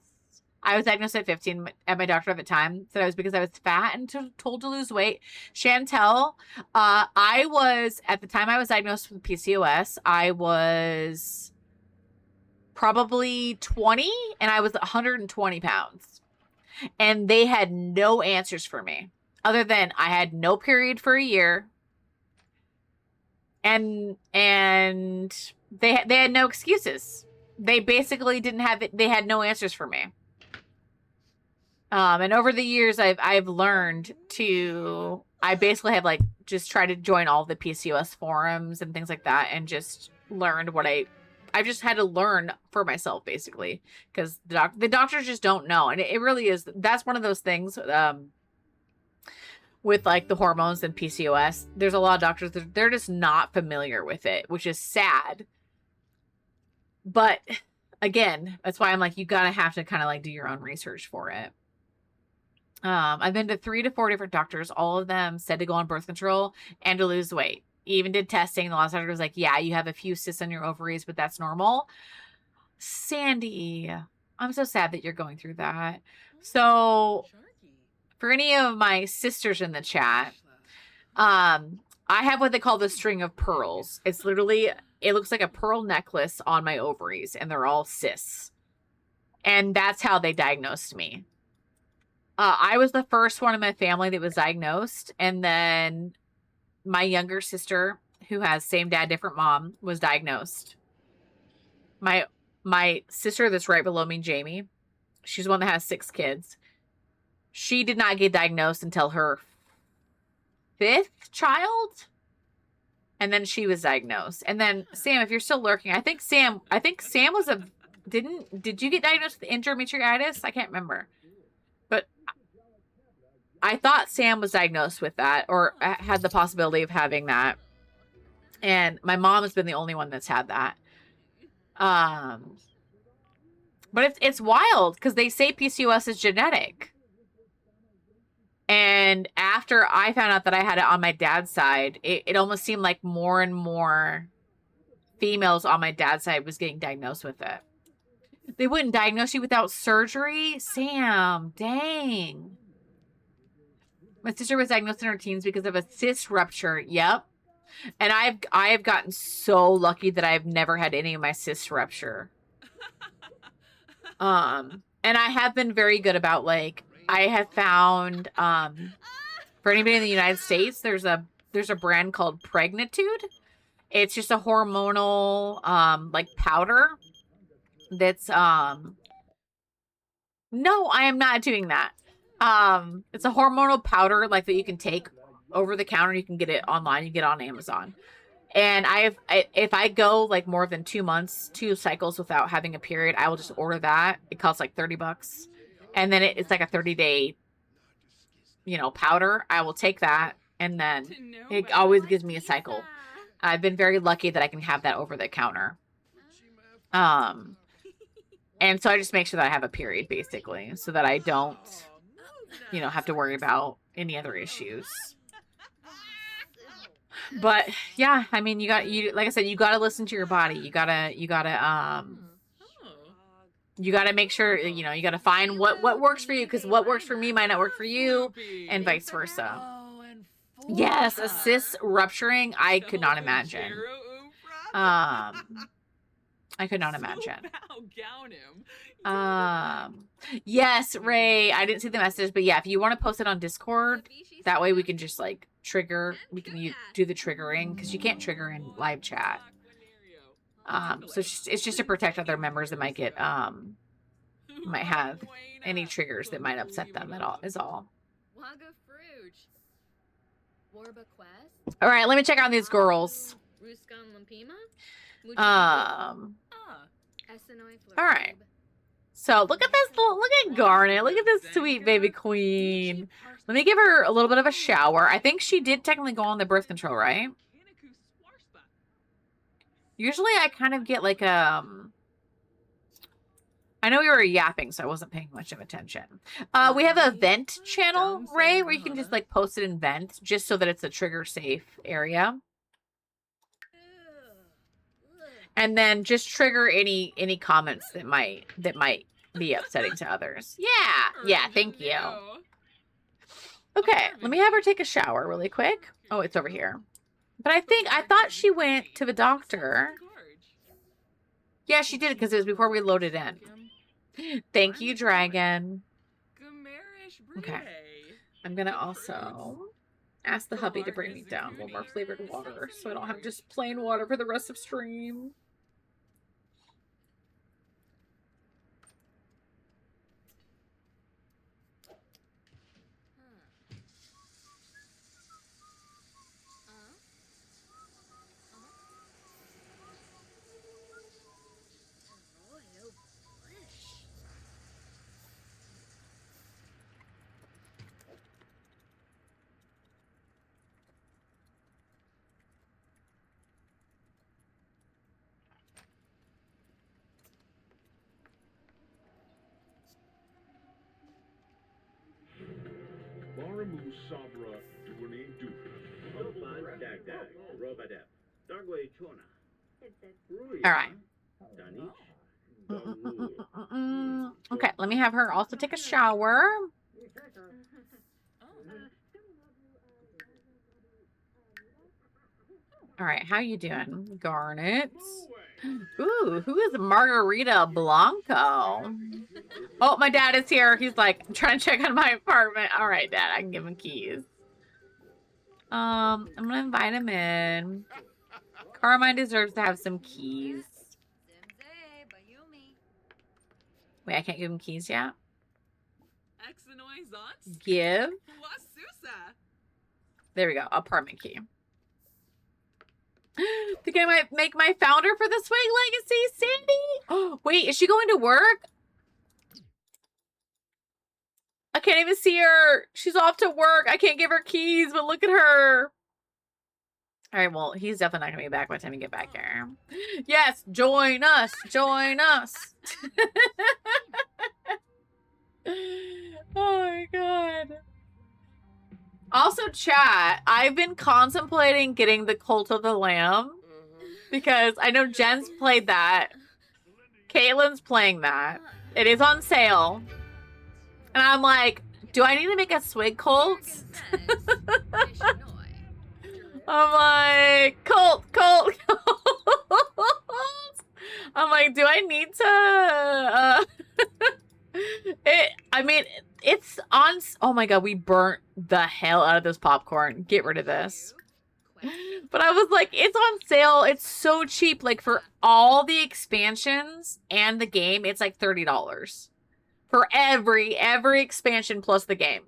I was diagnosed at 15 at my doctor at the time. Said it was because I was fat and told to lose weight. Chantel, I was, at the time I was diagnosed with PCOS, I was probably 20 and I was 120 pounds. And they had no answers for me other than I had no period for a year. And they had no excuses. They basically didn't have it. They had no answers for me. And over the years, I've learned to, I basically have like just tried to join all the PCOS forums and things like that, and just learned what I just had to learn for myself basically, because the doctors just don't know, and it really is. That's one of those things. With like the hormones and PCOS, there's a lot of doctors that they're just not familiar with it, which is sad. But again, that's why I'm like, you gotta have to kind of like do your own research for it. I've been to 3 to 4 different doctors. All of them said to go on birth control and to lose weight. Even did testing. The last doctor was like, yeah, you have a few cysts on your ovaries, but that's normal. Sandy, I'm so sad that you're going through that. So for any of my sisters in the chat, I have what they call the string of pearls. It's literally, it looks like a pearl necklace on my ovaries, and they're all cysts. And that's how they diagnosed me. I was the first one in my family that was diagnosed, and then my younger sister, who has same dad, different mom, was diagnosed. My sister that's right below me, Jamie, she's the one that has 6 kids. She did not get diagnosed until her 5th child, and then she was diagnosed. And then Sam, if you're still lurking, I think Sam was did you get diagnosed with endometritis? I can't remember. But I thought Sam was diagnosed with that, or had the possibility of having that. And my mom has been the only one that's had that. But it's wild because they say PCOS is genetic. And after I found out that I had it on my dad's side, it almost seemed like more and more females on my dad's side was getting diagnosed with it. They wouldn't diagnose you without surgery? Sam, dang. My sister was diagnosed in her teens because of a cyst rupture. Yep. And I have gotten so lucky that I've never had any of my cysts rupture. And I have been very good about, like, I have found, for anybody in the United States, there's a brand called Pregnitude. It's just a hormonal, like, powder that's, no, I am not doing that. It's a hormonal powder, like, that you can take over the counter. You can get it online. You get it on Amazon. And if I go like more than 2 months, 2 cycles without having a period, I will just order that. It costs like $30. And then it's like a 30-day, powder. I will take that. And then it always gives me a cycle. I've been very lucky that I can have that over the counter. And so I just make sure that I have a period, basically, so that I don't, have to worry about any other issues. But yeah, I mean, like I said, you gotta listen to your body. You gotta make sure, you gotta find what works for you, because what works for me might not work for you, and vice versa. Yes, a cyst rupturing, I could not imagine. I could not imagine. Yes, Ray, I didn't see the message, but yeah, if you want to post it on Discord, that way we can just like trigger, we can do the triggering, because you can't trigger in live chat. So it's just to protect other members that might have any triggers that might upset them at all, is all. All right, let me check on these girls. All right. So look at this, look at Garnet. Look at this sweet baby queen. Let me give her a little bit of a shower. I think she did technically go on the birth control, right? Usually I kind of get like I know we were yapping, so I wasn't paying much of attention. We have a vent channel, Ray, where you can just like post it in vent, just so that it's a trigger safe area. And then just trigger any comments that might be upsetting to others. Yeah, thank you. Okay, let me have her take a shower really quick. Oh, it's over here. But I thought she went to the doctor. Yeah, she did, because it was before we loaded in. Thank you, Dragon. Okay. I'm gonna also ask the hubby to bring me down one more flavored water, so I don't have just plain water for the rest of stream. Baramu Sabra Duni Duka. All right. Okay, let me have her also take a shower. All right, how you doing, Garnet? Ooh, who is Margarita Blanco? Oh, my dad is here. He's like, I'm trying to check on my apartment. All right, Dad, I can give him keys. I'm gonna invite him in. Carmine deserves to have some keys. Wait, I can't give him keys yet. Give. There we go. Apartment key. Think I might make my founder for the Swing Legacy, Sandy? Oh, wait, is she going to work? I can't even see her. She's off to work. I can't give her keys, but look at her. All right, well, he's definitely not going to be back by the time you get back here. Yes, join us. Join us. Oh, my God. Also, chat, I've been contemplating getting the Cult of the Lamb because I know Jen's played that. Caitlin's playing that. It is on sale. And I'm like, do I need to make a swig cult? I'm like, cult. I'm like, do I need to? I mean, it's on. Oh my God, we burnt the hell out of this popcorn. Get rid of this. But I was like, it's on sale. It's so cheap. Like for all the expansions and the game, it's like $30 for every expansion plus the game.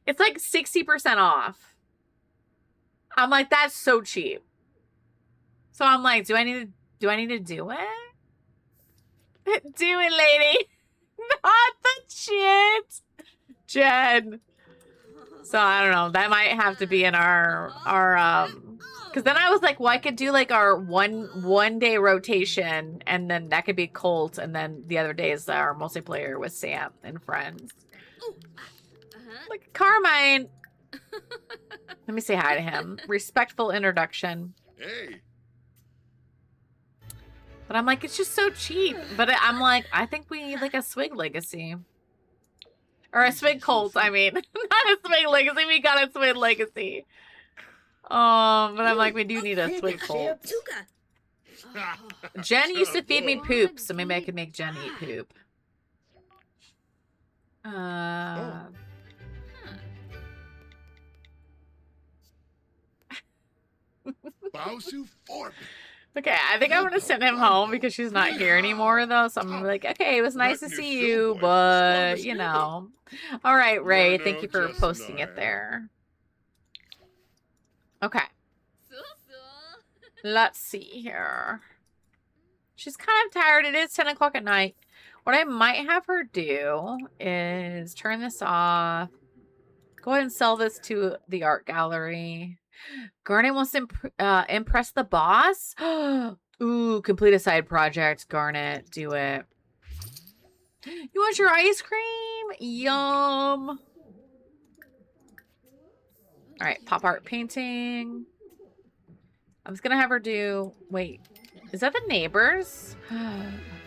It's like 60% off. I'm like, that's so cheap. So I'm like, do I need to do it? Do it, lady. Not the shit. Jen. So I don't know. That might have to be in our because then I was like, well, I could do like our one day rotation, and then that could be Colt, and then the other days our multiplayer with Sam and friends. Like Carmine. Let me say hi to him. Respectful introduction. Hey. But I'm like, it's just so cheap. But I'm like, I think we need like a Swig Legacy. Or a Swig Cult, I mean. Not a Swig Legacy, we got a Swig Legacy. But I'm like, we do need a Swig Cult. Jen used to feed me poop, so maybe I could make Jen eat poop. Bowsu Fork. Okay, I think I'm gonna send him home because she's not here anymore, though. So I'm gonna be like, okay, it was nice to see you, but you know. All right, Ray, thank you for posting it there. Okay, let's see here. She's kind of tired. It is 10 o'clock at night. What I might have her do is turn this off, Go ahead and sell this to the art gallery. Garnet wants to impress the boss. Ooh, complete a side project. Garnet, do it. You want your ice cream? Yum. All right, pop art painting. I was gonna have her do. Wait, is that the neighbors?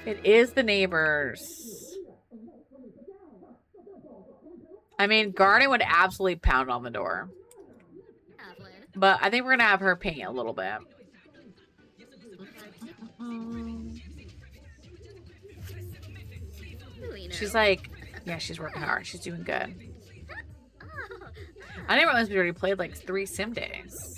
It is the neighbors. I mean, Garnet would absolutely pound on the door. But I think we're going to have her paint a little bit. She's like, yeah, she's working hard. She's doing good. I didn't realize we already played like 3 sim days.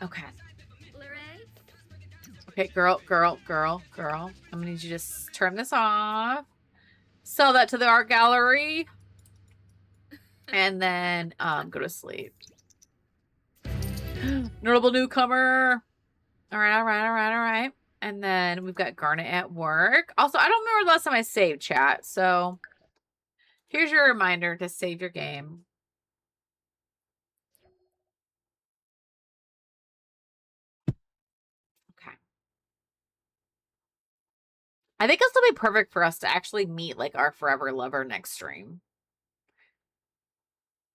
Okay. Okay, girl. I'm gonna need you to just turn this off. Sell that to the art gallery. And then go to sleep. Notable newcomer. All right. And then we've got Garnet at work. Also, I don't remember the last time I saved, chat. So here's your reminder to save your game. Okay. I think this will be perfect for us to actually meet like our forever lover next stream.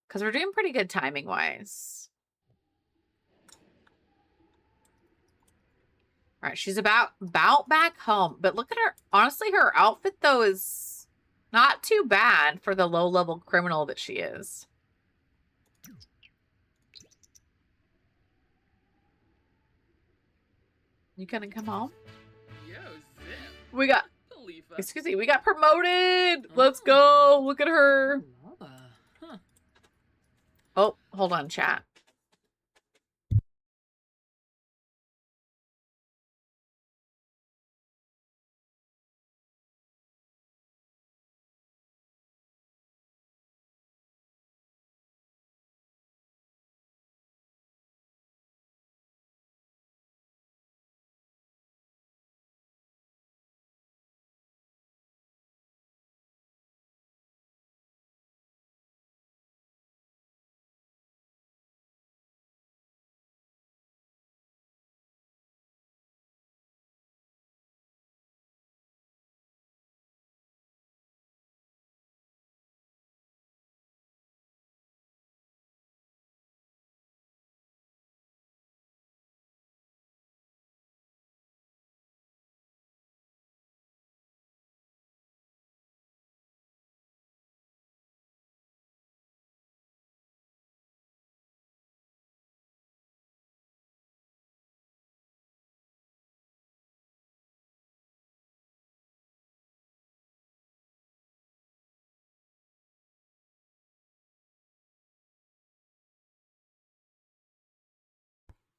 Because we're doing pretty good timing wise. All right, she's about back home. But look at her. Honestly, her outfit, though, is not too bad for the low-level criminal that she is. You gonna come home? Yo, Zip. We got... Khalifa. Excuse me, we got promoted! Let's go! Look at her! Oh, hold on, chat.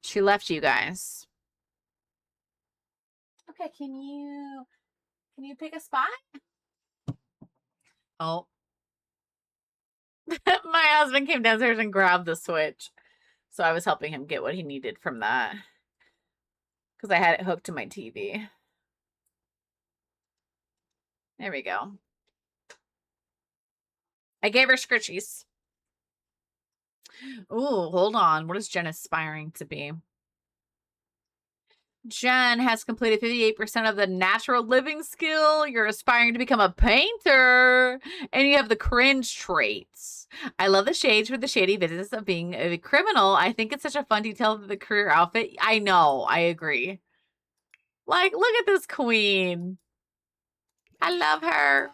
She left you guys. Okay, can you pick a spot? Oh. My husband came downstairs and grabbed the Switch. So I was helping him get what he needed from that. Because I had it hooked to my TV. There we go. I gave her scritchies. Ooh, hold on. What is Jen aspiring to be? Jen has completed 58% of the natural living skill. You're aspiring to become a painter. And you have the cringe traits. I love the shades for the shady business of being a criminal. I think it's such a fun detail of the career outfit. I know. I agree. Like, look at this queen. I love her.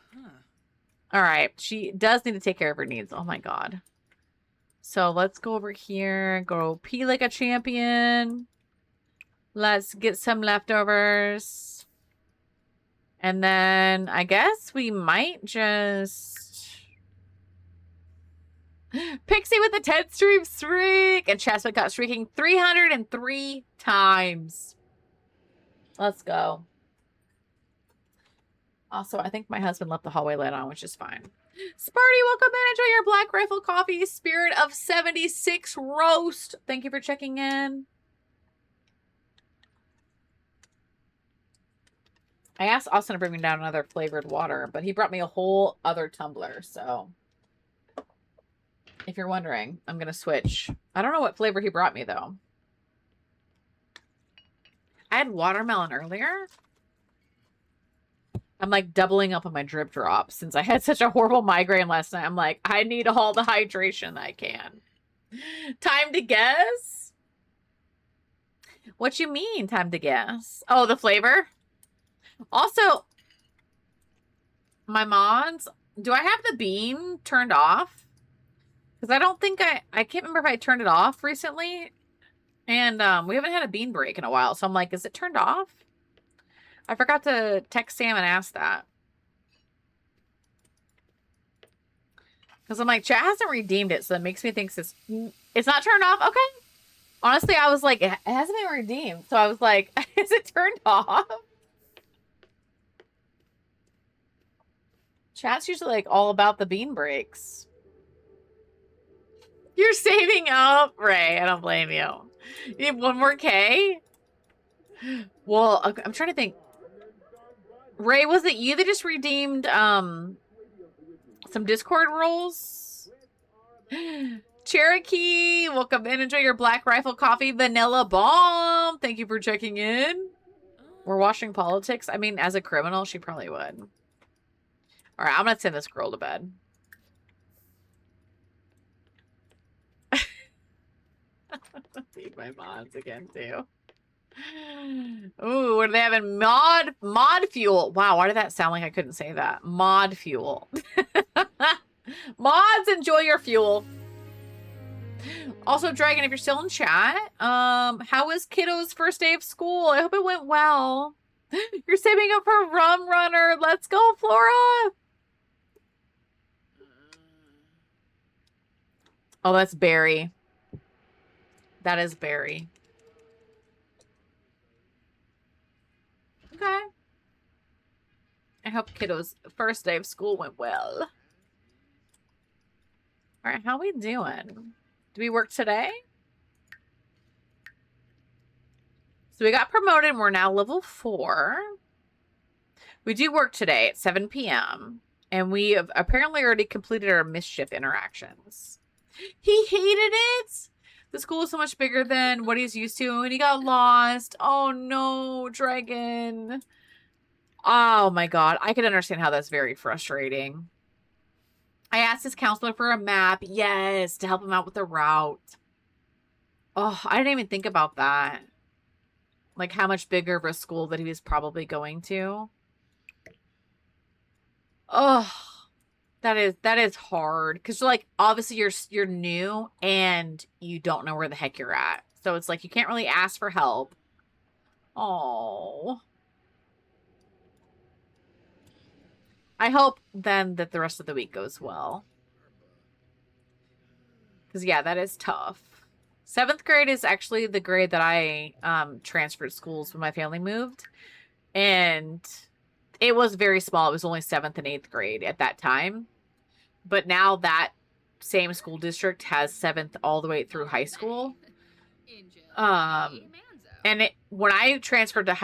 All right. She does need to take care of her needs. Oh, my God. So let's go over here. Go pee like a champion. Let's get some leftovers. And then I guess we might just... Pixie with the 10 stream streak. And Chasman got streaking 303 times. Let's go. Also, I think my husband left the hallway light on, which is fine. Sparty, welcome in. Enjoy your Black Rifle Coffee Spirit of 76 roast. Thank you for checking in. I asked Austin to bring me down another flavored water, but he brought me a whole other tumbler, so if you're wondering, I'm going to switch. I don't know what flavor he brought me, though. I had watermelon earlier. I'm like doubling up on my drip drops since I had such a horrible migraine last night. I'm like, I need all the hydration I can. Time to guess? What you mean, time to guess? Oh, the flavor? Also, my mods, do I have the bean turned off? Because I don't think I can't remember if I turned it off recently. And we haven't had a bean break in a while. So I'm like, is it turned off? I forgot to text Sam and ask that. Because I'm like, chat hasn't redeemed it. So that makes me think it's not turned off. Okay. Honestly, I was like, it hasn't been redeemed. So I was like, is it turned off? Chat's usually like all about the bean breaks. You're saving up, Ray. I don't blame you. You need one more K? Well, I'm trying to think. Ray, was it you that just redeemed some Discord roles? Cherokee, welcome in. Enjoy your Black Rifle Coffee Vanilla Bomb. Thank you for checking in. We're watching politics. I mean, as a criminal, she probably would. All right, I'm going to send this girl to bed. Feed my mods again, too. Ooh, what are they having? Mod fuel. Wow, why did that sound like I couldn't say that? Mod fuel. Mods, enjoy your fuel. Also, Dragon, if you're still in chat, how was kiddo's first day of school? I hope it went well. You're saving up for Rum Runner. Let's go, Flora. Oh, that's Barry. That is Barry. Okay. I hope kiddo's first day of school went well. All right, how we doing? Do we work today? So we got promoted and we're now level 4. We do work today at 7 p.m. And we have apparently already completed our mischief interactions. He hated it. The school is so much bigger than what he's used to, and he got lost. Oh no, Dragon. Oh my god. I can understand how that's very frustrating. I asked his counselor for a map. Yes, to help him out with the route. Oh, I didn't even think about that. Like how much bigger of a school that he was probably going to. Oh, that is hard. Because like obviously you're new and you don't know where the heck you're at. So it's like you can't really ask for help. Oh. I hope then that the rest of the week goes well. Because, yeah, that is tough. 7th grade is actually the grade that I transferred schools when my family moved. And it was very small. It was only 7th and 8th grade at that time. But now that same school district has 7th all the way through high school. And when I transferred to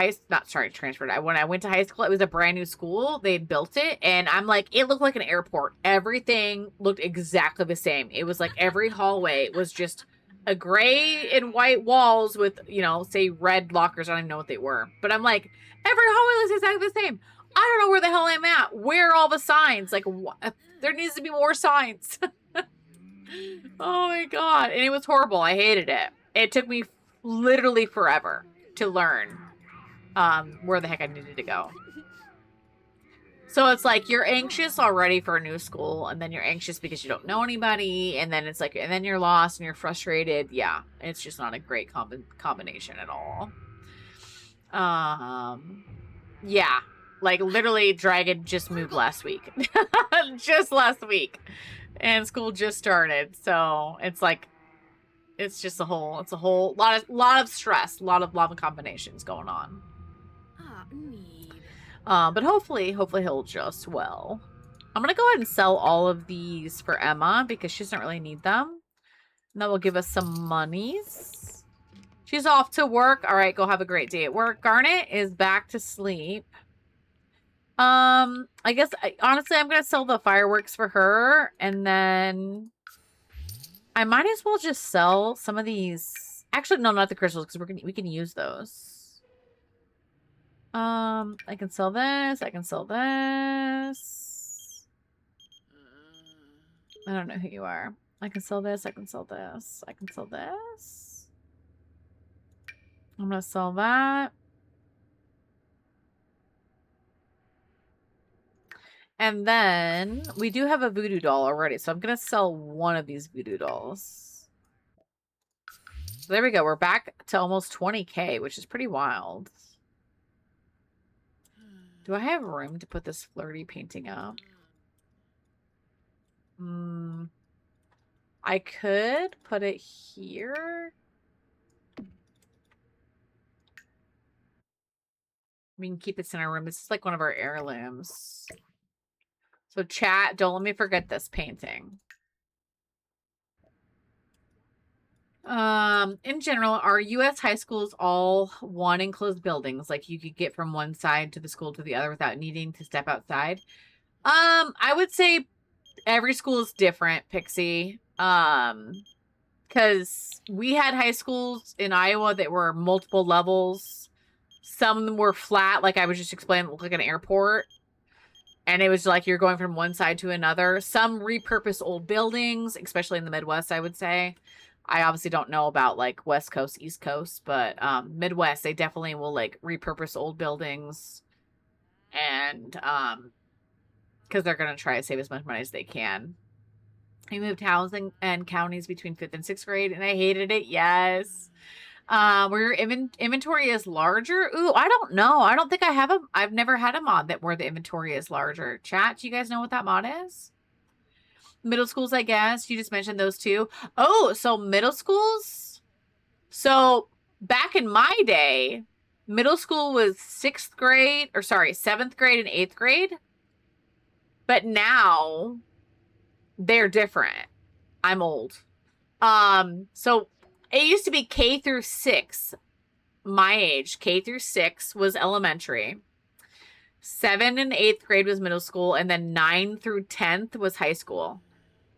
when I went to high school, it was a brand new school. They had built it. And I'm like, it looked like an airport. Everything looked exactly the same. It was like every hallway was just a gray and white walls with, you know, say red lockers. I don't even know what they were. But I'm like, every hallway looks exactly the same. I don't know where the hell I'm at. Where are all the signs? Like, what? There needs to be more signs. Oh my God. And it was horrible. I hated it. It took me literally forever to learn where the heck I needed to go. So it's like you're anxious already for a new school, and then you're anxious because you don't know anybody, and then it's like, and then you're lost and you're frustrated. Yeah, it's just not a great combination at all. Yeah, like literally Dragon just moved last week. Just last week. And school just started. So it's like, it's just a whole lot of stress, a lot of combinations going on. Ah, need. But hopefully he'll adjust well. I'm going to go ahead and sell all of these for Emma because she doesn't really need them. And that will give us some monies. She's off to work. All right, go have a great day at work. Garnet is back to sleep. I guess, honestly, I'm going to sell the fireworks for her. And then I might as well just sell some of these. Actually, no, not the crystals because we can use those. I can sell this. I can sell this. I don't know who you are. I can sell this. I can sell this. I can sell this. I'm going to sell that. And then we do have a voodoo doll already. So I'm going to sell one of these voodoo dolls. So there we go. We're back to almost 20K, which is pretty wild. Do I have room to put this flirty painting up? I could put it here. We can keep this in our room. This is like one of our heirlooms. So chat, don't let me forget this painting. In general, are U.S. high schools all one enclosed buildings? Like you could get from one side to the school to the other without needing to step outside? I would say every school is different, Pixie. Because we had high schools in Iowa that were multiple levels. Some were flat, like I was just explaining, look like an airport. And it was like you're going from one side to another. Some repurpose old buildings, especially in the Midwest, I would say. I obviously don't know about like West Coast, East Coast, but Midwest, they definitely will like repurpose old buildings. And because they're going to try to save as much money as they can. I moved towns and counties between 5th and 6th grade, and I hated it. Yes. Where your inventory is larger? Ooh, I don't know. I don't think I have I've never had a mod that where the inventory is larger. Chat, do you guys know what that mod is? Middle schools, I guess. You just mentioned those two. Oh, so middle schools? So back in my day, middle school was 7th grade and 8th grade. But now they're different. I'm old. So it used to be K through 6. My age, K through 6 was elementary. 7th and 8th grade was middle school, and then 9th through 10th was high school.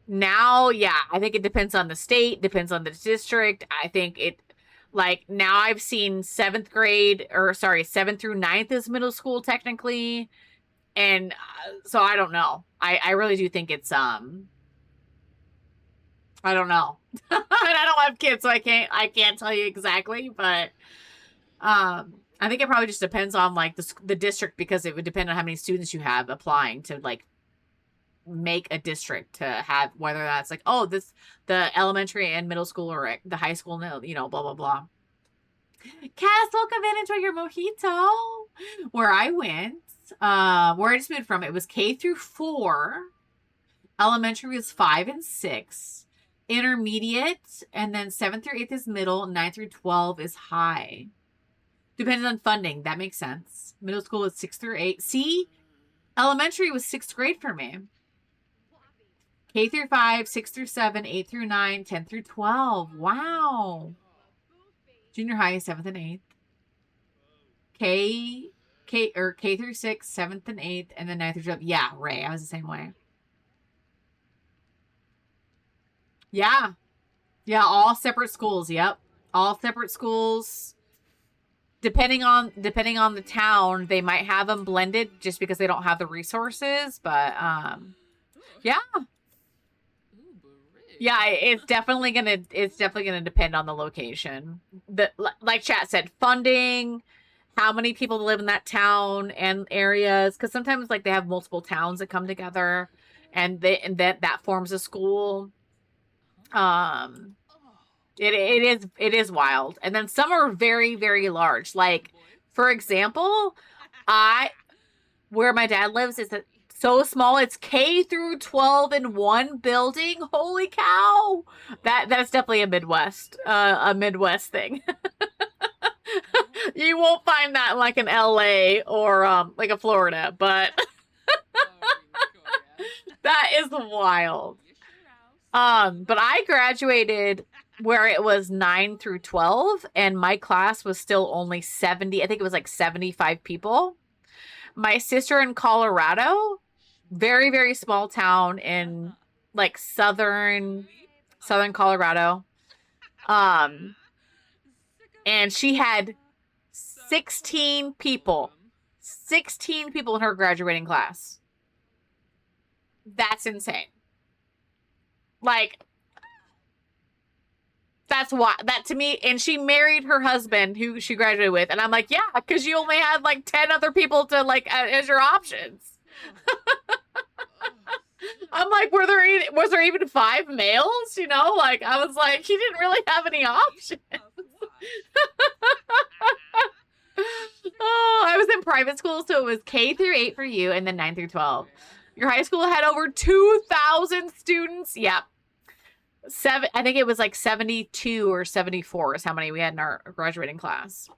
Now, yeah, I think it depends on the state, depends on the district. I think it, like, now I've seen 7th through 9th is middle school technically. And so I don't know. I really do think it's, I don't know. And I don't have kids, so I can't tell you exactly, but I think it probably just depends on like the district, because it would depend on how many students you have applying to like make a district to have, whether that's like, oh, the elementary and middle school or the high school, you know, blah blah blah. Cass, welcome in, enjoy your mojito. Where I went, where I just moved from, it was K through 4. Elementary was 5 and 6. Intermediate, and then 7th through 8th is middle, 9th through 12 is high. Depends on funding. That makes sense. Middle school is 6 through 8. See? Elementary was 6th grade for me. K through 5, 6 through 7, 8 through 9, 10 through 12. Wow. Junior high is 7th and 8th. K through 6, 7th and 8th, and then 9th through 12. Yeah, Ray, I was the same way. Yeah. Yeah, all separate schools. Yep. All separate schools. Depending on the town, they might have them blended just because they don't have the resources, but yeah. Yeah, it's definitely gonna depend on the location. Like chat said, funding, how many people live in that town and areas, because sometimes like they have multiple towns that come together, and that forms a school. It is wild, and then some are very, very large. Like for example, where my dad lives is so small, it's K through 12 in one building. Holy cow! That's definitely a Midwest thing. You won't find that like in LA or like a Florida, but That is wild. But I graduated where it was 9 through 12, and my class was still only 70. I think it was like 75 people. My sister in Colorado, very, very small town in like southern Colorado. And she had 16 people. 16 people in her graduating class. That's insane. Like, that's why, that to me, and she married her husband who she graduated with, and I'm like, yeah, because you only had like 10 other people to like as your options. I'm like, was there even 5 males? You know, like I was like, he didn't really have any options. Oh, I was in private school, so it was K through 8 for you, and then 9 through 12. Your high school had over 2,000 students. Yep. I think it was like 72 or 74 is how many we had in our graduating class.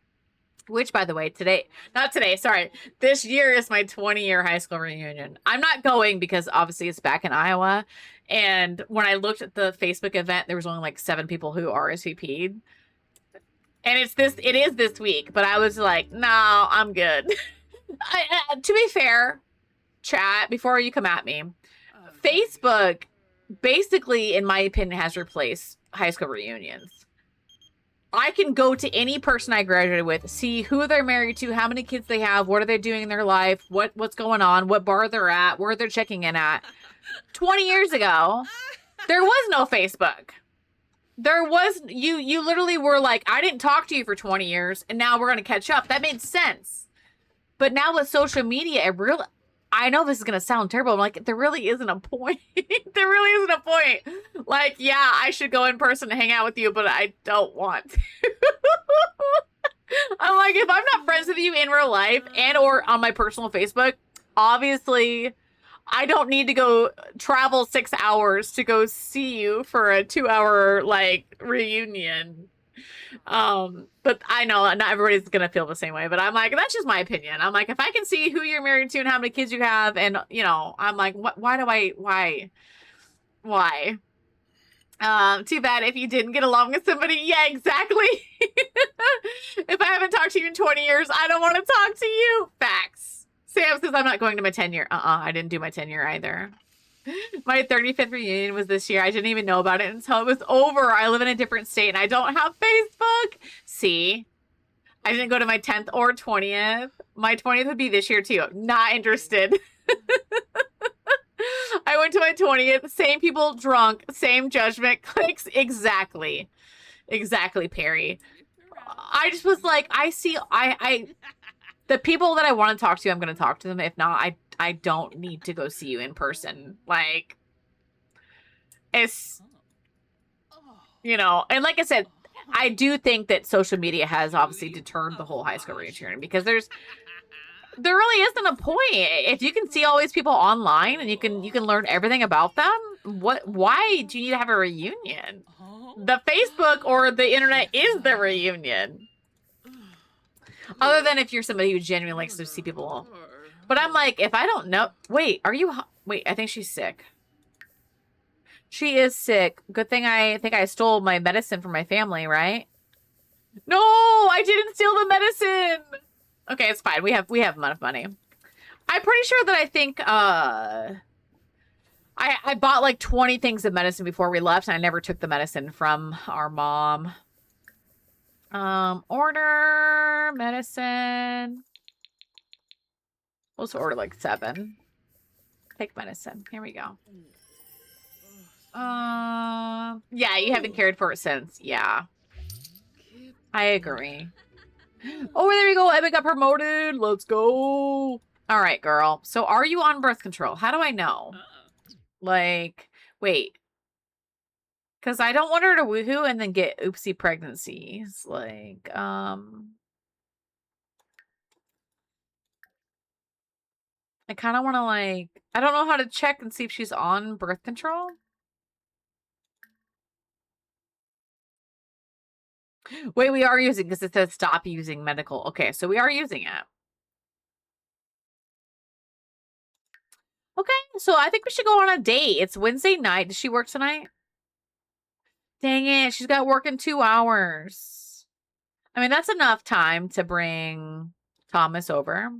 Which, by the way, this year is my 20-year high school reunion. I'm not going because obviously it's back in Iowa. And when I looked at the Facebook event, there was only like 7 people who RSVP'd. And it is this week, but I was like, no, I'm good. To be fair, chat, before you come at me, Facebook basically, in my opinion, has replaced high school reunions. I can go to any person I graduated with, see who they're married to, how many kids they have, what are they doing in their life, what's going on, what bar they're at, where they're checking in at. 20 years ago, there was no Facebook. There was, you literally were like, I didn't talk to you for 20 years, and now we're going to catch up. That made sense. But now with social media, I know this is going to sound terrible. I'm like, there really isn't a point. There really isn't a point. Like, yeah, I should go in person and hang out with you, but I don't want to. I'm like, if I'm not friends with you in real life and or on my personal Facebook, obviously I don't need to go travel 6 hours to go see you for a 2-hour like reunion. But I know not everybody's gonna feel the same way, but I'm like, that's just my opinion. I'm like, if I can see who you're married to and how many kids you have, and you know, I'm like, why? Too bad if you didn't get along with somebody. Yeah, exactly. If I haven't talked to you in 20 years, I don't want to talk to you. Facts. Sam says I'm not going to my 10-year. I didn't do my 10-year either. My 35th reunion was this year. I didn't even know about it until it was over. I live in a different state and I don't have Facebook. See? I didn't go to my 10th or 20th. My 20th would be this year too. Not interested. I went to my 20th. Same people drunk. Same judgment. Clicks. Exactly. Exactly, Perry. I just was like, the people that I want to talk to, I'm going to talk to them. If not, I don't need to go see you in person. Like, it's, you know, and like I said, I do think that social media has obviously deterred the whole high school reunion because there really isn't a point. If you can see all these people online and you can learn everything about them, why do you need to have a reunion? The Facebook or the internet is the reunion. Other than if you're somebody who genuinely likes to see people. But I'm like, if I don't know... Wait, I think she's sick. She is sick. Good thing I think I stole my medicine from my family, right? No, I didn't steal the medicine. Okay, it's fine. We have enough money. I'm pretty sure that I think I bought like 20 things of medicine before we left, and I never took the medicine from our mom. Order medicine. We'll just order like 7. Take medicine. Here we go. Yeah, you haven't cared for it since. Yeah. I agree. Oh, there you go. Emma got promoted. Let's go. All right, girl. So are you on birth control? How do I know? Like, wait. Because I don't want her to woohoo and then get oopsie pregnancies. Like, I kind of want to like, I don't know how to check and see if she's on birth control. Wait, we are using, because it says stop using medical. Okay, so we are using it. Okay, so I think we should go on a date. It's Wednesday night. Does she work tonight? Dang it, she's got work in 2 hours. I mean, that's enough time to bring Thomas over.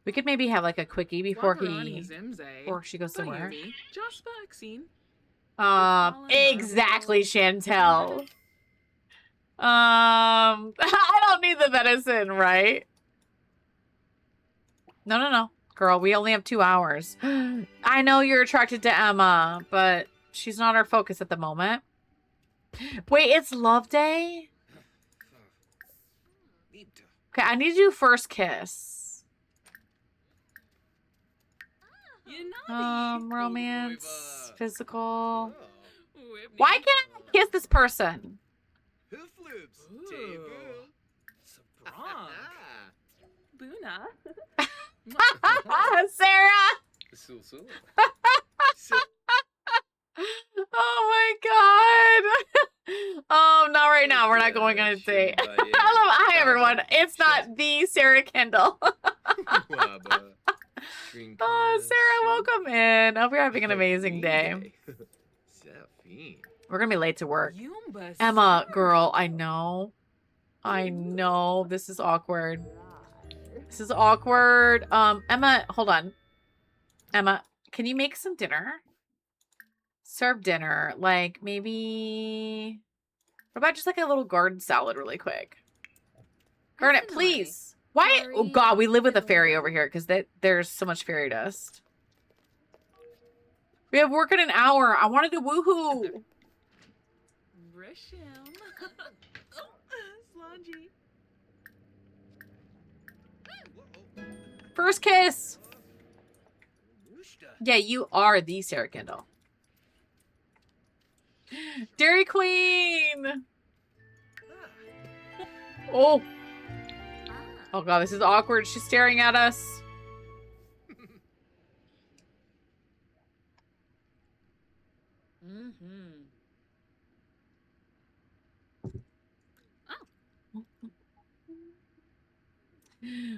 We could maybe have like a quickie before she goes somewhere. Exactly, Chantel. I don't need the medicine, right? No. Girl, we only have 2 hours. I know you're attracted to Emma, but she's not our focus at the moment. Wait, it's Love Day? Okay, I need to do first kiss. Romance, physical. Why can't I kiss this person? Buna. Sarah! Oh my god. Oh, not right now. We're not going on a date. Hi, everyone. It's not the Sarah Kendall. Oh, Sarah, welcome in. I hope you're having an amazing day. We're going to be late to work. Emma, girl, I know. This is awkward. This is awkward. Emma, hold on. Emma, can you make some dinner? Serve dinner. Like, maybe... What about just like a little garden salad really quick? Garnet, please. Why? Oh, God, we live with a fairy over here because there's so much fairy dust. We have work in an hour. I wanted to woohoo. First kiss. Yeah, you are the Sarah Kendall. Dairy Queen. Oh. Oh god, this is awkward. She's staring at us.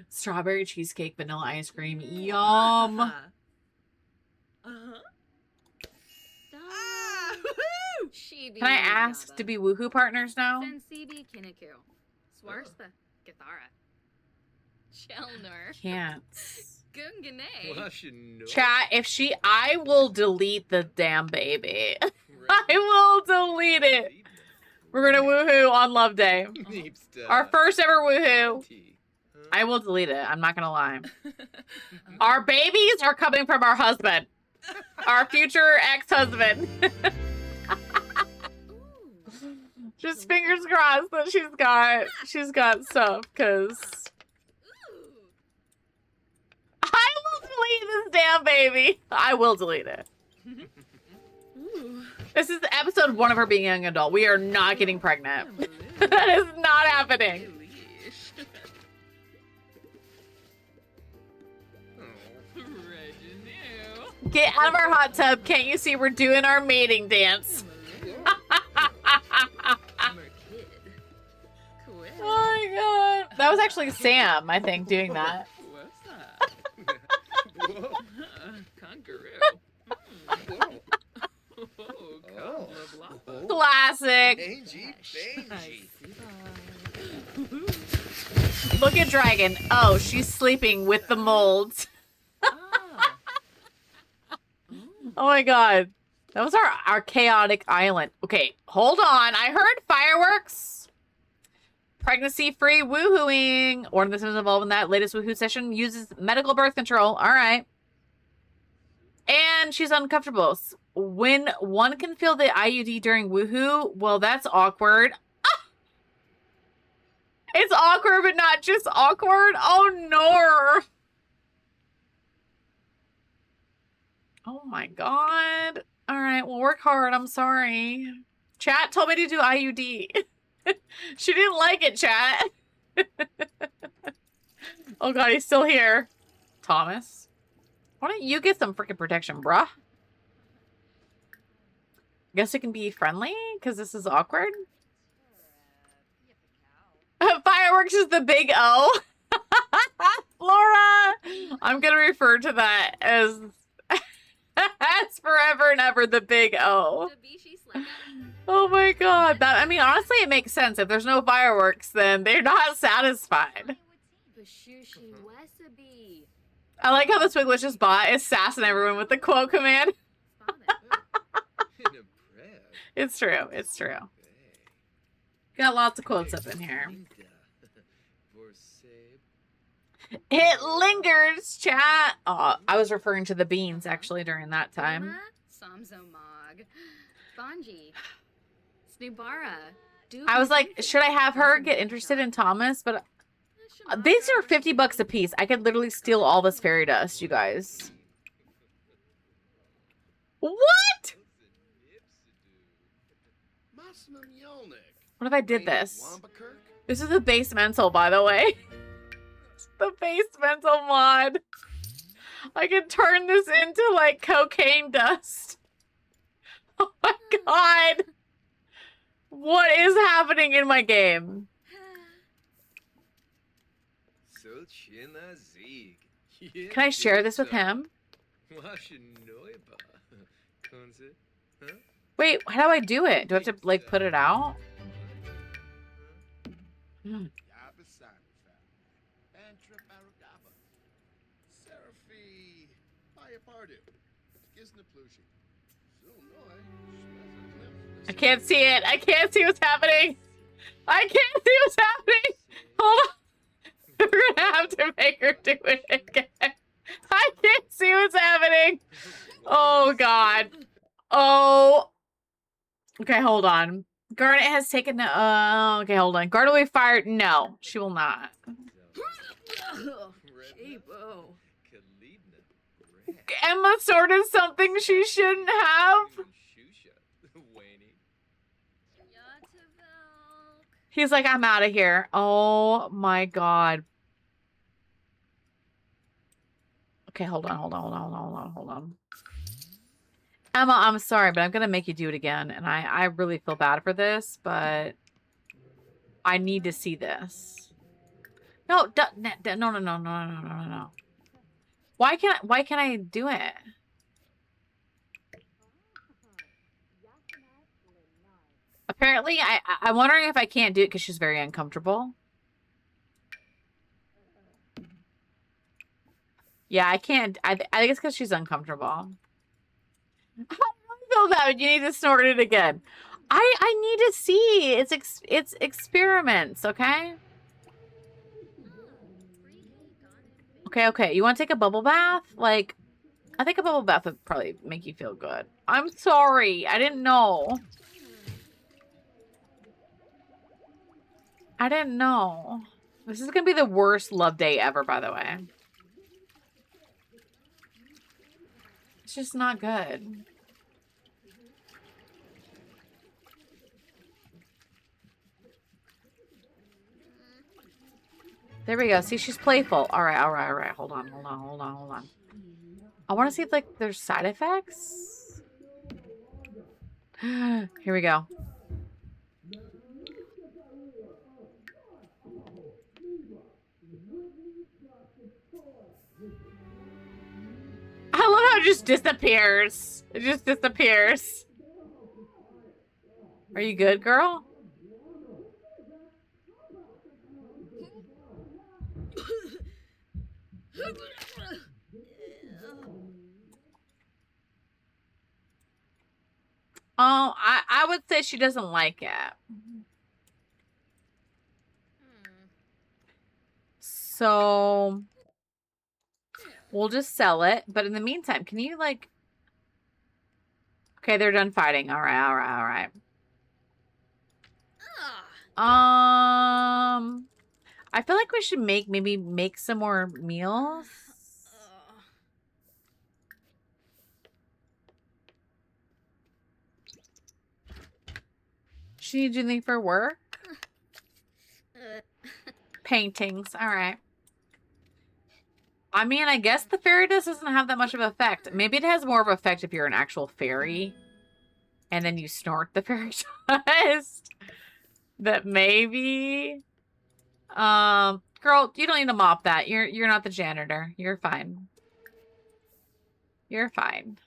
Strawberry cheesecake, vanilla ice cream. Yum. Can I ask to be woohoo partners now? Can't. Chat, I will delete the damn baby. I will delete it. We're gonna woohoo on Love Day. Our first ever woohoo. I will delete it. I'm not gonna lie. Our babies are coming from our husband. Our future ex-husband. Just fingers crossed that she's got stuff, because I will delete this damn baby. I will delete it. This is episode 1 of her being a young adult. We are not getting pregnant. That is not happening. Get out of our hot tub. Can't you see we're doing our mating dance? Oh my god. That was actually Sam, I think, doing that. Classic. Look at Dragon. Oh, she's sleeping with the molds. Oh my god. That was our chaotic island. Okay, hold on. I heard fireworks. Pregnancy-free woohooing. One of the systems involved in that latest woohoo session uses medical birth control. All right. And she's uncomfortable. When one can feel the IUD during woohoo, well, that's awkward. Ah! It's awkward, but not just awkward. Oh, no. Oh, my God. All right, well, work hard. I'm sorry. Chat told me to do IUD. She didn't like it, chat. Oh, God, he's still here. Thomas. Why don't you get some freaking protection, bruh? Guess it can be friendly, because this is awkward. Fireworks is the big O. Flora. I'm gonna refer to that as as forever and ever the big O. Oh my god. That, I mean, honestly, it makes sense. If there's no fireworks, then they're not satisfied. I like how the Swiglicious bot is sassing everyone with the quote command. It's true. It's true. Got lots of quotes up in here. It lingers, chat. Oh, I was referring to the beans actually during that time. I was like, should I have her get interested in Thomas? But these are $50 a piece. I could literally steal all this fairy dust, you guys. What? What if I did this? This is the basemental, by the way. The basemental mod. I can turn this into like cocaine dust. Oh my god. What is happening in my game? Can I share this with him? Wait, how do I do it? Do I have to like put it out? Hmm. I can't see it. I can't see what's happening. I can't see what's happening. Hold on. We're gonna have to make her do it again. I can't see what's happening. Oh god. Oh. Okay, hold on. Garnet has taken the. Okay, hold on. Garnet will be fired. No, she will not. Emma sorted something she shouldn't have. He's like, I'm out of here. Oh my god. Okay, hold on. Emma, I'm sorry, but I'm gonna make you do it again. And I really feel bad for this, but I need to see this. No, no. Why can't I do it? Apparently, I'm wondering if I can't do it because she's very uncomfortable. Yeah, I can't. I think it's because she's uncomfortable. I don't feel that. You need to snort it again. I need to see. It's experiments, okay? Okay. You want to take a bubble bath? Like, I think a bubble bath would probably make you feel good. I'm sorry. I didn't know. I didn't know. This is going to be the worst love day ever, by the way. It's just not good. There we go. See, she's playful. All right. Hold on. I want to see if, like, there's side effects. Here we go. I love how it just disappears. It just disappears. Are you good, girl? Oh, I would say she doesn't like it. So we'll just sell it. But in the meantime, can you like... Okay, they're done fighting. All right. I feel like we should maybe make some more meals. She needs anything for work? Paintings. All right. I mean, I guess the fairy dust doesn't have that much of an effect. Maybe it has more of an effect if you're an actual fairy. And then you snort the fairy dust. That maybe... Girl, you don't need to mop that. You're not the janitor. You're fine. You're fine.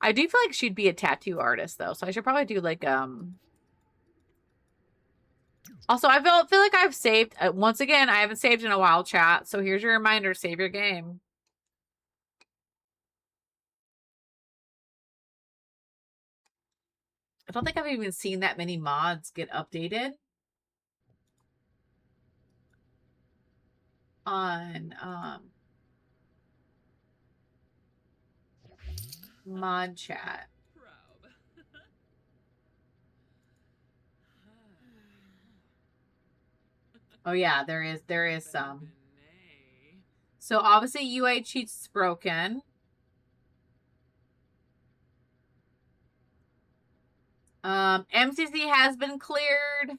I do feel like she'd be a tattoo artist though, so I should probably do like Also, I feel like I've saved once again. I haven't saved in a while, chat. So here's your reminder: save your game. I don't think I've even seen that many mods get updated on mod chat. Oh yeah, there is some. So obviously UI cheats broken. MCC has been cleared.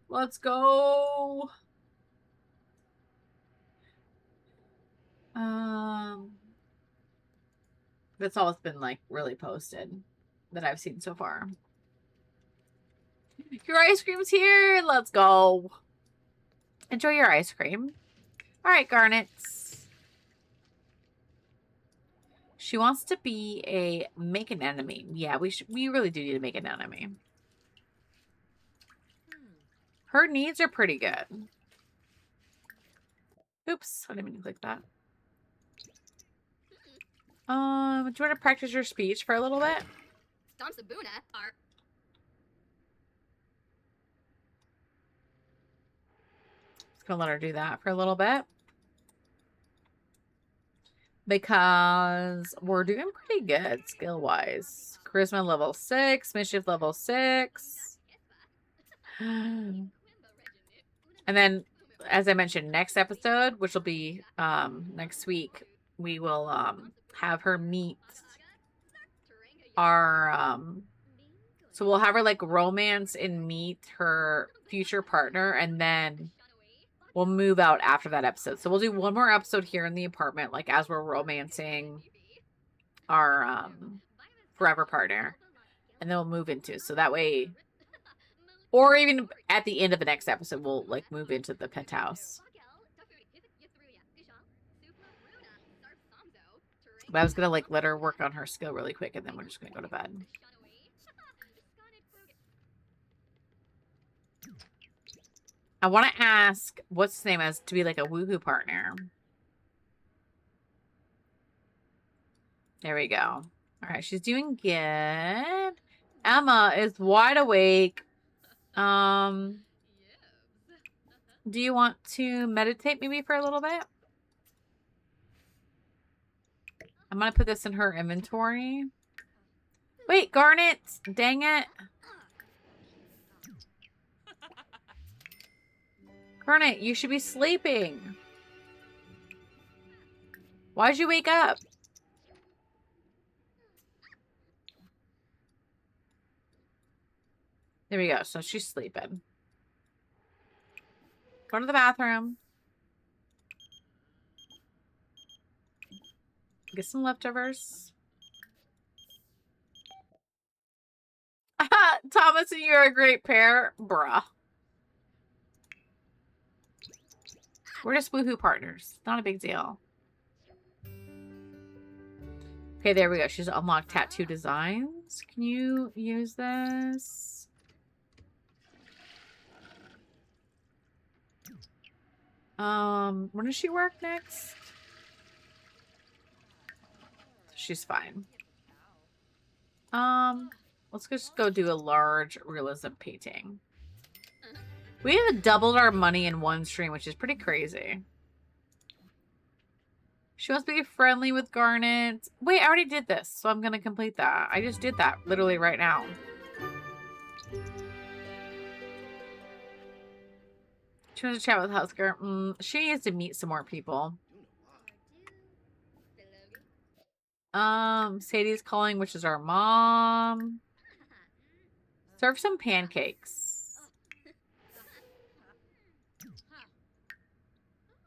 Let's go. That's all it's been like really posted that I've seen so far. Your ice cream's here. Let's go. Enjoy your ice cream. All right, Garnets. She wants to be a make an enemy. Yeah, we really do need to make an enemy. Her needs are pretty good. Oops, I didn't mean to click that. Do you want to practice your speech for a little bit? Stomps of Buna are. Just gonna let her do that for a little bit. Because we're doing pretty good skill-wise. Charisma level 6, mischief level 6. And then, as I mentioned, next episode, which will be next week, we will have her meet our so we'll have her like romance and meet her future partner, and then we'll move out after that episode. So we'll do one more episode here in the apartment, like as we're romancing our forever partner, and then we'll move into, so that way, or even at the end of the next episode, we'll like move into the penthouse. But I was gonna like let her work on her skill really quick, and then we're just gonna go to bed. I want to ask what's his name as to be like a woohoo partner. There we go. All right, she's doing good. Emma is wide awake. Do you want to meditate maybe for a little bit? I'm gonna put this in her inventory. Wait, Garnet! Dang it. Garnet, you should be sleeping. Why'd you wake up? There we go. So she's sleeping. Go to the bathroom. Get some leftovers. Thomas and you are a great pair. Bruh. We're just woohoo partners. Not a big deal. Okay, there we go. She's unlocked tattoo designs. Can you use this? When does she work next? She's fine. Let's just go do a large realism painting. We have doubled our money in one stream, which is pretty crazy. She wants to be friendly with Garnet. Wait, I already did this, so I'm going to complete that. I just did that literally right now. She wants to chat with Husker. She needs to meet some more people. Sadie's calling, which is our mom. Serve some pancakes.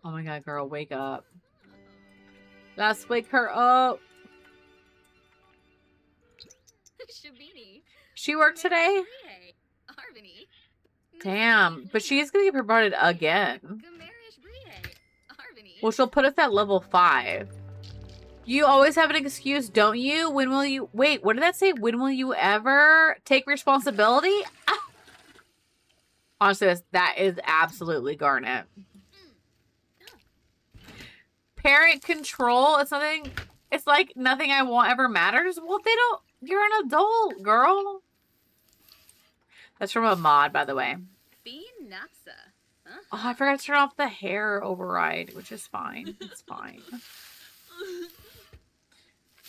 Oh my god, girl, wake up. Let's wake her up. She worked today? Damn, but she's gonna get promoted again. Gamerish Brie. Arvini. Well, she'll put us at level 5. You always have an excuse, don't you? When will you... Wait, what did that say? When will you ever take responsibility? Ah! Honestly, that is absolutely Garnet. Parent control. It's nothing... It's like nothing I want ever matters. Well, they don't... You're an adult, girl. That's from a mod, by the way. Nasa. Oh, I forgot to turn off the hair override, which is fine. It's fine.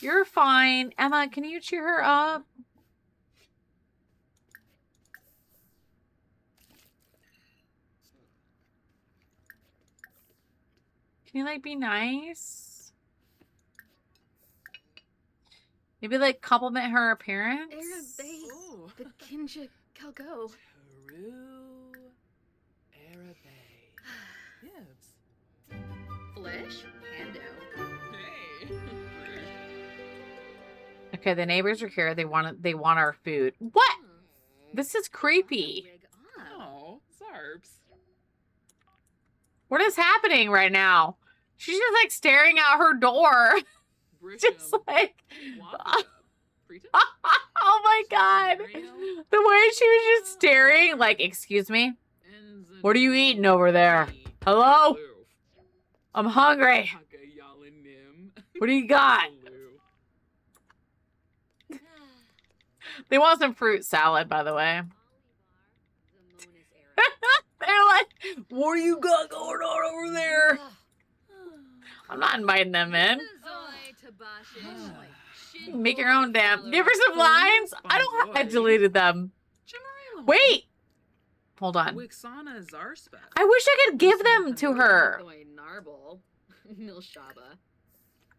You're fine. Emma, can you cheer her up? Can you, like, be nice? Maybe, like, compliment her appearance? Arabay. The Kinja Kalgo. Peru. Arabe. Yes. Flesh. Hando. Hey. Okay, the neighbors are here. They want our food. What? This is creepy. Oh, Zarps. What is happening right now? She's just like staring out her door. Just like oh my god. The way she was just staring, like, excuse me? What are you eating over there? Hello? I'm hungry. What do you got? They want some fruit salad, by the way. They're like, what do you got going on over there? I'm not inviting them in. Make your own damn. Give her some lines. I deleted them. Wait. Hold on. I wish I could give them to her.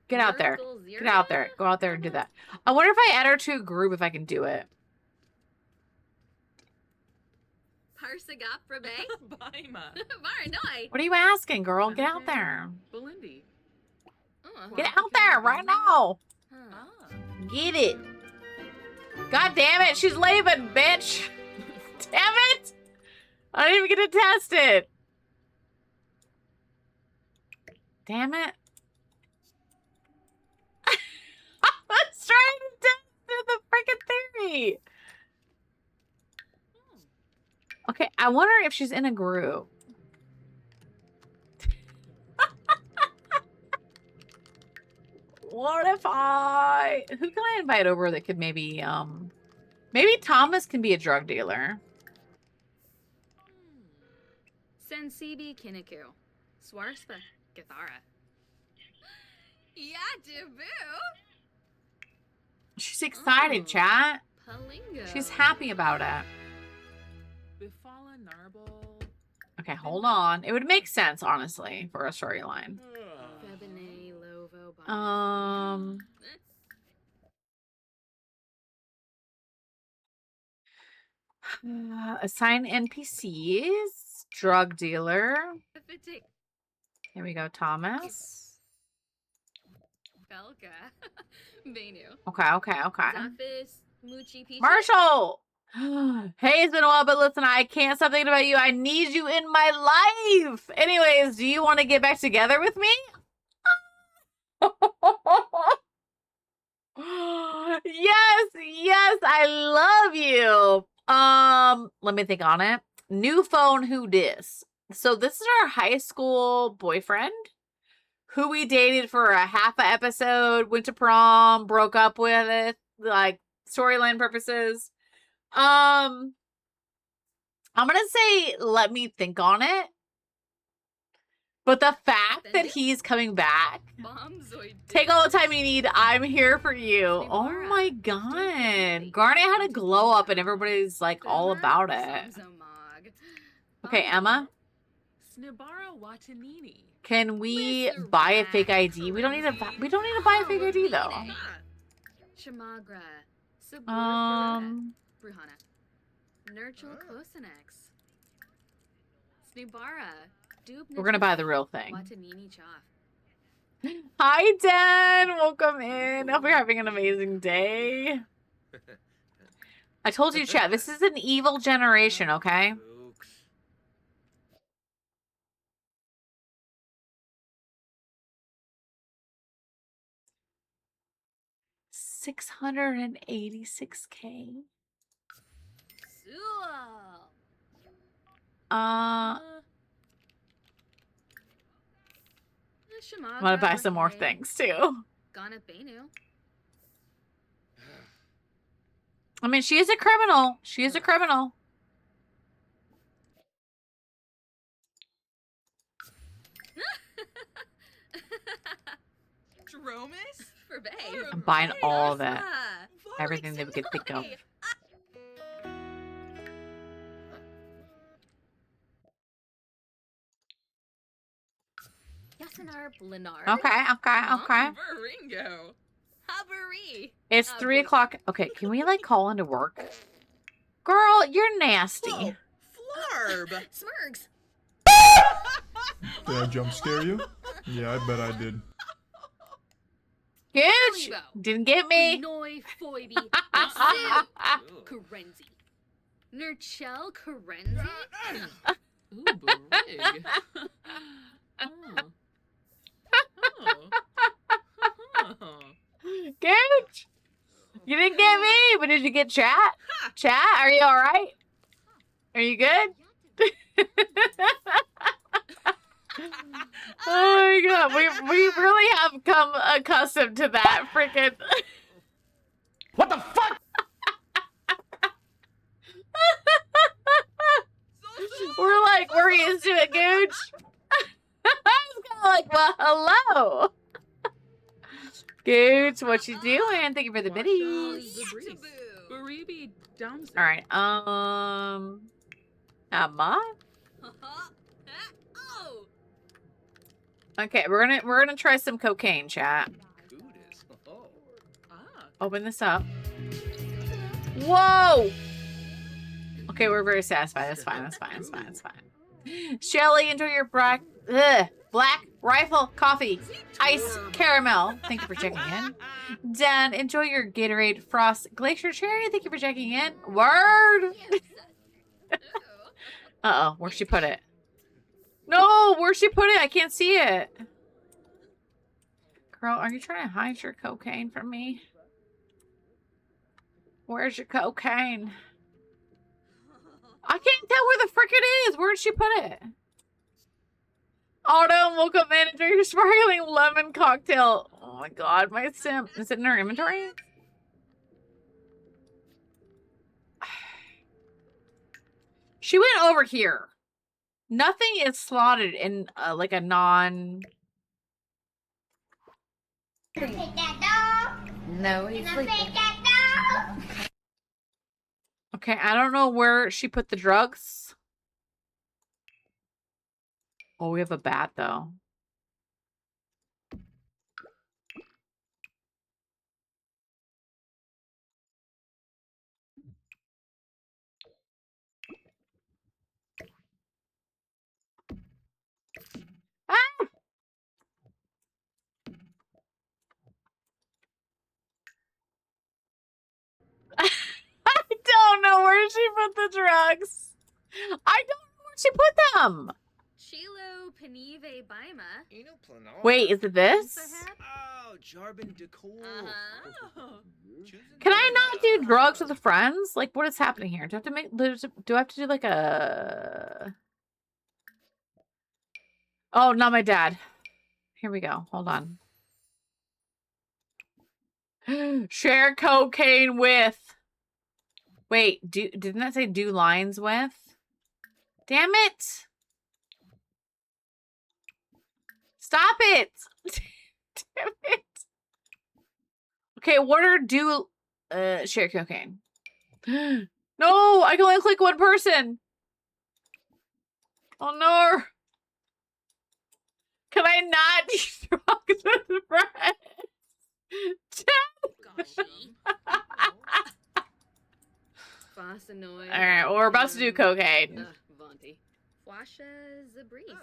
Get out there. Get out there. Go out there and do that. I wonder if I add her to a group if I can do it. What are you asking, girl? Get out there. Get out there right now. Get it. God damn it. She's leaving, bitch. Damn it. I didn't even get to test it. Damn it. I was trying to test the freaking theory. Okay, I wonder if she's in a group. What if who can I invite over that could maybe Thomas can be a drug dealer. Sensibi Kiniku. Swarspa Gathara. Yeah, Dubu. She's excited, chat. Palingo. She's happy about it. Okay, hold on. It would make sense, honestly, for a storyline. Febine Lovo. Assign NPCs. Drug dealer. Here we go, Thomas. Belka. Venu. Okay. Muchi Pichu. Marshall! Hey, it's been a while, but listen, I can't stop thinking about you. I need you in my life. Anyways, do you want to get back together with me? Yes, I love you. Let me think on it. New phone, who dis? So this is our high school boyfriend who we dated for a half a episode, went to prom, broke up with it, like storyline purposes. I'm gonna say let me think on it. But the fact that he's coming back, take all the time you need. I'm here for you. Oh my god. Garnet had a glow up and everybody's like all about it. Okay, Emma. Can we buy a fake ID? We don't need to buy a fake ID though. Bruhana. Nurchel Closenex. Snubara. We're gonna buy the real thing. Watanini Chaff. Hi, Dan. Welcome in. Hope you're having an amazing day. I told you, chat, this is an evil generation, okay? 686K. Cool. I'm gonna buy some more things too. Gonna Benu. I mean, she is a criminal. She is a criminal. Dromus? For Bay. I'm buying all of it. Martha. Everything that we could think of. Yasanar Blinard. Okay. Baringo. Habari. It's 3 o'clock. Okay, can we like call into work? Girl, you're nasty. Whoa, Flarb. Smurgs. Did I jump scare you? Yeah, I bet I did. Gooch! Didn't get me. Noi Foibi. Siv. Karenzi. Nurchel Karenzi. Ooh, Barig. Oh. Gooch! You didn't get me, but did you get chat? Chat, are you alright? Are you good? Oh my god, we really have come accustomed to that freaking. What the fuck? We're used to it, Gooch. I was kind of like, well, hello. Gooch, what you doing? Thank you for the biddies. Baribi Downstairs. All right, Emma. Oh. Okay, we're gonna try some cocaine, chat. Goodness. Oh. Ah. Open this up. Whoa. Okay, we're very satisfied. That's fine. That's fine. That's fine. That's fine. Shelly, enjoy your black rifle coffee. Ice caramel. Thank you for checking in. Dan, enjoy your Gatorade Frost Glacier Cherry. Thank you for checking in. Word. Uh-oh, where'd she put it? No, where'd she put it? I can't see it. Girl, are you trying to hide your cocaine from me? Where's your cocaine? I can't tell where the frick it is. Where'd she put it? Autumn, welcome in. Enjoy your sparkling lemon cocktail. Oh my god, my sim. Is it in her inventory? She went over here. Nothing is slotted in like a non. Take that dog. No, he's Take sleeping. that dog. Okay, I don't know where she put the drugs. Oh, we have a bat though. Ah! I don't know where she put the drugs. I don't know where she put them. Chilo Penive Baima. Wait, is it this? Oh, Jarbin Decor. Can I not do drugs with friends? Like, what is happening here? Do I have to make? Do I have to do like a? Oh, not my dad. Here we go. Hold on. Share cocaine with. Wait, didn't that say do lines with? Damn it! Stop it! Damn it! Okay, what are do share cocaine? No, I can only click one person. Oh no! Can I not do drugs with friends? Fasanoid. Alright, well, we're about to do cocaine. Vonti. Washa Zabris.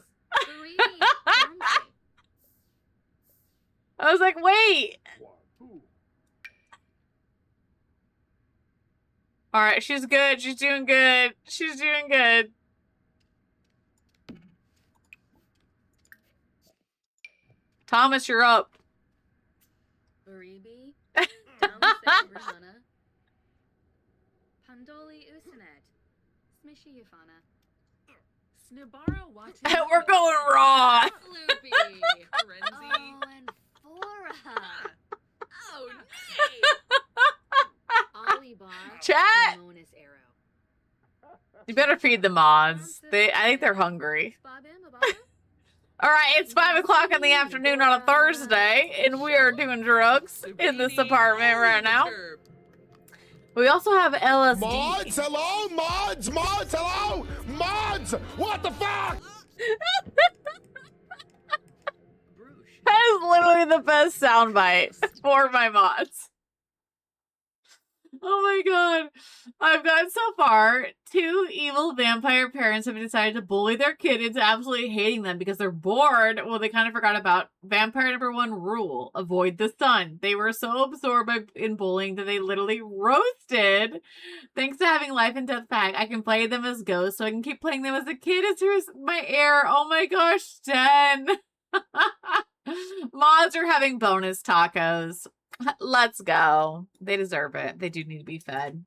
I was like, wait. Alright, she's good. She's doing good. She's doing good. Thomas, you're up. Baribi. Rizana. Pandoli Usanet. Smishy Yafana. Snibara Wati. We're going raw. Loopy. Renzi. Oh, and Fora. Oh, Olibar. Chat. Ramonis Arrow. You better feed the mods. I think they're hungry. Spabim Ababa? All right, it's 5 o'clock in the afternoon on a Thursday, and we are doing drugs in this apartment right now. We also have LSD. Mods, hello? Mods, mods, hello? Mods! What the fuck? That is literally the best soundbite for my mods. Oh my god. I've got so far, 2 evil vampire parents have decided to bully their kid into absolutely hating them because they're bored. Well, they kind of forgot about vampire number 1 rule: avoid the sun. They were so absorbed in bullying that they literally roasted. Thanks to having life and death pack, I can play them as ghosts, so I can keep playing them as a kid as soon as my heir. Oh my gosh, 10. Mods are having bonus tacos. Let's go. They deserve it. They do need to be fed.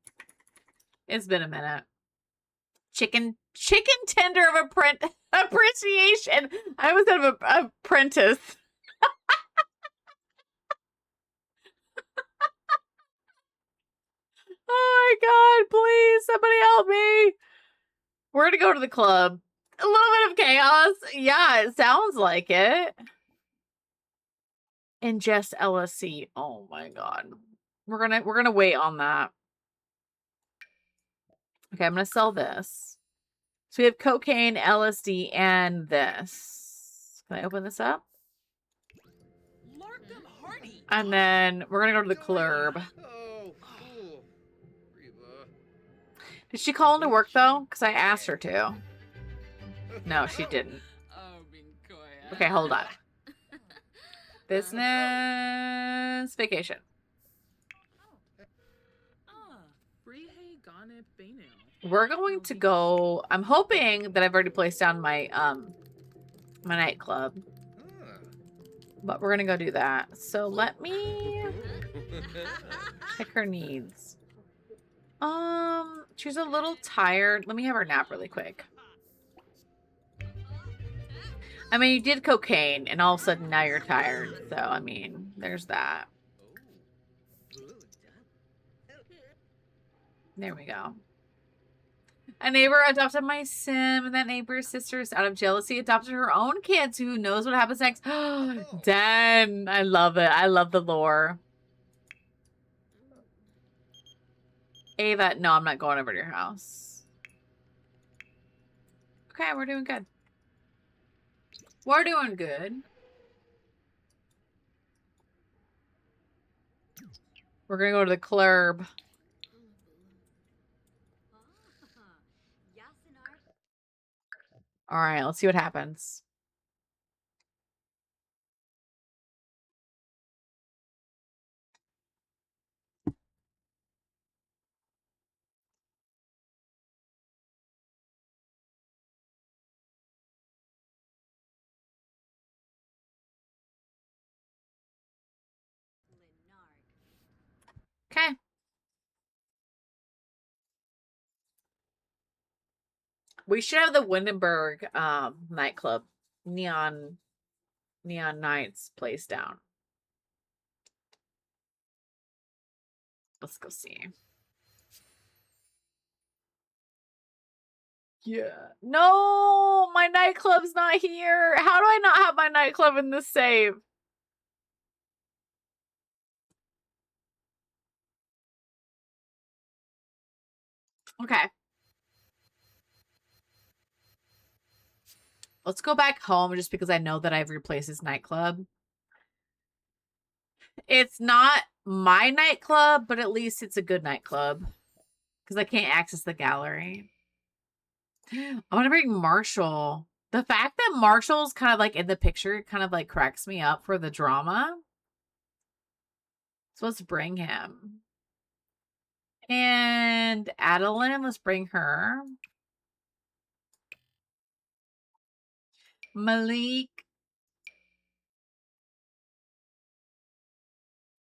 It's been a minute. Chicken tender of appreciation. I almost said of apprentice. Oh my god, please, somebody help me. We're gonna go to the club. A little bit of chaos. Yeah, it sounds like it. Ingest LSC. Oh my god. We're gonna wait on that. Okay, I'm gonna sell this. So we have cocaine, LSD, and this. Can I open this up? And then we're gonna go to the club. Oh, cool. Reba. Did she call into work though? Because I asked her to. No, she didn't. Okay, hold on. Business vacation. We're going to go. I'm hoping that I've already placed down my my nightclub. But we're gonna go do that. So let me check her needs. She's a little tired. Let me have her nap really quick. I mean, you did cocaine, and all of a sudden now you're tired. So, I mean, there's that. There we go. A neighbor adopted my sim, and that neighbor's sisters, out of jealousy, adopted her own kids. Who knows what happens next? Dan, I love it. I love the lore. Ava, no, I'm not going over to your house. Okay, we're doing good. We're doing good. We're gonna go to the club. All right, let's see what happens. Okay. We should have the Windenburg nightclub, Neon Nights place down. Let's go see. Yeah. No, my nightclub's not here. How do I not have my nightclub in the save? Okay. Let's go back home just because I know that I've replaced his nightclub. It's not my nightclub, but at least it's a good nightclub. Because I can't access the gallery. I want to bring Marshall. The fact that Marshall's kind of like in the picture kind of like cracks me up for the drama. So let's bring him. And Adeline, let's bring her. Malik.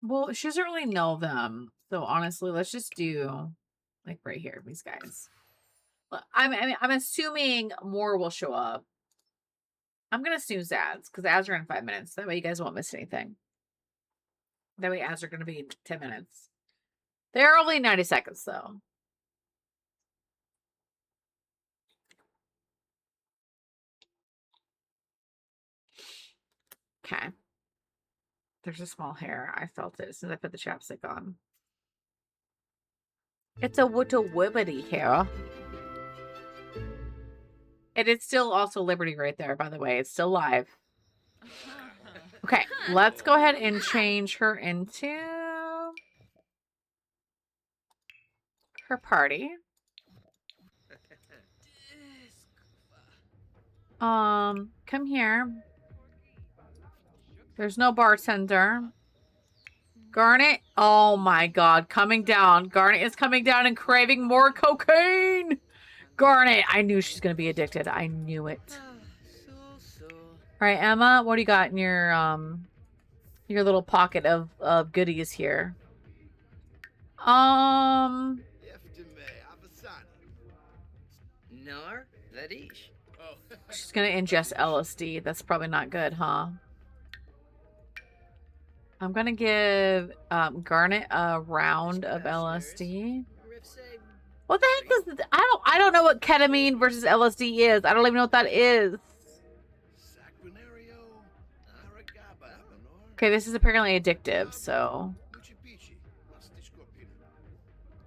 Well, she doesn't really know them. So honestly, let's just do like right here, these guys. I'm assuming more will show up. I'm gonna snooze ads because ads are in 5 minutes. That way you guys won't miss anything. That way ads are gonna be 10 minutes. They're only 90 seconds though. Okay. There's a small hair. I felt it as soon as I put the chapstick on. It's a wibbity hair. And it's still also Liberty right there, by the way. It's still live. Okay, let's go ahead and change her into her party. Come here. There's no bartender. Garnet, oh my god, coming down. Garnet is coming down and craving more cocaine. Garnet, I knew she's gonna be addicted. I knew it. All right, Emma, what do you got in your little pocket of goodies here? She's gonna ingest LSD. That's probably not good, huh? I'm gonna give Garnet a round of LSD. What the heck is this? I don't know what ketamine versus LSD is. I don't even know what that is. Okay, this is apparently addictive, so.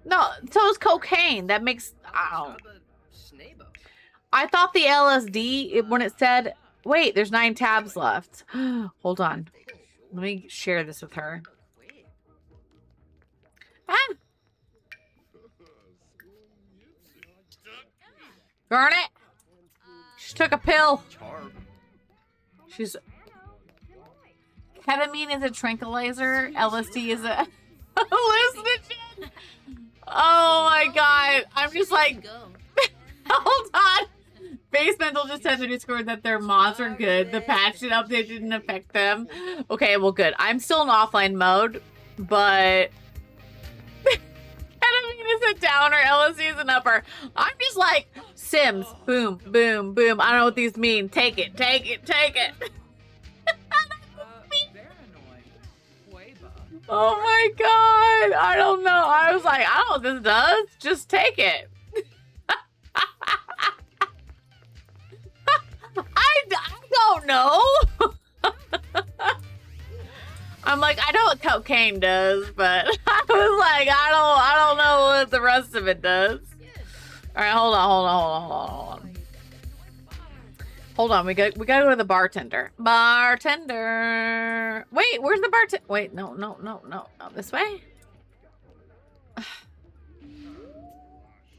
No, so is cocaine. That makes. Ow. I thought the LSD, when it said. Wait, there's 9 tabs left. Hold on. Let me share this with her. Ah. Garnet! She took a pill. She's... Ketamine is a tranquilizer. LSD is a hallucinogen. Oh my god. I'm just like... Hold on. Base Mental just said in Discord that their mods are good. The patch update didn't affect them. Okay, well, good. I'm still in offline mode, but... Ketamine is a downer. LSD is an upper. I'm just like, Sims. Boom, boom, boom. I don't know what these mean. Take it, take it, take it. Oh my god. I don't know. I was like, I don't know what this does. Just take it. I don't know. I'm like, I know what cocaine does, but I was like, I don't know what the rest of it does. All right, hold on. Hold on, we got to go to the bartender. Bartender. Wait, where's the bartender? Wait, no, this way.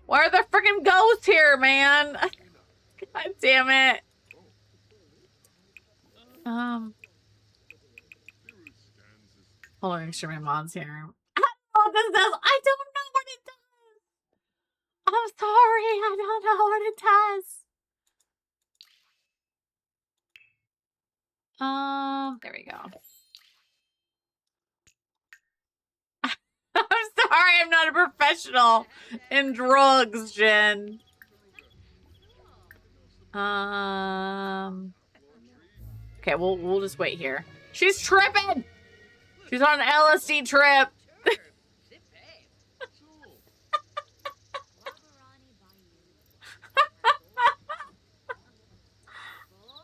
Why are there freaking ghosts here, man? God damn it. Hold on, make sure my mom's here. I don't know what this does. I don't know what it does. I'm sorry. I don't know what it does. There we go. I'm sorry. I'm not a professional in drugs, Jen. Okay, we'll just wait here. She's tripping. She's on an LSD trip.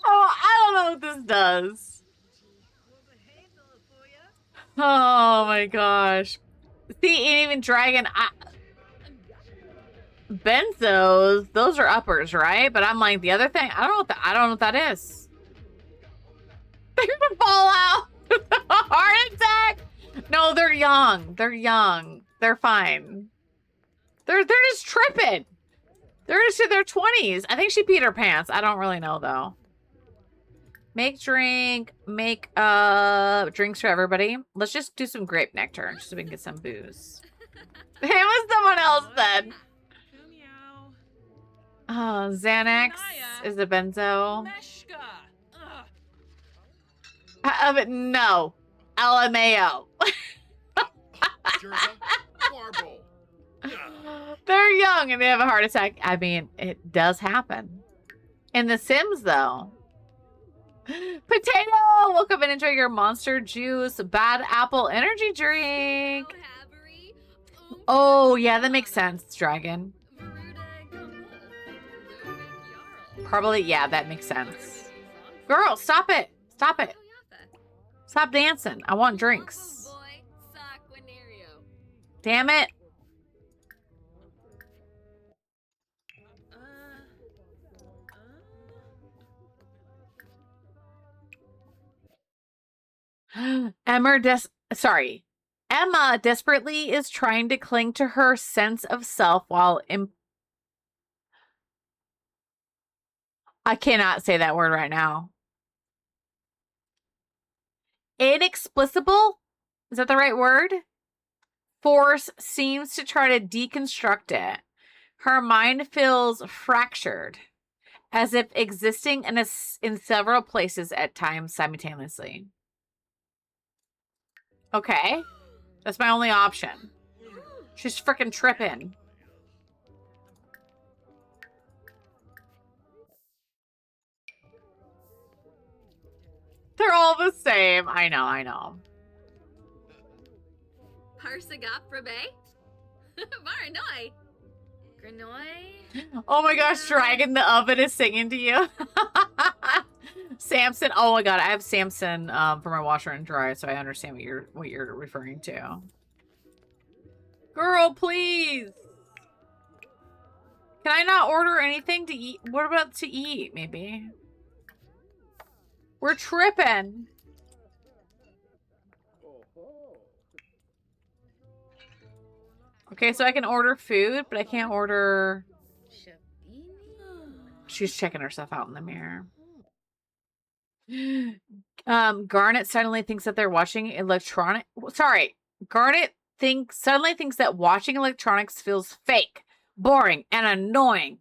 Oh, I don't know what this does. Oh my gosh. See, and even Dragon, benzos, those are uppers, right? But I'm like, the other thing, I don't know what that is. They're gonna fall out. Heart attack. No, they're young. They're young. They're fine. They're just tripping. They're just in their 20s. I think she peed her pants. I don't really know though. Make drinks for everybody. Let's just do some grape nectar so we can get some booze. It was someone else then. Oh, Xanax is a benzo. No. LMAO. marble. They're young and they have a heart attack. I mean, it does happen. In The Sims, though. Potato! Welcome and enjoy your monster juice. Bad apple energy drink. Oh, yeah, that makes sense, Dragon. Probably, yeah, that makes sense. Girl, stop it. Stop it. Stop dancing. I want drinks. Damn it. Emma desperately is trying to cling to her sense of self while I cannot say that word right now. Inexplicable? Is that the right word? Force seems to try to deconstruct it. Her mind feels fractured, as if existing in several places at times simultaneously. Okay. That's my only option. She's freaking tripping. They're all the same. I know, I know. Parsagap Rabe? Varanoi. Granoi. Oh my gosh, Dragon the oven is singing to you. Samson. Oh my god, I have Samson for my washer and dryer, so I understand what you're referring to. Girl, please. Can I not order anything to eat? What about to eat, maybe? We're tripping. Okay, so I can order food, but I can't order... She's checking herself out in the mirror. Garnet suddenly thinks that they're watching electronic... Sorry. Garnet suddenly thinks that watching electronics feels fake, boring, and annoying.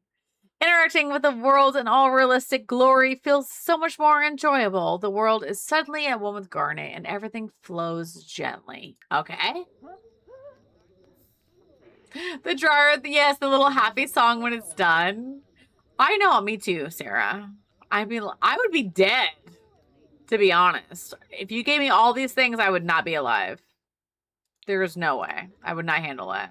Interacting with the world in all realistic glory feels so much more enjoyable. The world is suddenly at one with Garnet, and everything flows gently. Okay. The dryer, yes, the little happy song when it's done. I know, me too, Sarah. I mean, I would be dead, to be honest. If you gave me all these things, I would not be alive. There is no way. I would not handle it.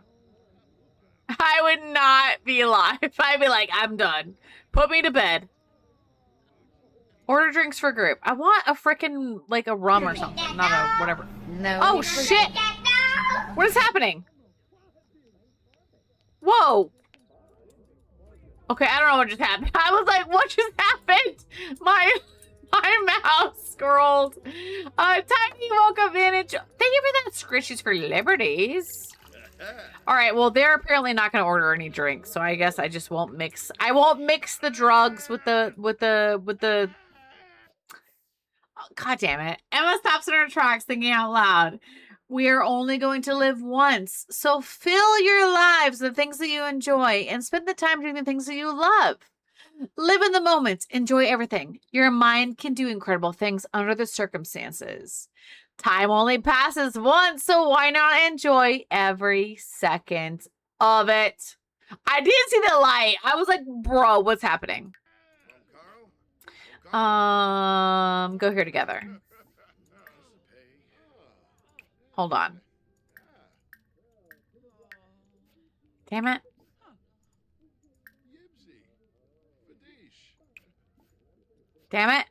I would not be alive. I'd be like, I'm done. Put me to bed. Order drinks for group. I want a freaking, like, a rum or something. Not a whatever. No. Oh, shit. What is happening? Whoa. Okay, I don't know what just happened. I was like, what just happened? My mouse scrolled. Tiny, welcome in. Thank you for that Scritchies for Liberties. All right, well, they're apparently not going to order any drinks, so I guess I just won't mix. I won't mix the drugs with the. Oh, God damn it! Emma stops in her tracks, thinking out loud. We are only going to live once, so fill your lives with the things that you enjoy and spend the time doing the things that you love. Live in the moment. Enjoy everything. Your mind can do incredible things under the circumstances. Time only passes once, so why not enjoy every second of it? I didn't see the light. I was like, bro, what's happening? Go here together. Hold on. Damn it. Damn it.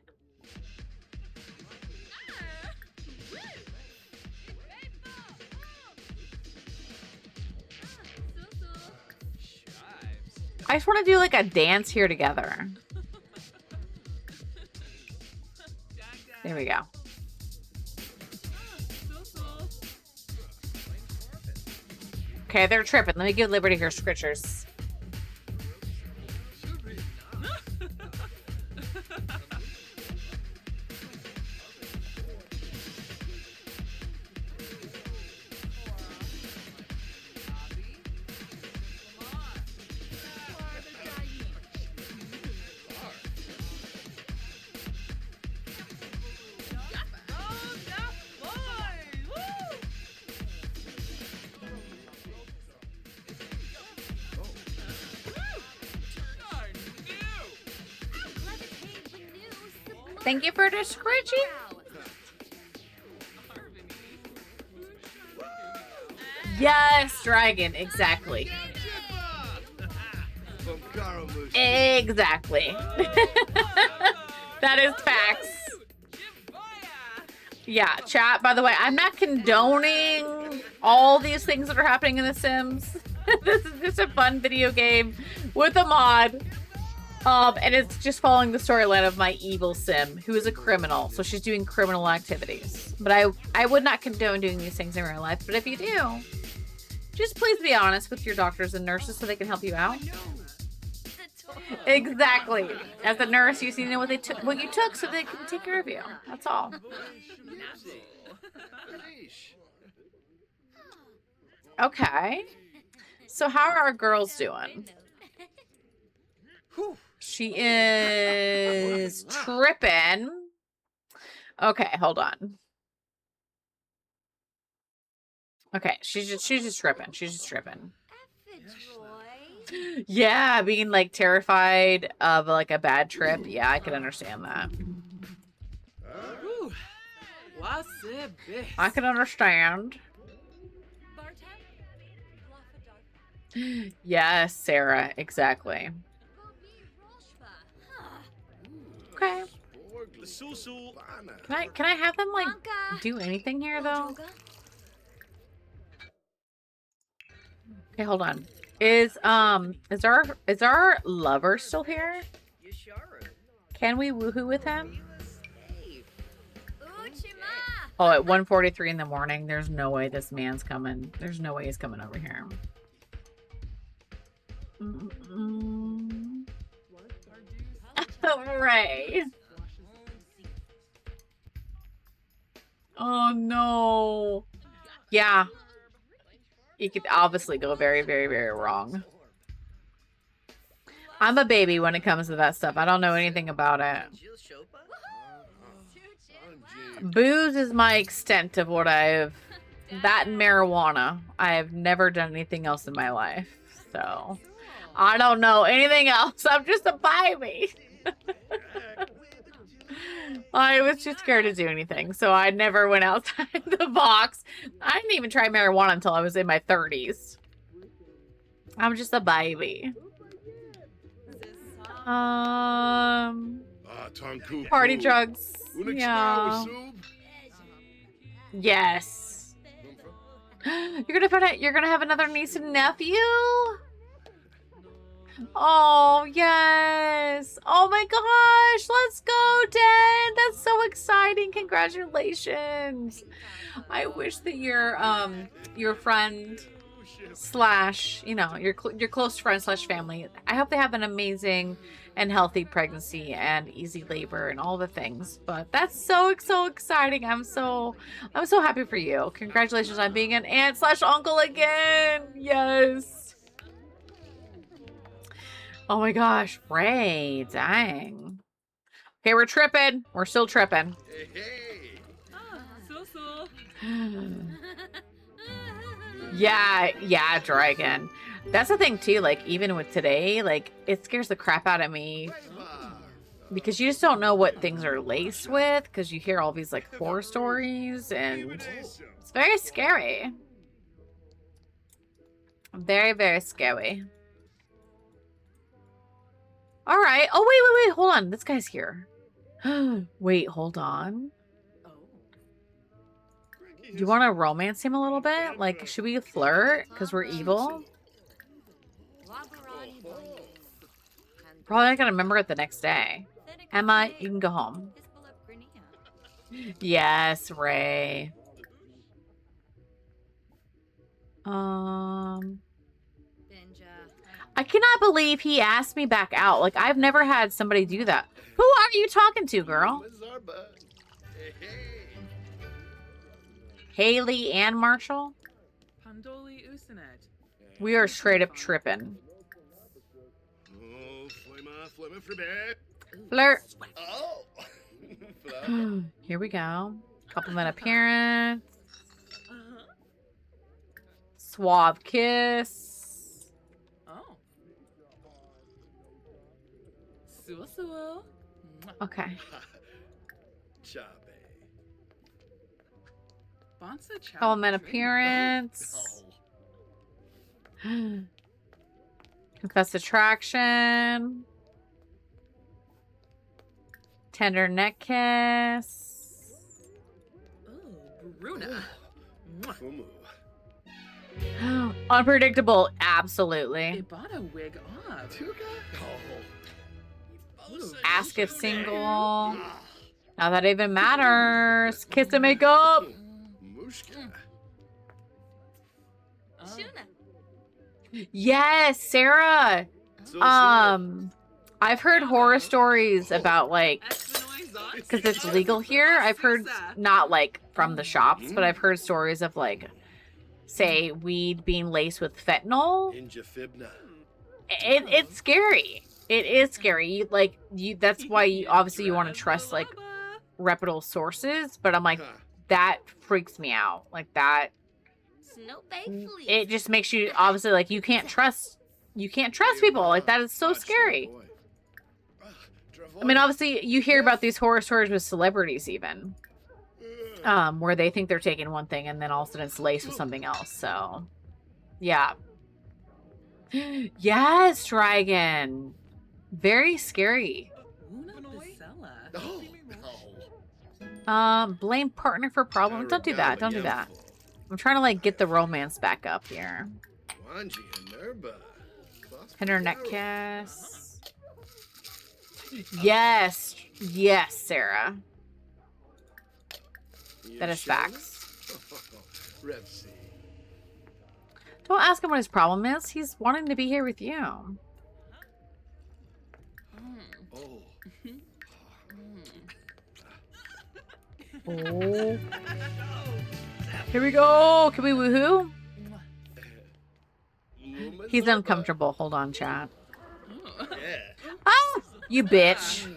I just want to do like a dance here together. There we go. Okay, they're tripping. Let me give Liberty her scritchers. Thank you for the scritchy. Yes, dragon. Exactly. Exactly. That is facts. Yeah, chat, by the way, I'm not condoning all these things that are happening in The Sims. This is just a fun video game with a mod. And it's just following the storyline of my evil sim, who is a criminal. So she's doing criminal activities. But I would not condone doing these things in real life. But if you do, just please be honest with your doctors and nurses so they can help you out. Exactly. As a nurse, you need to know what you took so they can take care of you. That's all. Okay. So how are our girls doing? She is tripping. Okay, hold on. Okay, she's just tripping. She's just tripping. Yeah, being like terrified of like a bad trip. Yeah, I can understand that. I can understand. Yes, Sarah, exactly. Okay. Can I have them like do anything here though? Okay, hold on. Is our lover still here? Can we woohoo with him? Oh, at 1:43 in the morning. There's no way this man's coming. There's no way he's coming over here. Ray. Oh no. Yeah. You could obviously go very, very, very wrong. I'm a baby when it comes to that stuff. I don't know anything about it. Booze is my extent of what I've... That and marijuana. I have never done anything else in my life. So, I don't know anything else. I'm just a baby. I was too scared to do anything. So, I never went outside the box. I didn't even try marijuana until I was in my 30s. I'm just a baby. Party drugs. Yeah. Yes. You're gonna find out you're gonna have another niece and nephew? Oh, yes. Oh my gosh. Let's go, Dad. That's so exciting. Congratulations. I wish that your friend slash, you know, your close friend slash family, I hope they have an amazing and healthy pregnancy and easy labor and all the things. But that's so exciting. I'm so happy for you. Congratulations on being an aunt slash uncle again. Yes. Oh my gosh, Ray, dang. Okay, we're tripping. We're still tripping. Yeah, dragon. That's the thing too, like even with today, like it scares the crap out of me because you just don't know what things are laced with because you hear all these like horror stories and it's very scary. Very, very scary. All right. Oh, wait. Hold on. This guy's here. Wait, hold on. Do you want to romance him a little bit? Like, should we flirt? Because we're evil? Probably not going to remember it the next day. Emma, you can go home. Yes, Ray. I cannot believe he asked me back out. Like, I've never had somebody do that. Who are you talking to, girl? Haley and Marshall? We are straight up tripping. Flirt. Here we go. Compliment appearance. Suave kiss. Okay. Compliment appearance. Confess attraction. Tender neck kiss. Oh, Bruna. Unpredictable, absolutely. Ibata wig off. Ask if single. Not that even matters. Kiss and make up. Yes, Sarah. I've heard horror stories about like, because it's legal here. I've heard not like from the shops, but I've heard stories of like, say, weed being laced with fentanyl. It's scary. It is scary. That's why obviously you want to trust like reputable sources. But I'm like, that freaks me out. Like that. It just makes you obviously like you can't trust people. Like that is so scary. I mean, obviously you hear about these horror stories with celebrities even. Where they think they're taking one thing and then all of a sudden it's laced with something else. So, yeah. Yes, Dragon. Very scary. Blame partner for problem. Don't do that. Don't do that. I'm trying to like get the romance back up here. Tender neck kiss. Yes. Yes, Sarah. That is facts. Don't ask him what his problem is. He's wanting to be here with you. Oh. Here we go. Can we woohoo? He's uncomfortable. Hold on, chat. Ah! You bitch.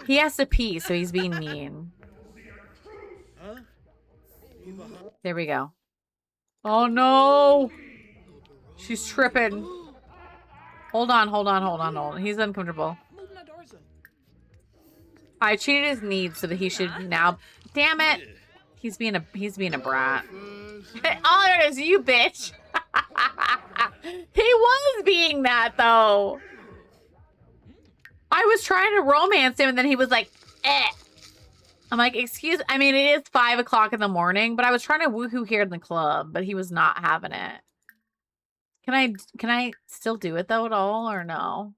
He has to pee, so he's being mean. There we go. Oh no! She's tripping. Hold on, hold on, hold on, hold on. He's uncomfortable. I cheated his needs so that he should now. Damn it! He's being a brat. Oh, there it is, you bitch. He was being that though. I was trying to romance him and then he was like, eh. I'm like, I mean, it is 5 o'clock in the morning, but I was trying to woohoo here in the club, but he was not having it. Can I still do it though at all or no?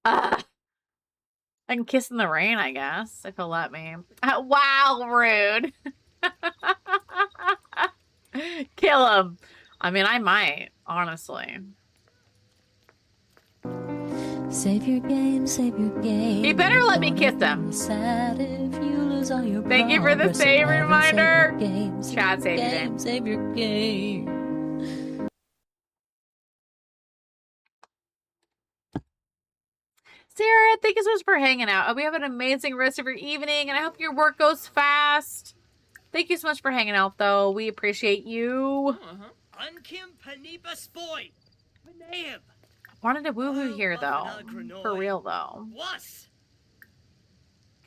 I can kiss in the rain, I guess, if he'll let me. Wow, rude. Kill him. I mean, I might, honestly. Save your game, save your game. He better let me kiss him. Sad if you lose all your Thank you for the save reminder. Chat, save your game. Save your game. Sarah, thank you so much for hanging out. I hope you have an amazing rest of your evening, and I hope your work goes fast. Thank you so much for hanging out, though. We appreciate you. Wanted to woohoo here, though. For real, though.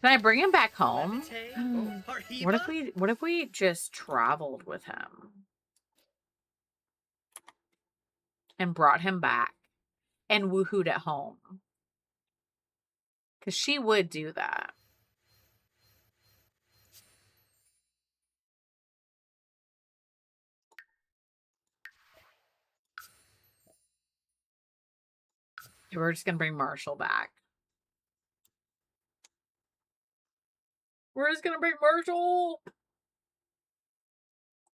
Can I bring him back home? What if we just traveled with him? And brought him back. And woohooed at home. Because she would do that. We're just going to bring Marshall back. We're just going to bring Marshall.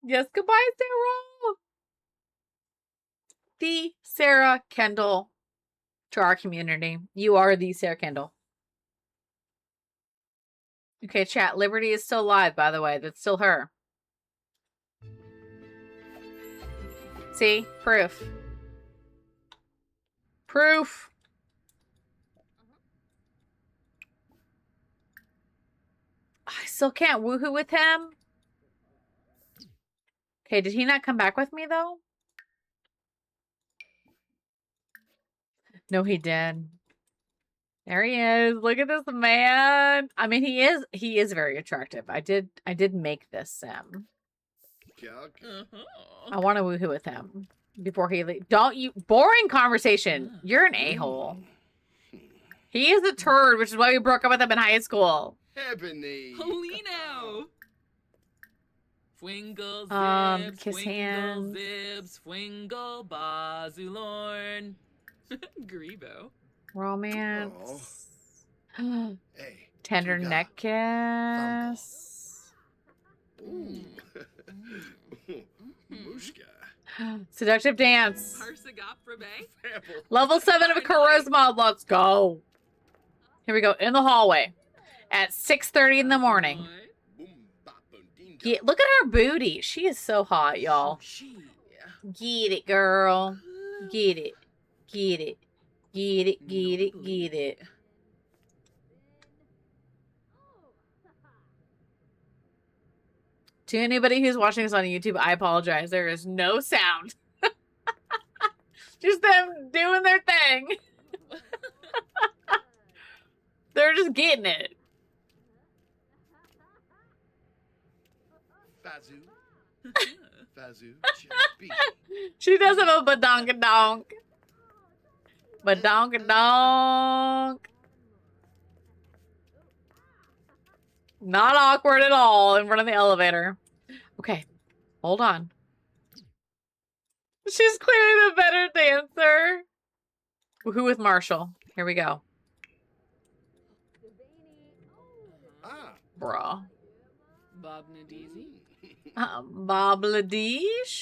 Yes, goodbye, Sarah. The Sarah Kendall to our community. You are the Sarah Kendall. Okay, chat. Liberty is still alive, by the way. That's still her. See? Proof. Proof. I still can't woohoo with him. Okay, did he not come back with me, though? No, he did. There he is. Look at this man. I mean, he is very attractive. I did make this sim. I want to woohoo with him before he leaves. Don't you boring conversation. You're an a-hole. He is a turd, which is why we broke up with him in high school. Ebony. Polino. Swingle zips, Kiss swingle hands. zips, swingle bazulorn. Grebo. Romance. Hey. Tender Tuga. neck kiss. Ooh. Mushka. Seductive dance. Parsagop Frabe. Level 7 of charisma. Let's go. Here we go. In the hallway. At 6:30 in the morning. Boom, bop, boom, ding, Yeah, look at her booty. She is so hot, y'all. Get it, girl. Get it. Get it. Get it. Get it. Get it. To anybody who's watching this on YouTube, I apologize. There is no sound. Just them doing their thing. They're just getting it. Fazoo. Fazoo. Beat. She does have a badonkadonk. Badonkadonk. Not awkward at all in front of the elevator. Okay, hold on. She's clearly the better dancer. Who with Marshall? Here we go. Ah. Bruh. Bob Nadizi. Bobladish.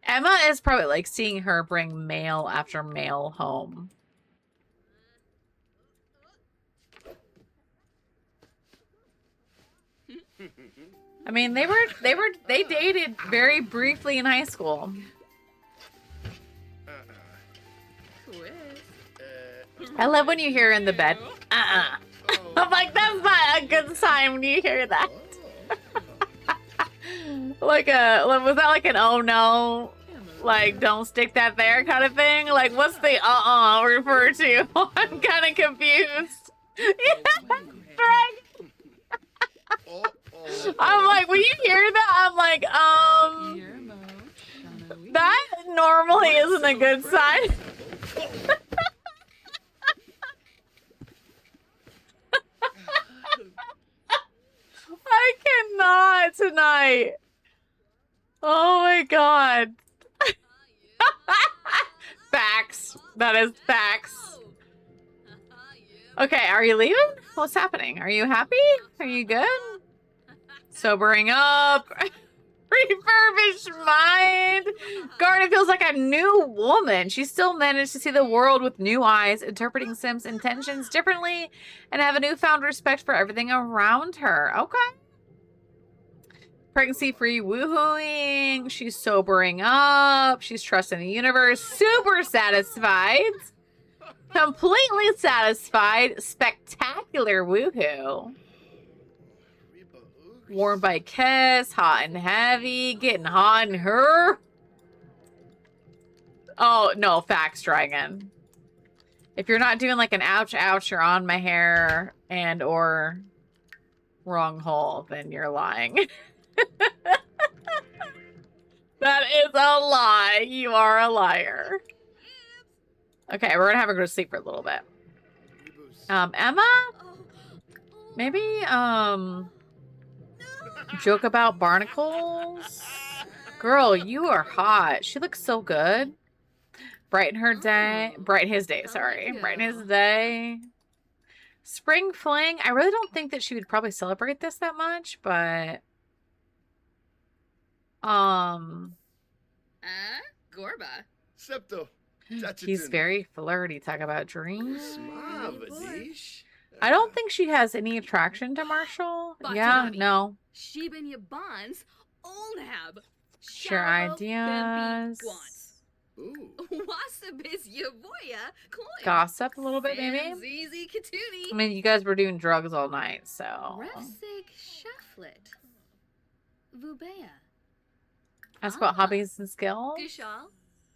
Emma is probably like seeing her bring mail after mail home. I mean, they dated very briefly in high school. I love when you hear in the bed, I'm like, that's not a good sign when you hear that. Was that like an oh no, like don't stick that there kind of thing? Like, what's the refer to? I'm kind of confused. Greg. I'm like, when you hear that, I'm like, that normally isn't a good sign. I cannot tonight. Oh my god. Facts. That is facts. Okay, are you leaving? What's happening? Are you happy? Are you good? Sobering up. Refurbished mind. Garnet feels like a new woman. She still managed to see the world with new eyes, interpreting Sim's intentions differently, and have a newfound respect for everything around her. Okay. Pregnancy-free woohooing. She's sobering up. She's trusting the universe. Super satisfied. Completely satisfied. Spectacular woohoo. Warmed by kiss. Hot and heavy. Getting hot in her. Oh, no. Facts, Dragon. If you're not doing like an ouch, ouch, you're on my hair and or wrong hole, then you're lying. That is a lie. You are a liar. Okay, we're gonna have her go to sleep for a little bit. Emma? Maybe, joke about barnacles? Girl, you are hot. She looks so good. Brighten her day. Brighten his day, sorry. Brighten his day. Spring fling. I really don't think that she would probably celebrate this that much, but... Gorba. Septo. He's very flirty. Talk about dreams. Smavadish. I don't think she has any attraction to Marshall. Yeah, no. Shibanya bonds Olnab. Share ideas. Ooh. Wasabis Yavoya. Gossip a little bit, maybe. Zizi Katuni. I mean, you guys were doing drugs all night, so. Refsig Shufflet. Vubea. Ask about hobbies and skills. Gushal.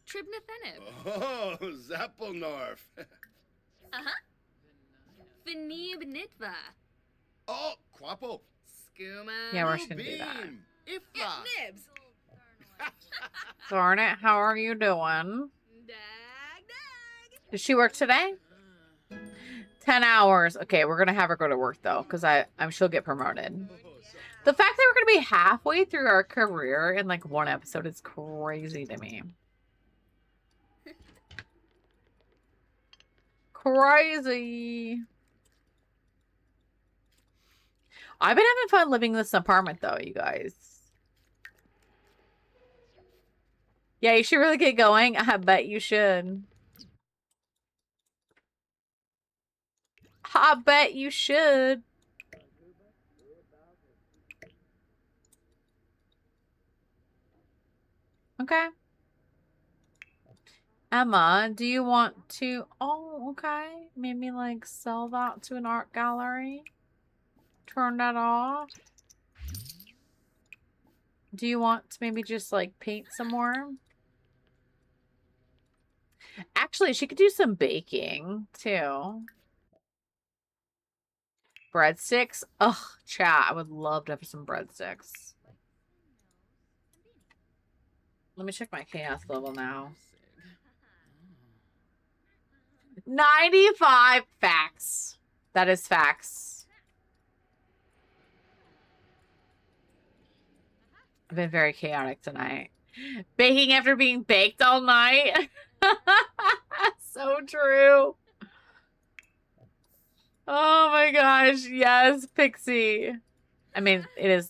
Tribnathenib. Oh, Zappelnorf. Uh-huh. Finib Nitva. Oh, Quapo. Skooma. Yeah, we're just gonna do that. Beam. Yeah, Ifla. Nibs. Garnet, how are you doing? Dag, dag. Did she work today? 10 hours. Okay, we're gonna have her go to work though, because I'm she'll get promoted. The fact that we're gonna be halfway through our career in like one episode is crazy to me. Crazy. I've been having fun living in this apartment though, you guys. Yeah, you should really get going. I bet you should. I bet you should. Okay. Emma, do you want to... Oh, okay. Maybe, like, sell that to an art gallery? Turn that off? Do you want to maybe just, like, paint some more? Actually, she could do some baking, too. Breadsticks? Ugh, chat. I would love to have some breadsticks. Let me check my chaos level now. 95 facts. That is facts. I've been very chaotic tonight. Baking after being baked all night. So true. Oh my gosh. Yes, Pixie. I mean,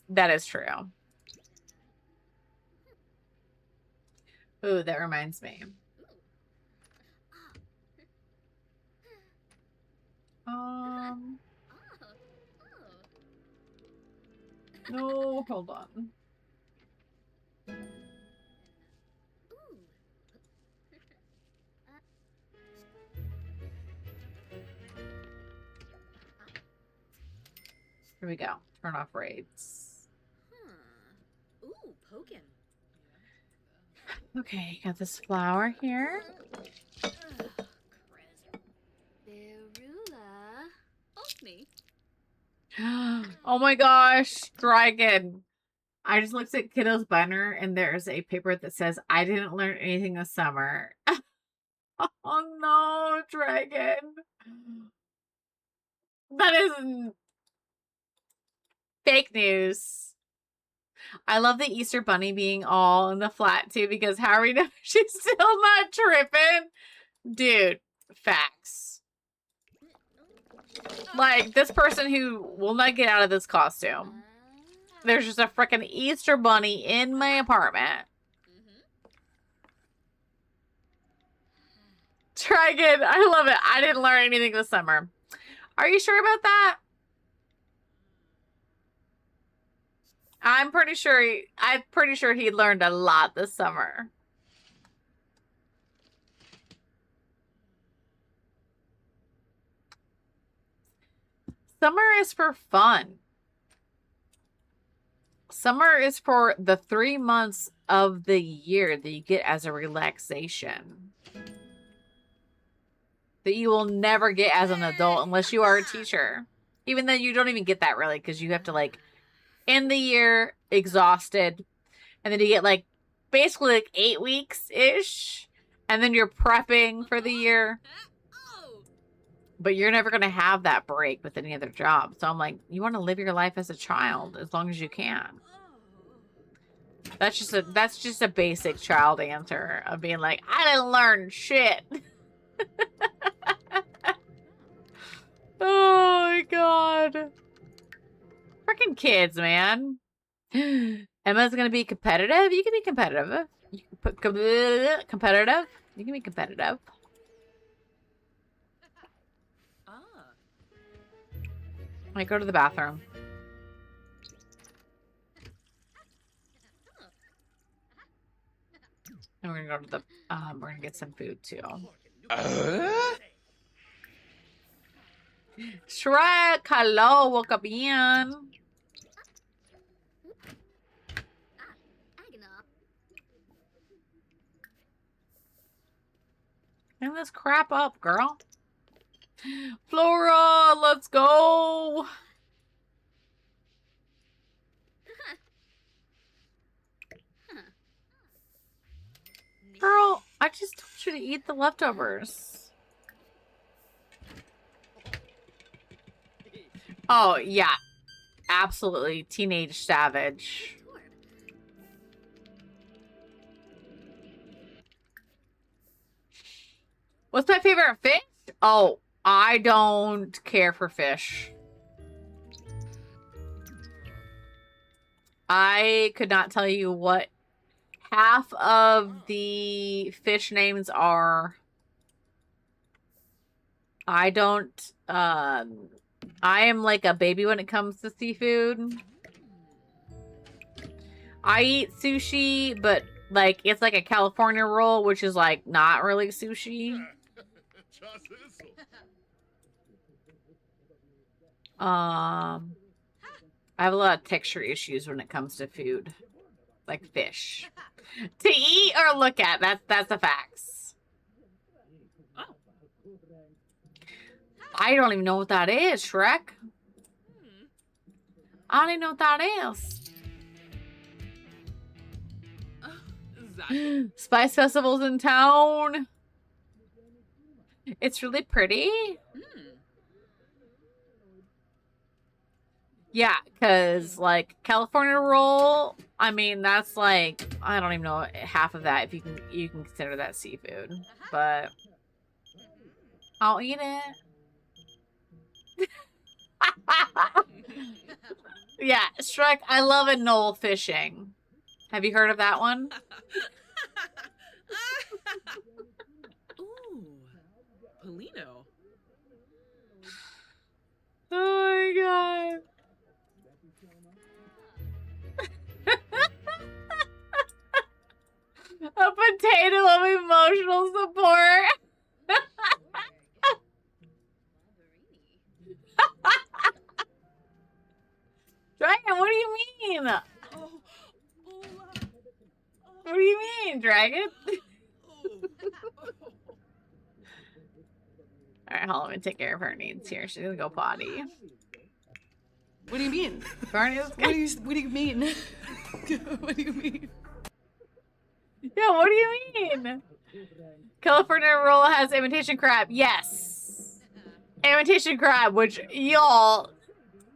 that is true. Ooh, that reminds me. No, hold on. Here we go. Turn off raids. Ooh, Pokin. Okay, got this flower here. Berula. Osni. Oh my gosh, Dragon. I just looked at Kiddo's banner and there's a paper that says, I didn't learn anything this summer. Oh no, Dragon. That is fake news. I love the Easter Bunny being all in the flat too, because how are we know she's still not tripping? Dude, facts. Like, this person who will not get out of this costume. There's just a freaking Easter Bunny in my apartment. Dragon, I love it. I didn't learn anything this summer. Are you sure about that? I'm pretty sure he learned a lot this summer. Summer is for fun. Summer is for the 3 months of the year that you get as a relaxation. That you will never get as an adult unless you are a teacher. Even then, you don't even get that really, because you have to, like, end the year exhausted. And then you get, like, basically, like, 8 weeks-ish. And then you're prepping for the year. But you're never going to have that break with any other job. So I'm like, you want to live your life as a child as long as you can. That's just a basic child answer of being like, I didn't learn shit. Oh my god. Freaking kids, man. Emma's gonna be competitive. You can be competitive. You can put competitive. You can be competitive. Like, go to the bathroom. And we're gonna go to the we're gonna get some food too. Shrek, hello, welcome in. Clean this crap up, girl. Flora, let's go. Girl, I just told you to eat the leftovers. Oh, yeah. Absolutely. Teenage savage. What's my favorite fish? Oh, I don't care for fish. I could not tell you what half of the fish names are. I don't, I am like a baby when it comes to seafood. I eat sushi, but like, it's like a California roll, which is like not really sushi. I have a lot of texture issues when it comes to food. Like fish. To eat or look at, that's the facts. I don't even know what that is, Shrek. I don't even know what that is. Spice festivals in town. It's really pretty. Yeah, because like California roll, I mean that's like I don't even know half of that if you can consider that seafood, but I'll eat it. Yeah, Shrek, I love a knoll fishing. Have you heard of that one? Ooh, Polino. Oh my god. A potato of emotional support. Dragon, what do you mean? What do you mean, Dragon? Alright, hold on, let me take care of her needs here. She's gonna go potty. What do you mean? Barney's What do you mean? What do you mean? Yeah, what do you mean? California roll has imitation crab. Yes. Imitation crab, which y'all,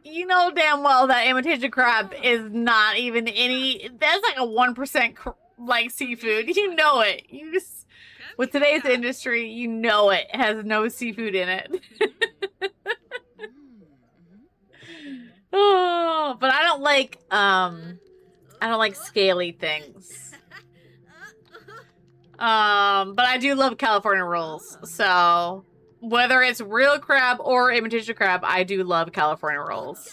you know damn well that imitation crab is not even any, that's like a 1% like seafood. You know it. You just, with today's industry, you know it has no seafood in it. Oh, but I don't like scaly things. But I do love California rolls. So whether it's real crab or imitation crab, I do love California rolls.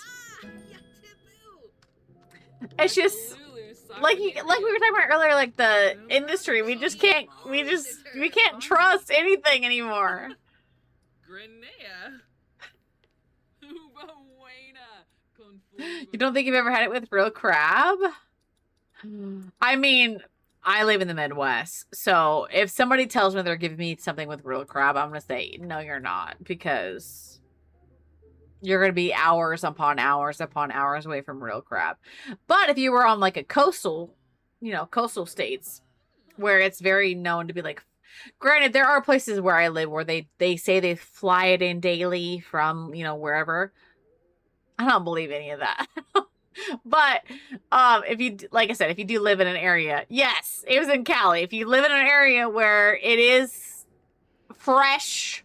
It's just like we were talking about earlier, like the industry. We can't trust anything anymore. Grenea. You don't think you've ever had it with real crab? I mean, I live in the Midwest, so if somebody tells me they're giving me something with real crab, I'm going to say, no, you're not, because you're going to be hours upon hours away from real crab. But if you were on like a coastal states where it's very known to be like, granted, there are places where I live where they say they fly it in daily from, wherever. I don't believe any of that. But if you, like I said, if you do live in an area, yes, it was in Cali. If you live in an area where it is fresh,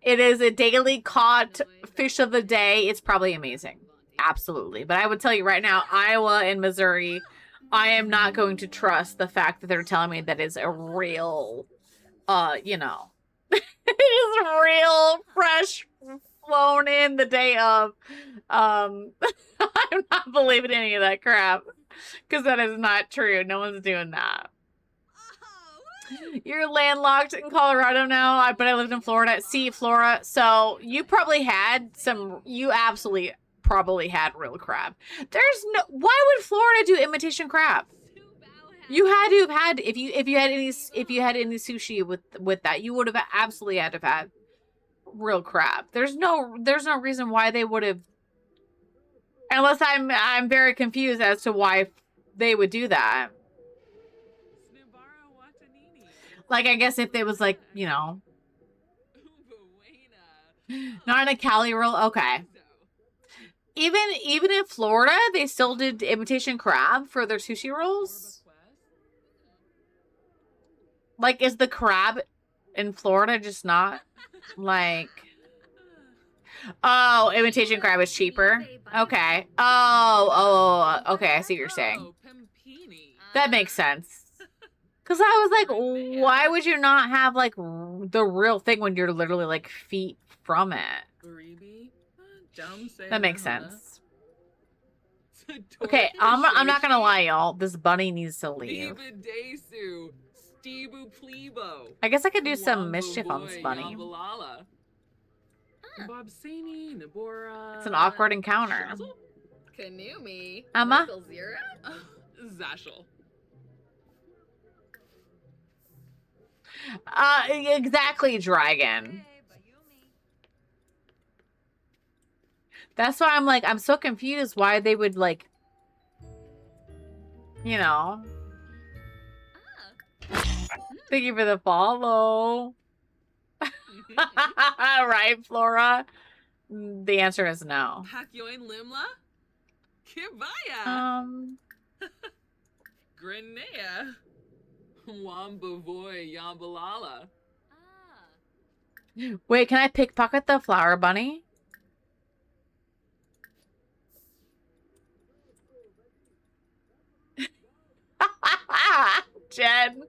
it is a daily caught fish of the day, it's probably amazing. Absolutely. But I would tell you right now, Iowa and Missouri, I am not going to trust the fact that they're telling me that it's a real, it is real fresh flown in the day of. I'm not believing any of that crap because that is not true. No one's doing that. You're landlocked in Colorado now, but I lived in Florida. See, Flora, so you probably had you absolutely probably had real crab. Why would Florida do imitation crab? You had to have had if you had any sushi with that, you would have absolutely had to have had real crab. There's no reason why they would have, unless I'm very confused as to why they would do that. Like, I guess if it was like, you know, not in a Cali roll. Okay. Even in Florida, they still did imitation crab for their sushi rolls. Like, is the crab in Florida just not like? Oh, imitation crab is cheaper. Okay. Oh, okay. I see what you're saying. That makes sense. Because I was like, why would you not have like the real thing when you're literally like feet from it? That makes sense. Okay, I'm not gonna lie, y'all. This bunny needs to leave. I guess I could do some mischief on this bunny. It's an awkward encounter. Kanumi. Emma? Zashel. Exactly, dragon. That's why I'm like, I'm so confused why they would like, you know. Thank you for the follow. Right, Flora? The answer is no. Hakyoin Limla? Kibaya. Grenea. Wambavoy Yambalala. Wait, can I pickpocket the flower bunny? Jen.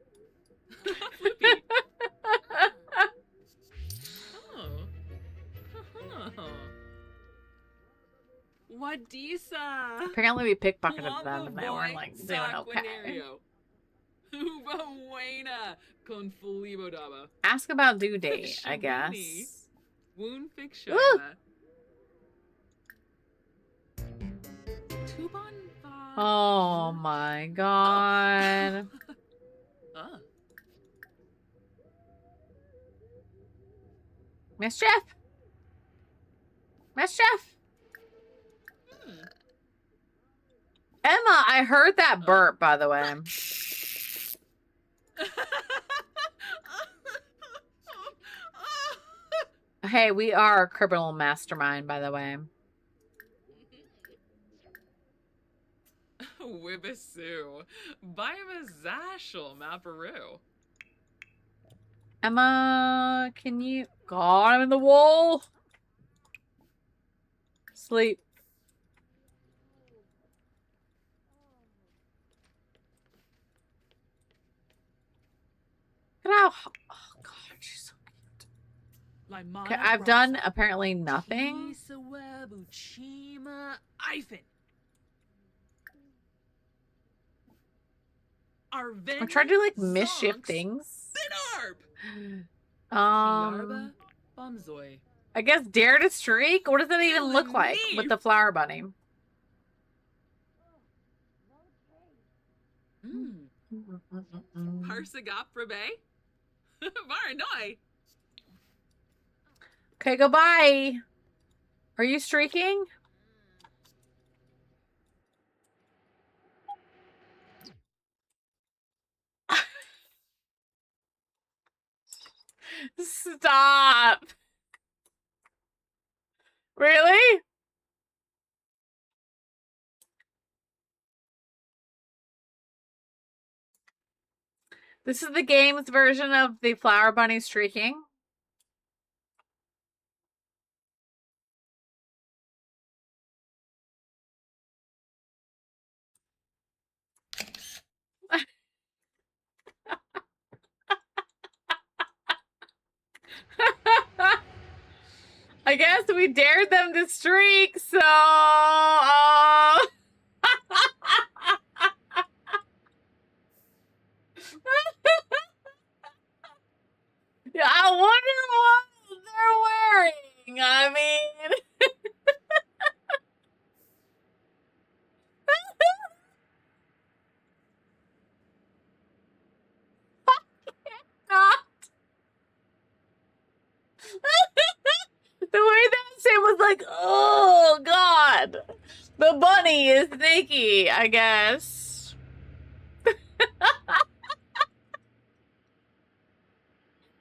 Wadisa. Apparently we pickpocketed them and they weren't like doing okay. Ask about due date, I guess. Wound fiction. Oh my god. Mischief? Mischief? Emma, I heard that burp, by the way. Hey, we are a criminal mastermind, by the way. Wibisu. Bima Zashel Maparu. Emma, can you... God, I'm in the wall. Sleep. Look at how... Oh, God, she's so cute. Okay, I've done apparently nothing. I'm trying to do, like, mischief things. I guess dare to streak? What does that even look like with the flower bunny? Parsagap Rabe. Varanoi. Okay, goodbye. Are you streaking? Stop. Really? This is the game's version of the flower bunny streaking. I guess we dared them to streak, so... Yeah, I wonder what they're wearing. I mean... like, oh god. The bunny is Nikki, I guess.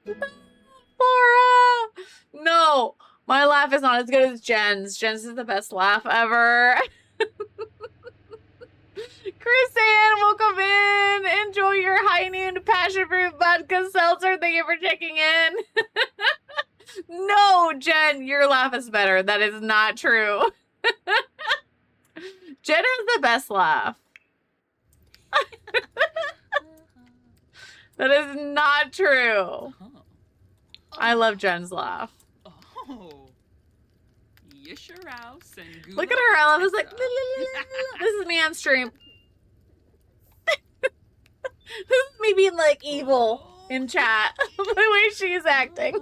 Laura! No, my laugh is not as good as Jen's. Jen's is the best laugh ever. Chris Ann, welcome in. Enjoy your high noon passion fruit vodka seltzer. Thank you for checking in. No, Jen, your laugh is better. That is not true. Jen has the best laugh. That is not true. I love Jen's laugh. Oh. Yesharaus and Look at her. I was like, this is me on stream. This is me being like evil in chat. The way she's acting.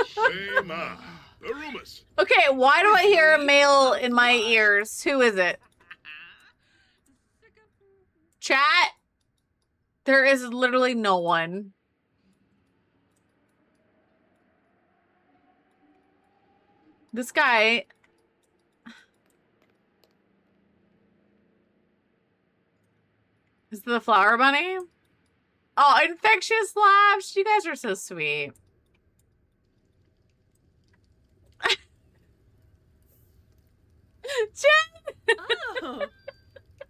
Shema. The rumors. Okay, why do I hear a male in my ears? Who is it? Chat? There is literally no one. This guy... Is it the flower bunny? Oh, infectious laughs. You guys are so sweet. Jen! Oh.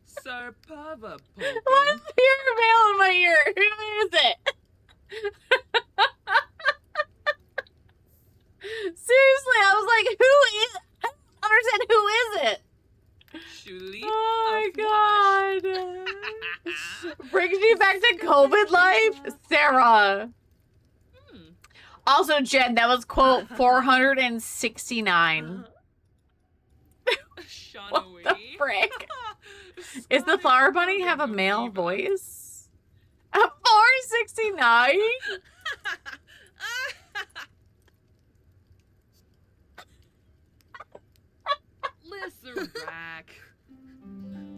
Sir Pava Why is there a male in my ear? Who is it? Seriously, I was like, who is... I don't understand, who is it? Oh my god. Brings you back to COVID life? Sarah. Also, Jen, that was quote 469. What the frick? Is the flower bunny have a male voice? 469? Listen back.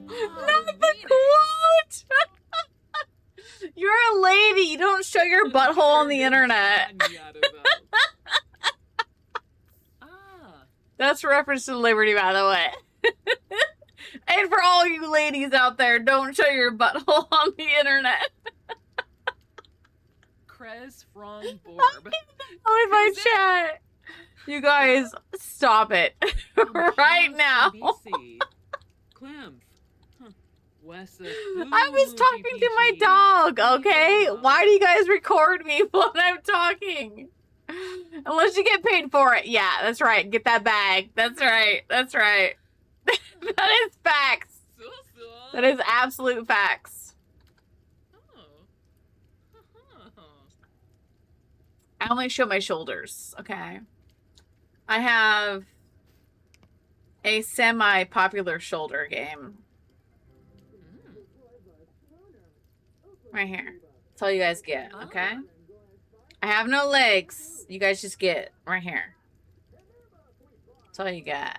Not the quote! You're a lady. You don't show your butthole on the internet. That's a reference to Liberty, by the way. And for all you ladies out there, don't show your butthole on the internet. Cres from Borb. Oh, in my chat. You guys, stop it. Right now. Clem. I was talking to my dog, okay? Why do you guys record me when I'm talking? Unless you get paid for it. Yeah, that's right. Get that bag. That's right. That's right. That is facts. That is absolute facts. I only show my shoulders, okay? I have a semi-popular shoulder game. Right here. That's all you guys get, okay? I have no legs. You guys just get right here. That's all you got.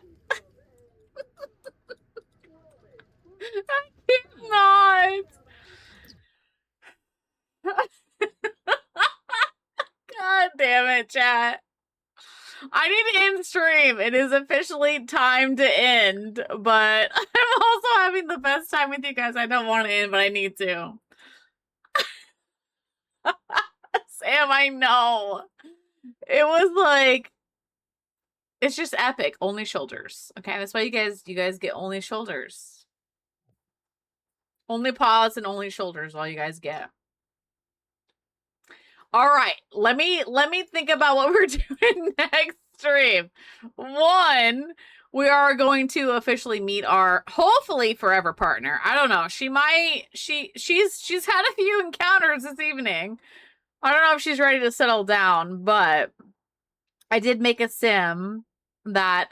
I cannot. God damn it, chat. I need to end stream. It is officially time to end, but I'm also having the best time with you guys. I don't want to end, but I need to. Sam, I know. It was like, it's just epic. Only shoulders. Okay, that's why you guys get only shoulders. Only paws and only shoulders, all you guys get. All right, let me think about what we're doing next stream. One, we are going to officially meet our hopefully forever partner. I don't know. She's had a few encounters this evening. I don't know if she's ready to settle down, but I did make a sim that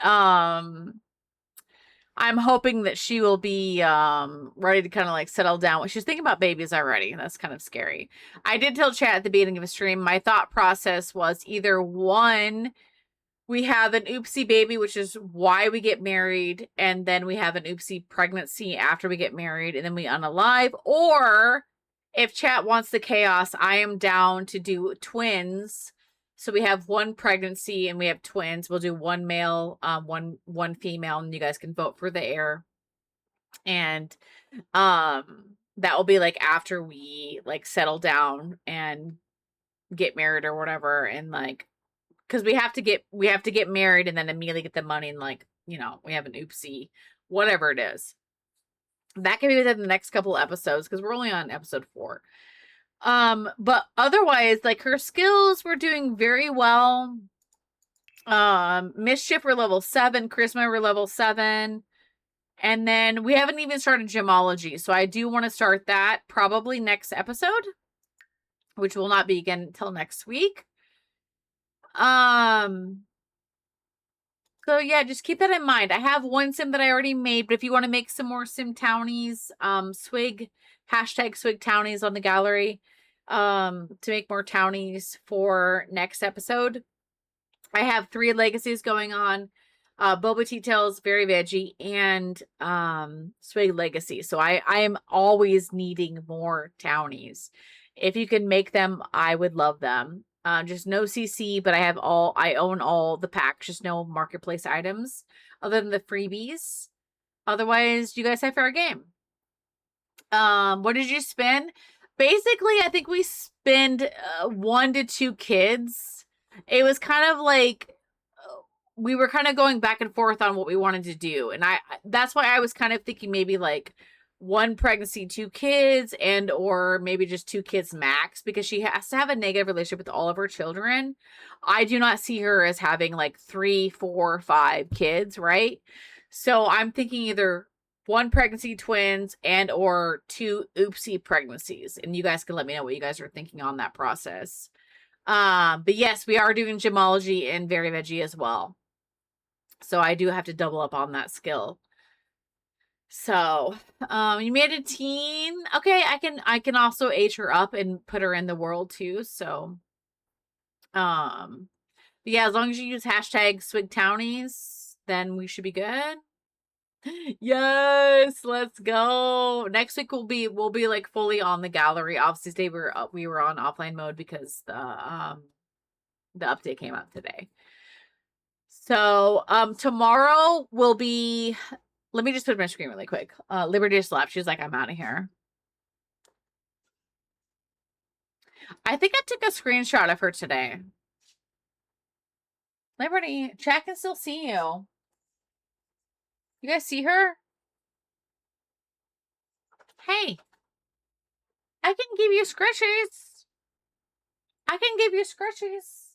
I'm hoping that she will be ready to kind of like settle down. She's thinking about babies already. That's kind of scary. I did tell chat at the beginning of the stream, my thought process was either one, we have an oopsie baby, which is why we get married, and then we have an oopsie pregnancy after we get married, and then we unalive, or if chat wants the chaos, I am down to do twins So we have one pregnancy and we have twins. We'll do one male, one female, and you guys can vote for the heir. And that will be like after we like settle down and get married or whatever, and like because we have to get married and then immediately get the money, and like, you know, we have an oopsie, whatever it is. That can be within the next couple episodes because we're only on episode 4. But otherwise, like, her skills were doing very well. Mischief we're level 7, Charisma we're level 7. And then we haven't even started gemology, so I do want to start that probably next episode, which will not be again until next week. So yeah, just keep that in mind. I have one sim that I already made, but if you want to make some more sim townies, swig, #swig townies on the gallery, to make more townies for next episode. I have 3 legacies going on. Boba Tea Tales, Very Veggie, and Swig Legacy. So I am always needing more townies. If you can make them, I would love them. Just no CC, but I own all the packs, just no marketplace items other than the freebies. Otherwise, you guys have fair game. What did you spend? Basically, I think we spend 1 to 2 kids. It was kind of like we were kind of going back and forth on what we wanted to do. And that's why I was kind of thinking maybe like 1 pregnancy, 2 kids, and or maybe just 2 kids max, because she has to have a negative relationship with all of her children. I do not see her as having like 3, 4, 5 kids, right? So I'm thinking either 1 pregnancy, twins, and or 2 oopsie pregnancies. And you guys can let me know what you guys are thinking on that process. But yes, we are doing gemology and Very Veggie as well. So I do have to double up on that skill. So, you made a teen. Okay, I can also age her up and put her in the world too. So, yeah, as long as you use #SwigTownies, then we should be good. Yes, let's go. Next week we'll be like fully on the gallery. Obviously, today we were on offline mode because the update came out today. So, tomorrow will be, let me just put my screen really quick. Liberty just left. She's like, I'm out of here. I think I took a screenshot of her today. Liberty, chat can still see you. You guys see her? Hey, I can give you scritchies. I can give you scritchies.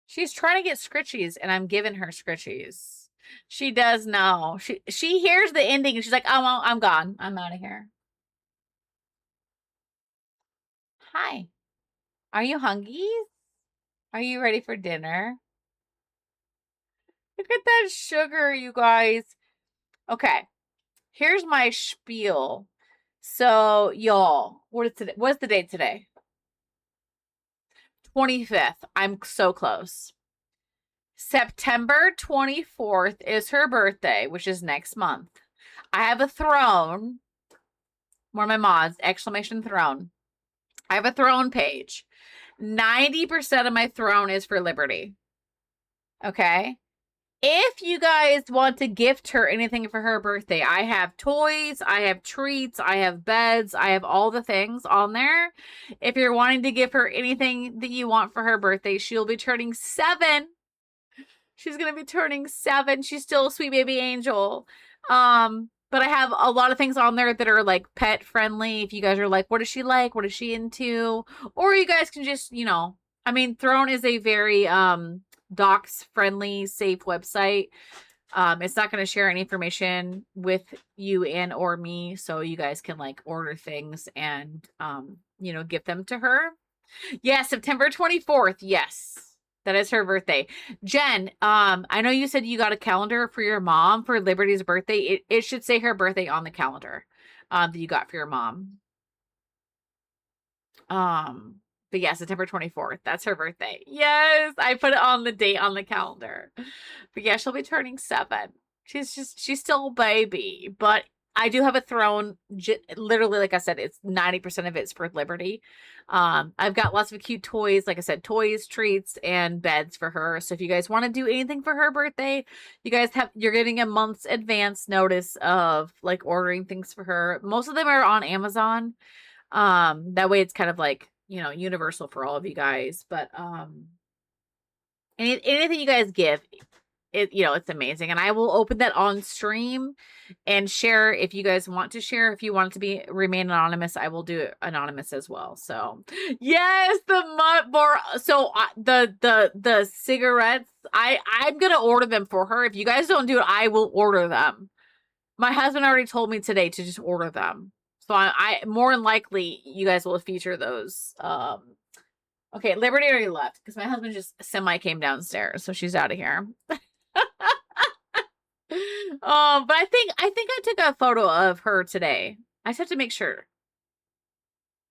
She's trying to get scritchies, and I'm giving her scritchies. She does know. She hears the ending, and she's like, "Oh, I'm gone. I'm out of here." Hi. Are you hungry? Are you ready for dinner? Look at that sugar, you guys. Okay. Here's my spiel. So, y'all, what's the date today? 25th. I'm so close. September 24th is her birthday, which is next month. I have a throne. One of my mods, !throne. I have a throne page. 90% of my throne is for Liberty. Okay? If you guys want to gift her anything for her birthday, I have toys, I have treats, I have beds, I have all the things on there. If you're wanting to give her anything that you want for her birthday, she'll be turning 7. She's going to be turning 7. She's still a sweet baby angel. But I have a lot of things on there that are like pet friendly. If you guys are like, what is she like? What is she into? Or you guys can just, you know, I mean, Throne is a very, docs friendly, safe website. It's not going to share any information with you and or me, so you guys can like order things and you know, give them to her. Yeah, September 24th. Yes, that is her birthday. Jen, I know you said you got a calendar for your mom for Liberty's birthday. It should say her birthday on the calendar that you got for your mom. But yeah, September 24th. That's her birthday. Yes, I put it on the date on the calendar. But yeah, she'll be turning 7. She's still a baby, but I do have a throne. Literally, like I said, it's 90% of it's for Liberty. I've got lots of cute toys, like I said, toys, treats, and beds for her. So if you guys want to do anything for her birthday, you're getting a month's advance notice of like ordering things for her. Most of them are on Amazon. That way it's kind of like, you know, universal for all of you guys. But anything you guys give, it's amazing. And I will open that on stream and share if you guys want to share. If you want it to remain anonymous, I will do it anonymous as well. So yes, the cigarettes, I'm gonna order them for her. If you guys don't do it, I will order them. My husband already told me today to just order them. So I more than likely you guys will feature those. Okay, Liberty already left because my husband just came downstairs, so she's out of here. But I think I took a photo of her today. I just have to make sure.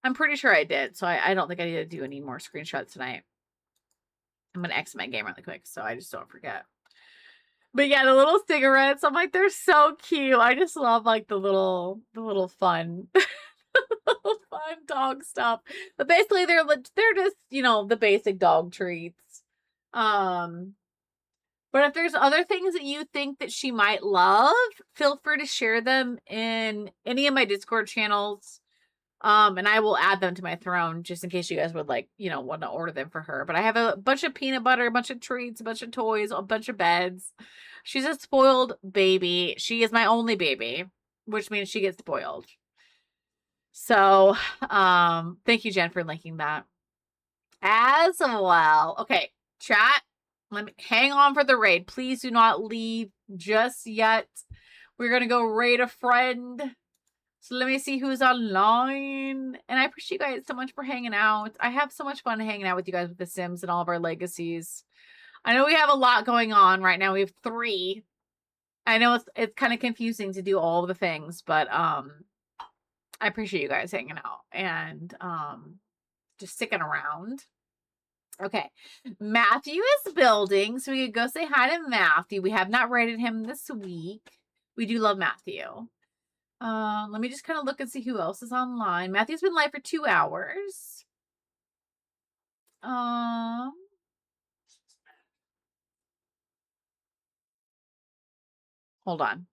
I'm pretty sure I did, so I don't think I need to do any more screenshots tonight. I'm gonna exit my game really quick so I just don't forget. But yeah, the little cigarettes, I'm like, they're so cute. I just love like the little fun fun dog stuff. But basically they're just, you know, the basic dog treats. But if there's other things that you think that she might love, feel free to share them in any of my Discord channels. And I will add them to my throne just in case you guys would like, you know, want to order them for her. But I have a bunch of peanut butter, a bunch of treats, a bunch of toys, a bunch of beds. She's a spoiled baby. She is my only baby, which means she gets spoiled. So, thank you, Jen, for linking that as well. Okay, chat. Let me hang on for the raid. Please do not leave just yet. We're gonna go raid a friend. So let me see who's online. And I appreciate you guys so much for hanging out. I have so much fun hanging out with you guys with The Sims and all of our legacies. I know we have a lot going on right now. We have 3. I know it's kind of confusing to do all the things, but I appreciate you guys hanging out and just sticking around. Okay, Matthew is building, so we could go say hi to Matthew. We have not rated him this week. We do love Matthew. Let me just kind of look and see who else is online. Matthew's been live for 2 hours. Hold on.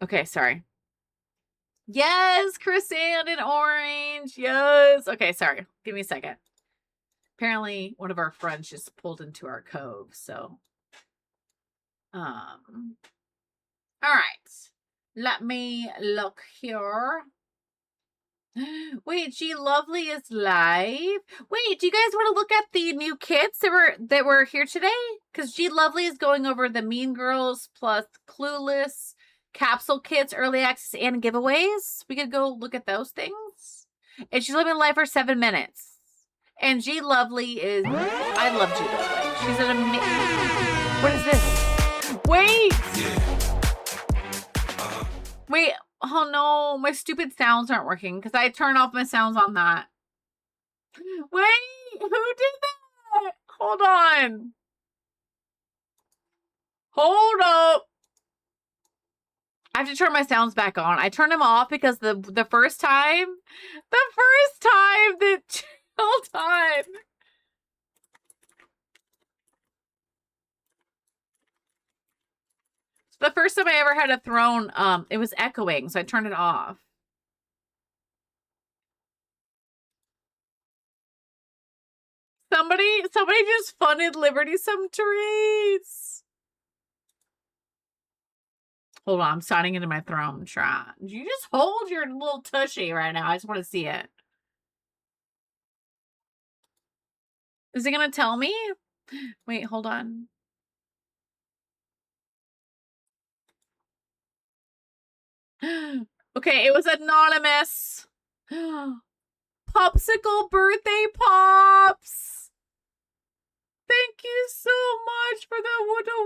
Okay, sorry. Yes, Chrysanth and Orange. Yes. Okay, sorry. Give me a second. Apparently, one of our friends just pulled into our cove, so. All right. Let me look here. Wait, G Lovely is live. Wait, do you guys want to look at the new kits that were here today? Because G Lovely is going over the Mean Girls plus Clueless capsule kits, early access, and giveaways. We could go look at those things. And she's living live for 7 minutes. And G Lovely is, I love G Lovely. She's an amazing. What is this? Wait. Wait. Oh no, my stupid sounds aren't working because I turned off my sounds on that. Wait, who did that? Hold on. Hold up. I have to turn my sounds back on. I turned them off because the first time that hold on. The first time I ever had a throne, it was echoing, so I turned it off. Somebody just funded Liberty some treats. Hold on, I'm signing into my throne chat. You just hold your little tushy right now. I just want to see it. Is it gonna tell me? Wait, hold on. Okay, it was anonymous. Popsicle birthday pops. Thank you so much for the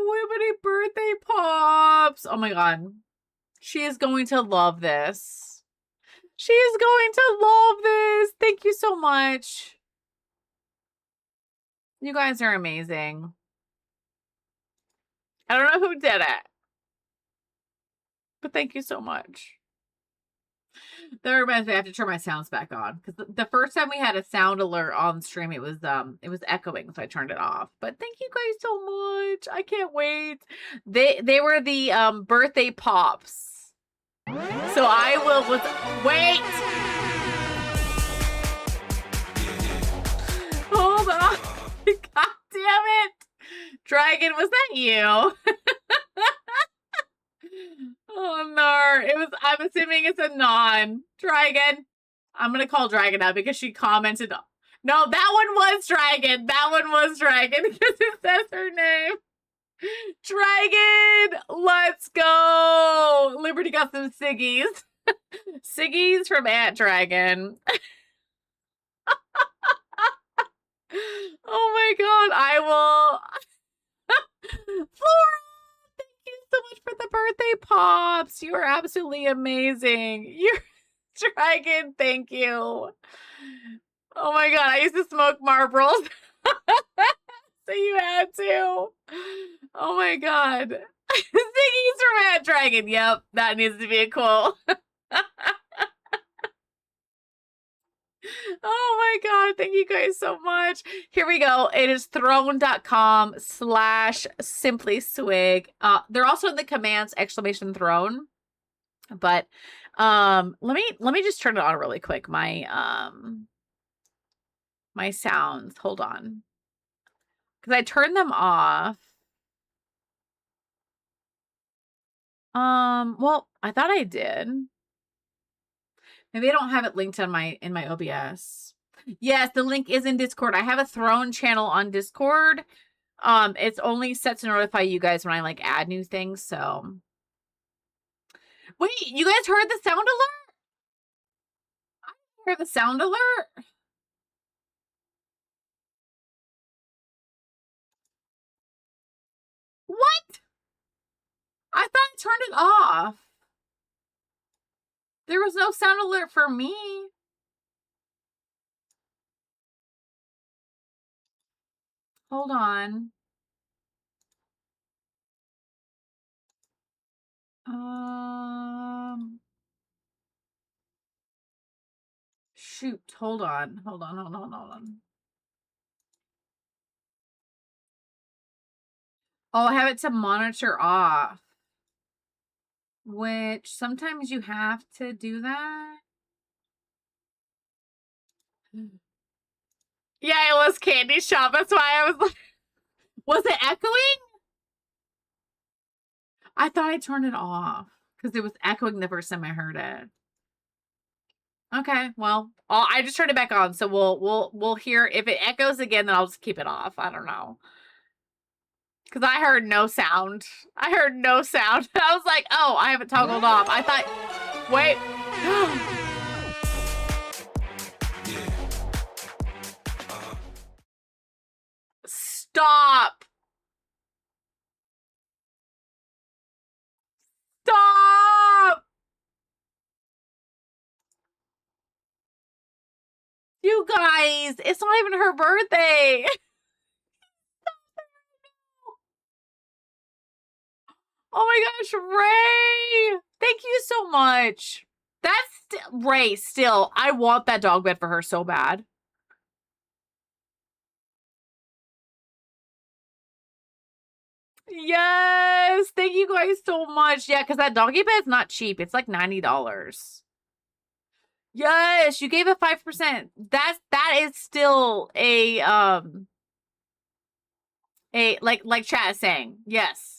wibbity birthday pops. Oh my god. She is going to love this. She is going to love this. Thank you so much. You guys are amazing. I don't know who did it, but thank you so much. That reminds me, I have to turn my sounds back on because the first time we had a sound alert on stream, it was echoing, so I turned it off. But thank you guys so much. I can't wait. They were the birthday pops. So I will wait. Hold on. God damn it. Dragon, was that you? Oh no, I'm assuming it's a non-Dragon. I'm gonna call Dragon out because she commented. No, that one was Dragon. That one was Dragon because it says her name. Dragon, let's go. Liberty got some Siggies. Siggies from Aunt Dragon. Oh my god, I will. Flora, thank you so much for the birthday pops. You are absolutely amazing. You're Dragon, thank you. Oh my god, I used to smoke Marlboros. So you had to. Oh my god. Ziggy's from Aunt Dragon. Yep, that needs to be a quote. Oh my god, thank you guys so much. Here we go. It is throne.com/simplyswig. They're also in the commands !throne. But let me just turn it on really quick. My my sounds. Hold on. Because I turned them off. Well, I thought I did. Maybe I don't have it linked on in my OBS. Yes, the link is in Discord. I have a Throne channel on Discord. It's only set to notify you guys when I like add new things, so. Wait, you guys heard the sound alert? I heard the sound alert. What? I thought I turned it off. There was no sound alert for me. Hold on. Shoot, hold on. Hold on. Oh, I have it to monitor off. Which sometimes you have to do that. Yeah, it was Candy Shop. That's why I was like, was it echoing? I thought I turned it off because it was echoing the first time I heard it. Okay, well, I just turned it back on, so we'll hear. If it echoes again, then I'll just keep it off. I don't know. Because I heard no sound. I heard no sound. I was like, oh, I have it toggled off. I thought, wait. Stop. Stop. You guys, it's not even her birthday. Oh my gosh, Ray! Thank you so much. That's Ray, still. I want that dog bed for her so bad. Yes! Thank you guys so much. Yeah, because that doggy bed's not cheap. It's like $90. Yes, you gave it 5%. That is still a like chat is saying. Yes.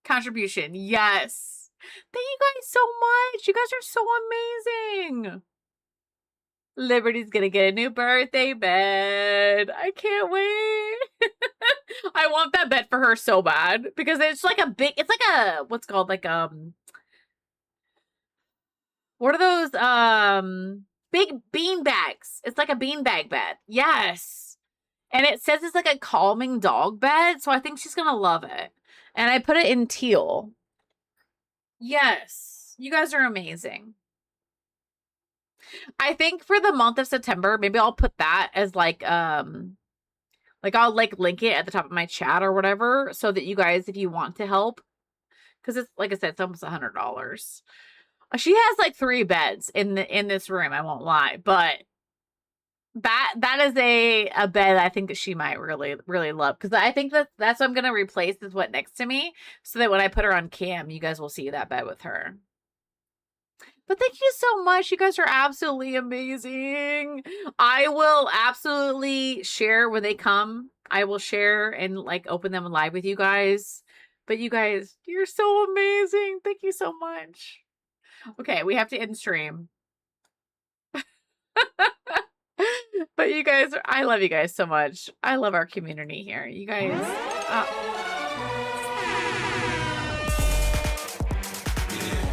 contribution. Yes. Thank you guys so much. You guys are so amazing. Liberty's gonna get a new birthday bed. I can't wait. I want that bed for her so bad because it's like a big, it's like a, what's called like, what are those, big bean bags? It's like a bean bag bed. Yes. And it says it's like a calming dog bed. So I think she's gonna love it. And I put it in teal. Yes. You guys are amazing. I think for the month of September, maybe I'll put that as like I'll like link it at the top of my chat or whatever so that you guys, if you want to help, because it's like I said, it's almost $100. She has like 3 beds in this room, I won't lie, but that is a bed I think that she might really, really love, because I think that's what I'm gonna replace is what next to me, so that when I put her on cam, you guys will see that bed with her. But thank you so much. You guys are absolutely amazing. I will absolutely share when they come. I will share and like open them live with you guys. But you guys, you're so amazing. Thank you so much. Okay, we have to end stream. But you guys, I love you guys so much. I love our community here. You guys.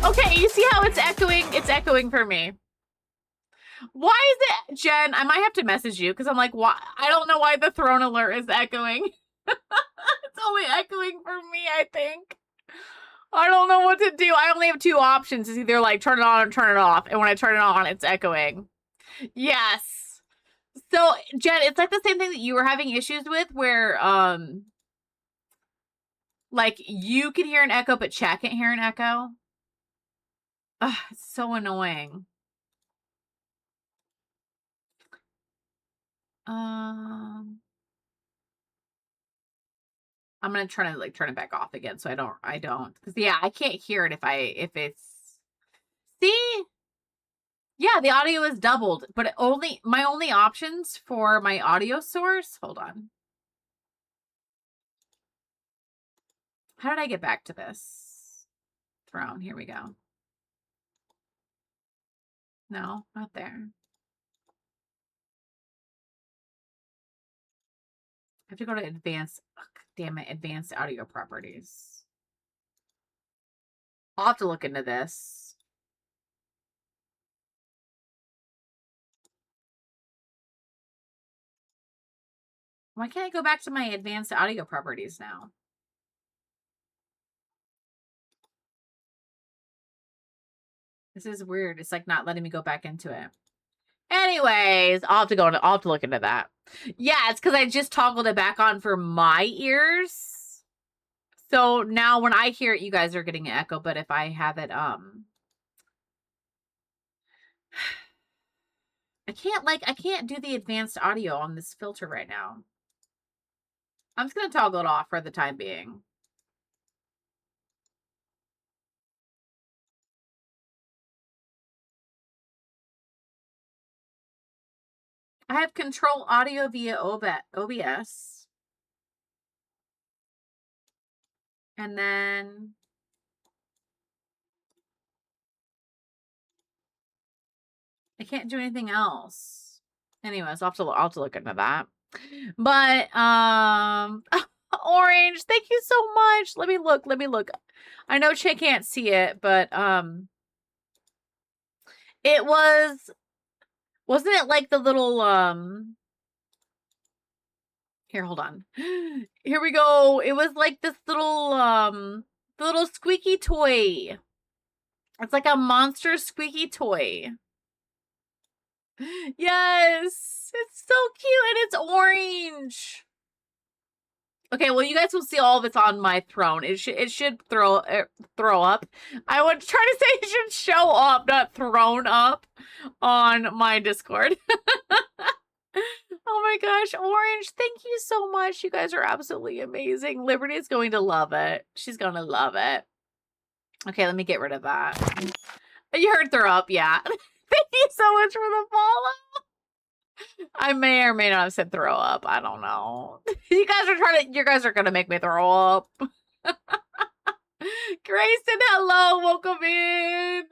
Okay, you see how it's echoing? It's echoing for me. Why is it, Jen? I might have to message you because I'm like, why? I don't know why the throne alert is echoing. It's only echoing for me, I think. I don't know what to do. I only have 2 options. It's either like turn it on or turn it off. And when I turn it on, it's echoing. Yes. So, Jen, it's like the same thing that you were having issues with where, like you can hear an echo, but chat can't hear an echo. Ugh, it's so annoying. I'm gonna try to like turn it back off again so I don't because yeah, I can't hear it if it's see? Yeah, the audio is doubled, but my only options for my audio source, hold on. How did I get back to this? Throne, here we go. No, not there. I have to go to advanced, damn it, advanced audio properties. I'll have to look into this. Why can't I go back to my advanced audio properties now? This is weird. It's like not letting me go back into it. Anyways, I'll have to look into that. Yeah, it's because I just toggled it back on for my ears. So now when I hear it, you guys are getting an echo, but if I have it, I can't do the advanced audio on this filter right now. I'm just going to toggle it off for the time being. I have control audio via OBS. And then I can't do anything else. Anyways, I'll have to look into that. But Orange, thank you so much. Let me look. I know Che can't see it, but it wasn't it like the little here, hold on. Here we go. It was like this little the little squeaky toy. It's like a monster squeaky toy. Yes, it's so cute and it's orange. Okay, well, you guys will see all of it's on my throne. It should throw up. I would try to say it should show up, not thrown up, on my Discord. Oh my gosh, Orange, thank you so much. You guys are absolutely amazing. Liberty is going to love it. She's going to love it. Okay, let me get rid of that. You heard throw up, yeah. Thank you so much for the follow. I may or may not have said throw up. I don't know. You guys are gonna make me throw up. Grayson, hello, welcome in.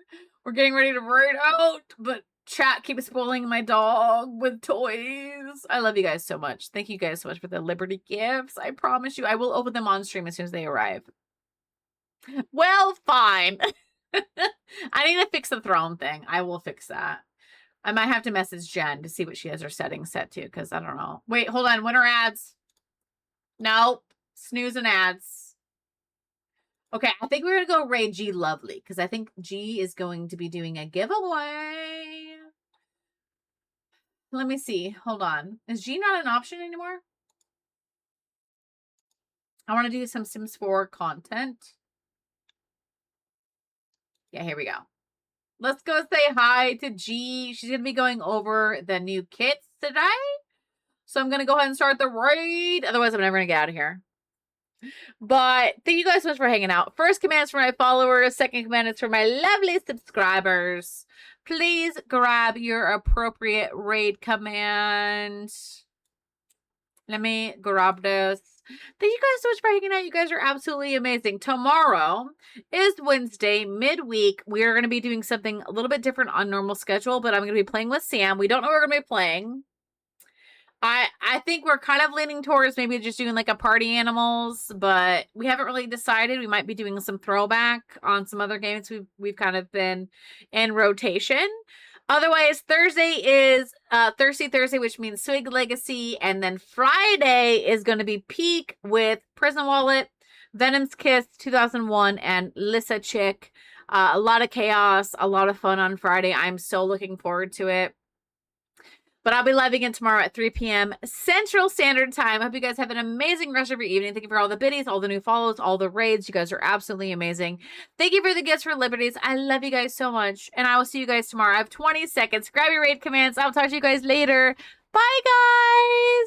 We're getting ready to raid out, but chat keeps spoiling my dog with toys. I love you guys so much. Thank you guys so much for the Liberty gifts. I promise you, I will open them on stream as soon as they arrive. Well, fine. I need to fix the throne thing. I will fix that. I might have to message Jen to see what she has her settings set to, because I don't know. Wait, hold on. Winter ads. Nope. Snooze and ads. Okay, I think we're going to go raid G Lovely, because I think G is going to be doing a giveaway. Let me see. Hold on. Is G not an option anymore? I want to do some Sims 4 content. Yeah, here we go. Let's go say hi to G. She's going to be going over the new kits today. So I'm going to go ahead and start the raid. Otherwise, I'm never going to get out of here. But thank you guys so much for hanging out. First command is for my followers. Second command is for my lovely subscribers. Please grab your appropriate raid command. Let me grab this. Thank you guys so much for hanging out. You guys are absolutely amazing. Tomorrow is Wednesday, midweek. We are going to be doing something a little bit different on normal schedule, but I'm going to be playing with Sam. We don't know what we're going to be playing. I think we're kind of leaning towards maybe just doing like a party animals, but we haven't really decided. We might be doing some throwback on some other games we've kind of been in rotation. Otherwise, Thursday is Thirsty Thursday, which means Swig Legacy, and then Friday is going to be Peak with Prison Wallet, Venom's Kiss 2001, and Lissa Chick. A lot of chaos, a lot of fun on Friday. I'm so looking forward to it. But I'll be live again tomorrow at 3 p.m. Central Standard Time. I hope you guys have an amazing rest of your evening. Thank you for all the biddies, all the new follows, all the raids. You guys are absolutely amazing. Thank you for the gifts for Liberties. I love you guys so much. And I will see you guys tomorrow. I have 20 seconds. Grab your raid commands. I'll talk to you guys later. Bye, guys.